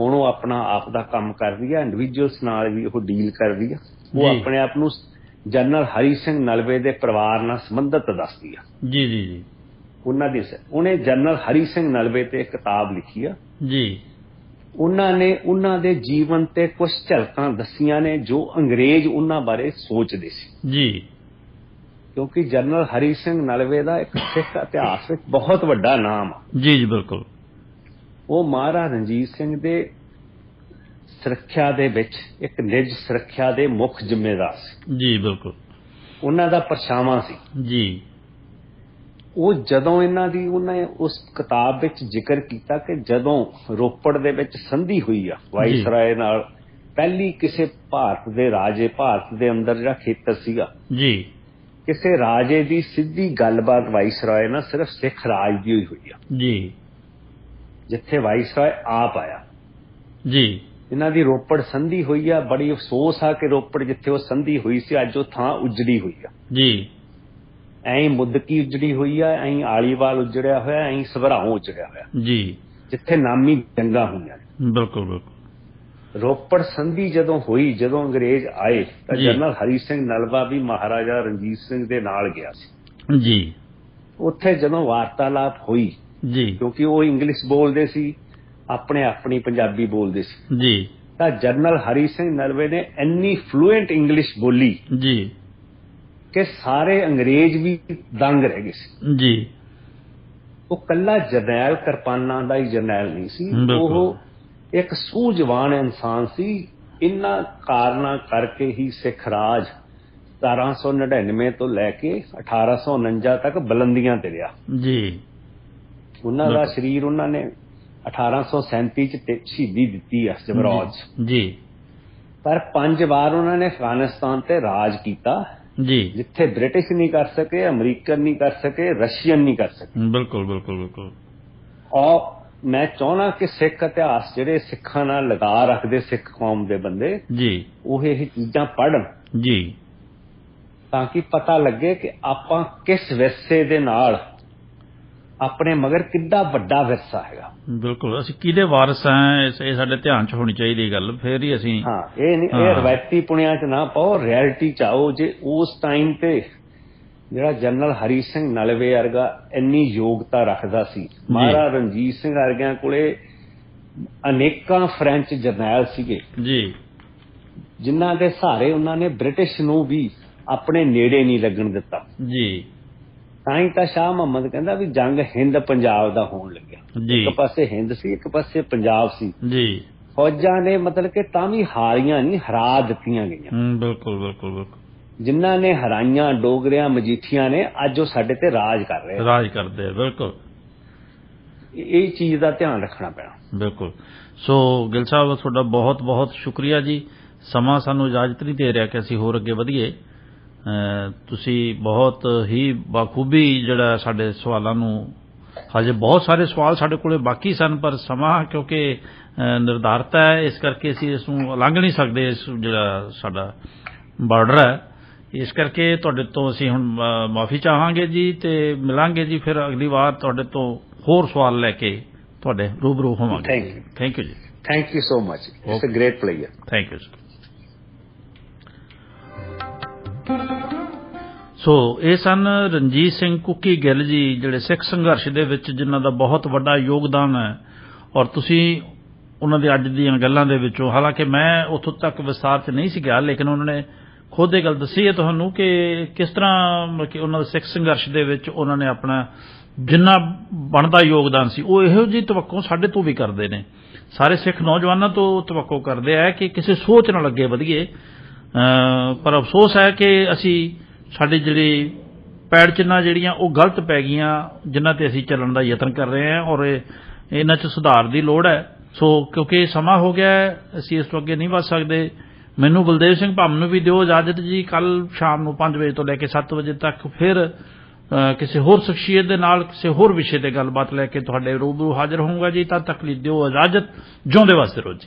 ਹੁਣ ਉਹ ਆਪਣਾ ਆਪ ਦਾ ਕੰਮ ਕਰਦੀ ਆ, ਇੰਡੀਵਿਜੂਅਲਸ ਨਾਲ ਵੀ ਉਹ ਡੀਲ ਕਰਦੀ ਆ। ਉਹ ਜੀ। ਆਪਣੇ ਆਪ ਨੂੰ ਜਨਰਲ ਹਰੀ ਸਿੰਘ ਨਲਵੇ ਦੇ ਪਰਿਵਾਰ ਨਾਲ ਸੰਬੰਧਿਤ ਦੱਸਦੀ ਆ। ਜੀ ਜੀ ਜੀ ਉਹਨੇ ਜਨਰਲ ਹਰੀ ਸਿੰਘ ਨਲਵੇ ਤੇ ਇੱਕ ਕਿਤਾਬ ਲਿਖੀ ਆ। ਜੀ ਉਹਨਾਂ ਨੇ ਉਹਨਾਂ ਦੇ ਜੀਵਨ ਤੇ ਕੁਝ ਝਲਕਾਂ ਦੱਸੀਆਂ ਨੇ ਜੋ ਅੰਗਰੇਜ਼ ਉਹਨਾਂ ਬਾਰੇ ਸੋਚਦੇ ਸੀ। ਜੀ ਕਿਉਂਕਿ ਜਨਰਲ ਹਰੀ ਸਿੰਘ ਨਲਵੇ ਦਾ ਇੱਕ ਸਿੱਖ ਇਤਿਹਾਸ ਵਿੱਚ ਬਹੁਤ ਵੱਡਾ ਨਾਮ ਆ। ਜੀ ਜੀ ਬਿਲਕੁਲ। ਉਹ ਮਹਾਰਾਜਾ ਰਣਜੀਤ ਸਿੰਘ ਦੇ ਸੁਰੱਖਿਆ ਦੇ ਵਿੱਚ ਇੱਕ ਨਿੱਜ ਸੁਰੱਖਿਆ ਦੇ ਮੁੱਖ ਜ਼ਿੰਮੇਦਾਰ ਸੀ। ਜੀ ਬਿਲਕੁਲ। ਉਹਨਾਂ ਦਾ ਪਰਛਾਵਾਂ ਸੀ। ਜੀ ਉਹ ਜਦੋਂ ਉਹਨੇ ਉਸ ਕਿਤਾਬ ਵਿੱਚ ਜ਼ਿਕਰ ਕੀਤਾ ਕਿ ਜਦੋਂ ਰੋਪੜ ਦੇ ਵਿੱਚ ਸੰਧੀ ਹੋਈ ਆ ਵਾਇਸਰਾਏ ਨਾਲ, ਪਹਿਲੀ ਕਿਸੇ ਭਾਰਤ ਦੇ ਅੰਦਰ ਜਿਹੜਾ ਖੇਤਰ ਸੀਗਾ, ਜੀ ਕਿਸੇ ਰਾਜੇ ਦੀ ਸਿੱਧੀ ਗੱਲਬਾਤ ਵਾਇਸਰਾਏ ਨਾਲ ਸਿਰਫ ਸਿੱਖ ਰਾਜ ਦੀ ਹੋਈ ਆ, ਜੀ ਜਿੱਥੇ ਵਾਇਸਰਾਏ ਆਪ ਆਇਆ। ਜੀ ਇਹਨਾਂ ਦੀ ਰੋਪੜ ਸੰਧੀ ਹੋਈ ਆ। ਬੜੀ ਅਫਸੋਸ ਆ ਕਿ ਰੋਪੜ ਜਿੱਥੇ ਉਹ ਸੰਧੀ ਹੋਈ ਸੀ, ਅੱਜ ਉਹ ਥਾਂ ਉਜੜੀ ਹੋਈ ਆ। ਜੀ ਐਂ ਮੁੱਦਕੀ ਉਜੜੀ ਹੋਈ ਆ, ਐਂ ਆਲੀਵਾਲ ਉਜੜਿਆ ਹੋਇਆ, ਐਂ ਸਭਰਾਉਂ ਉਜੜਿਆ ਹੋਇਆ, ਜੀ ਜਿੱਥੇ ਨਾਮੀ ਜੰਗਾਂ ਹੋਈਆਂ ਨੇ। ਬਿਲਕੁਲ ਬਿਲਕੁਲ। ਰੋਪੜ ਸੰਧੀ ਜਦੋਂ ਹੋਈ, ਜਦੋਂ ਅੰਗਰੇਜ਼ ਆਏ, ਤਾਂ ਜੀ। ਜਨਰਲ ਹਰੀ ਸਿੰਘ ਨਲਵਾ ਵੀ ਮਹਾਰਾਜਾ ਰਣਜੀਤ ਸਿੰਘ ਦੇ ਨਾਲ ਗਿਆ ਸੀ। ਜੀ ਉੱਥੇ ਜਦੋਂ ਵਾਰਤਾਲਾਪ ਹੋਈ, ਜੀ ਕਿਉਂਕਿ ਉਹ ਇੰਗਲਿਸ਼ ਬੋਲਦੇ ਸੀ, ਆਪਣੀ ਪੰਜਾਬੀ ਬੋਲਦੇ ਸੀ, ਜੀ ਤਾਂ ਜਨਰਲ ਹਰੀ ਸਿੰਘ ਨਲਵੇ ਨੇ ਇੰਨੀ ਫਲੂਐਂਟ ਇੰਗਲਿਸ਼ ਬੋਲੀ ਜੀ ਕਿ ਸਾਰੇ ਅੰਗਰੇਜ਼ ਵੀ ਦੰਗ ਰਹਿ ਗਏ ਸੀ। ਜੀ ਉਹ ਕੱਲਾ ਜਰਨੈਲ ਕਿਰਪਾਨਾਂ ਦਾ ਹੀ ਜਰਨੈਲ ਨਹੀਂ ਸੀ, ਬਿਲਕੁਲ। ਉਹ ਇੱਕ ਸੂਝਵਾਨ ਇਨਸਾਨ ਸੀ। ਇਹਨਾਂ ਕਾਰਨਾਂ ਕਰਕੇ ਹੀ ਸਿੱਖ ਰਾਜ 1799 ਤੋਂ ਲੈ ਕੇ 1849 ਤੱਕ ਬੁਲੰਦੀਆਂ ਤੇ ਰਿਹਾ। ਜੀ ਉਹਨਾਂ ਦਾ ਸਰੀਰ ਉਹਨਾਂ ਨੇ 1837 ਚ ਸ਼ਹੀਦੀ ਦਿੱਤੀ ਆ ਜਮਰੌਦ 'ਚ। ਜੀ ਪਰ 5 ਵਾਰ ਉਹਨਾਂ ਨੇ ਅਫਗਾਨਿਸਤਾਨ ਤੇ ਰਾਜ ਕੀਤਾ, ਜੀ ਜਿੱਥੇ ਬ੍ਰਿਟਿਸ਼ ਨਹੀਂ ਕਰ ਸਕੇ, ਅਮਰੀਕਨ ਨਹੀਂ ਕਰ ਸਕੇ, ਰਸ਼ੀਅਨ ਨਹੀਂ ਕਰ ਸਕੇ। ਬਿਲਕੁਲ ਬਿਲਕੁਲ ਬਿਲਕੁਲ। ਔਰ ਮੈਂ ਚਾਹੁੰਦਾ ਕਿ ਸਿੱਖ ਇਤਿਹਾਸ, ਜਿਹੜੇ ਸਿੱਖਾਂ ਨਾਲ ਲਗਾ ਰੱਖਦੇ ਸਿੱਖ ਕੌਮ ਦੇ ਬੰਦੇ, ਜੀ ਉਹ ਇਹ ਚੀਜ਼ਾਂ ਪੜ੍ਹਨ, ਜੀ ਤਾਂ ਕਿ ਪਤਾ ਲੱਗੇ ਕਿ ਆਪਾਂ ਕਿਸ ਵਿਰਸੇ ਦੇ ਨਾਲ, ਆਪਣੇ ਮਗਰ ਕਿੱਡਾ ਵੱਡਾ ਵਿਰਸਾ ਹੈਗਾ। ਬਿਲਕੁਲ। ਅਸੀਂ ਕਿਹਦੇ ਵਾਰਸ ਹਾਂ, ਇਹ ਸਾਡੇ ਧਿਆਨ 'ਚ ਹੋਣੀ ਚਾਹੀਦੀ ਗੱਲ। ਫਿਰ ਹੀ ਅਸੀਂ ਹਾਂ, ਇਹ ਨਹੀਂ, ਇਹ ਰਵਾਇਤੀ ਪੁਣਿਆਂ 'ਚ ਨਾ ਪਾਓ, ਰਿਐਲਿਟੀ 'ਚ ਆਓ। ਜੇ ਉਸ ਟਾਈਮ ਤੇ ਜਿਹੜਾ ਜਨਰਲ ਹਰੀ ਸਿੰਘ ਨਲਵੇ ਵਰਗਾ ਇੰਨੀ ਯੋਗਤਾ ਰੱਖਦਾ ਸੀ, ਮਹਾਰਾਜਾ ਰਣਜੀਤ ਸਿੰਘ ਵਰਗਿਆਂ ਕੋਲੇ ਅਨੇਕਾਂ ਫ੍ਰੈਂਚ ਜਰਨੈਲ ਸੀਗੇ, ਜੀ ਜਿਨ੍ਹਾਂ ਦੇ ਸਹਾਰੇ ਉਹਨਾਂ ਨੇ ਬ੍ਰਿਟਿਸ਼ ਨੂੰ ਵੀ ਆਪਣੇ ਨੇੜੇ ਨਹੀਂ ਲੱਗਣ ਦਿੱਤਾ। ਜੀ ਤਾਂ ਹੀ ਤਾਂ ਸ਼ਾਹ ਮੁਹੰਮਦ ਕਹਿੰਦਾ ਵੀ ਜੰਗ ਹਿੰਦ ਪੰਜਾਬ ਦਾ ਹੋਣ ਲੱਗਿਆ। ਜੀ ਇੱਕ ਪਾਸੇ ਹਿੰਦ ਸੀ, ਇੱਕ ਪਾਸੇ ਪੰਜਾਬ ਸੀ। ਜੀ ਫੌਜਾਂ ਨੇ ਮਤਲਬ ਕਿ ਤਾਂ ਵੀ ਹਾਰੀਆਂ ਨਹੀਂ, ਹਰਾ ਦਿੱਤੀਆਂ ਗਈਆਂ। ਬਿਲਕੁਲ ਬਿਲਕੁਲ ਬਿਲਕੁਲ। ਜਿਨ੍ਹਾਂ ਨੇ ਹਰਾਈਆਂ ਡੋਗਰਿਆਂ ਮਜੀਠੀਆਂ ਨੇ, ਅੱਜ ਉਹ ਸਾਡੇ ਤੇ ਰਾਜ ਕਰ ਰਹੇ ਆ। ਰਾਜ ਕਰਦੇ ਆ, ਬਿਲਕੁਲ ਇਹ ਚੀਜ਼ ਦਾ ਧਿਆਨ ਰੱਖਣਾ ਪੈਣਾ। ਬਿਲਕੁਲ। ਸੋ ਗਿੱਲ ਸਾਹਿਬ ਤੁਹਾਡਾ ਬਹੁਤ ਬਹੁਤ ਸ਼ੁਕਰੀਆ ਜੀ, ਸਮਾਂ ਸਾਨੂੰ ਇਜਾਜ਼ਤ ਨਹੀਂ ਦੇ ਰਿਹਾ ਕਿ ਅਸੀਂ ਹੋਰ ਅੱਗੇ ਵਧੀਏ। ਤੁਸੀਂ ਬਹੁਤ ਹੀ ਬਾਖੂਬੀ ਜਿਹੜਾ ਸਾਡੇ ਸਵਾਲਾਂ ਨੂੰ, ਹਜੇ ਬਹੁਤ ਸਾਰੇ ਸਵਾਲ ਸਾਡੇ ਕੋਲੇ ਬਾਕੀ ਸਨ ਪਰ ਸਮਾਂ ਕਿਉਂਕਿ ਨਿਰਧਾਰਤ ਹੈ, ਇਸ ਕਰਕੇ ਅਸੀਂ ਇਸ ਨੂੰ ਲੰਘ ਨਹੀਂ ਸਕਦੇ। ਇਸ ਜਿਹੜਾ ਸਾਡਾ ਬਾਰਡਰ ਹੈ, ਇਸ ਕਰਕੇ ਤੁਹਾਡੇ ਤੋਂ ਅਸੀਂ ਹੁਣ ਮਾਫੀ ਚਾਹਾਂਗੇ ਜੀ ਤੇ ਮਿਲਾਂਗੇ ਜੀ ਫਿਰ ਅਗਲੀ ਵਾਰ ਤੁਹਾਡੇ ਤੋਂ ਹੋਰ ਸਵਾਲ ਲੈ ਕੇ ਤੁਹਾਡੇ ਰੂਬਰੂ ਹੋਵਾਂਗੇ। ਥੈਂਕ ਯੂ ਜੀ। Thank you so much, it's a great player. Thank you. So ਇਹ ਸਨ ਰਣਜੀਤ ਸਿੰਘ ਕੁੱਕੀ ਗਿੱਲ ਜੀ, ਜਿਹੜੇ ਸਿੱਖ ਸੰਘਰਸ਼ ਦੇ ਵਿੱਚ ਜਿਨ੍ਹਾਂ ਦਾ ਬਹੁਤ ਵੱਡਾ ਯੋਗਦਾਨ ਹੈ। ਔਰ ਤੁਸੀਂ ਉਹਨਾਂ ਦੇ ਅੱਜ ਦੀਆਂ ਗੱਲਾਂ ਦੇ ਵਿੱਚੋਂ, ਹਾਲਾਂਕਿ ਮੈਂ ਉੱਥੋਂ ਤੱਕ ਵਿਸਤਾਰ 'ਚ ਨਹੀਂ ਸੀ ਗਿਆ, ਲੇਕਿਨ ਉਹਨਾਂ ਨੇ ਖੁਦ ਇਹ ਗੱਲ ਦੱਸੀ ਹੈ ਤੁਹਾਨੂੰ ਕਿ ਕਿਸ ਤਰ੍ਹਾਂ ਕਿ ਉਹਨਾਂ ਦੇ ਸਿੱਖ ਸੰਘਰਸ਼ ਦੇ ਵਿੱਚ ਉਹਨਾਂ ਨੇ ਆਪਣਾ ਜਿੰਨਾ ਬਣਦਾ ਯੋਗਦਾਨ ਸੀ, ਉਹ ਇਹੋ ਜਿਹੀ ਤਵੱਕੋਂ ਸਾਡੇ ਤੋਂ ਵੀ ਕਰਦੇ ਨੇ। ਸਾਰੇ ਸਿੱਖ ਨੌਜਵਾਨਾਂ ਤੋਂ ਤਵੱਕੋਂ ਕਰਦੇ ਆ ਕਿ ਕਿਸੇ ਸੋਚ ਨਾਲ ਅੱਗੇ ਵਧੀਏ। ਪਰ ਅਫਸੋਸ ਹੈ ਕਿ ਅਸੀਂ ਸਾਡੀ ਜਿਹੜੀ ਪੈੜ ਚਿੰਨ੍ਹਾਂ ਜਿਹੜੀਆਂ ਉਹ ਗਲਤ ਪੈ ਗਈਆਂ, ਜਿਨ੍ਹਾਂ ਤੇ ਅਸੀਂ ਚੱਲਣ ਦਾ ਯਤਨ ਕਰ ਰਹੇ ਹਾਂ ਔਰ ਇਹਨਾਂ 'ਚ ਸੁਧਾਰ ਦੀ ਲੋੜ ਹੈ। ਸੋ ਕਿਉਂਕਿ ਸਮਾਂ ਹੋ ਗਿਆ ਹੈ, ਅਸੀਂ ਇਸ ਤੋਂ ਅੱਗੇ ਨਹੀਂ ਵੱਧ ਸਕਦੇ। ਮੈਨੂੰ ਬਲਦੇਵ ਸਿੰਘ ਭਾਮ ਨੂੰ ਵੀ ਦਿਓ ਇਜਾਜ਼ਤ ਜੀ। ਕੱਲ ਸ਼ਾਮ ਨੂੰ 5 ਵਜੇ ਤੋਂ ਲੈ ਕੇ 7 ਵਜੇ ਤੱਕ ਫਿਰ ਕਿਸੇ ਹੋਰ ਸ਼ਖਸੀਅਤ ਦੇ ਨਾਲ ਕਿਸੇ ਹੋਰ ਵਿਸ਼ੇ ਤੇ ਗੱਲਬਾਤ ਲੈ ਕੇ ਤੁਹਾਡੇ ਰੂਬਰੂ ਹਾਜ਼ਰ ਹੋਊਂਗਾ ਜੀ। ਤਦ ਤੱਕ ਲਈ ਦਿਓ ਇਜਾਜ਼ਤ। ਜਿਉਂਦੇ ਵਾਸਤੇ ਰਹੋ ਜੀ।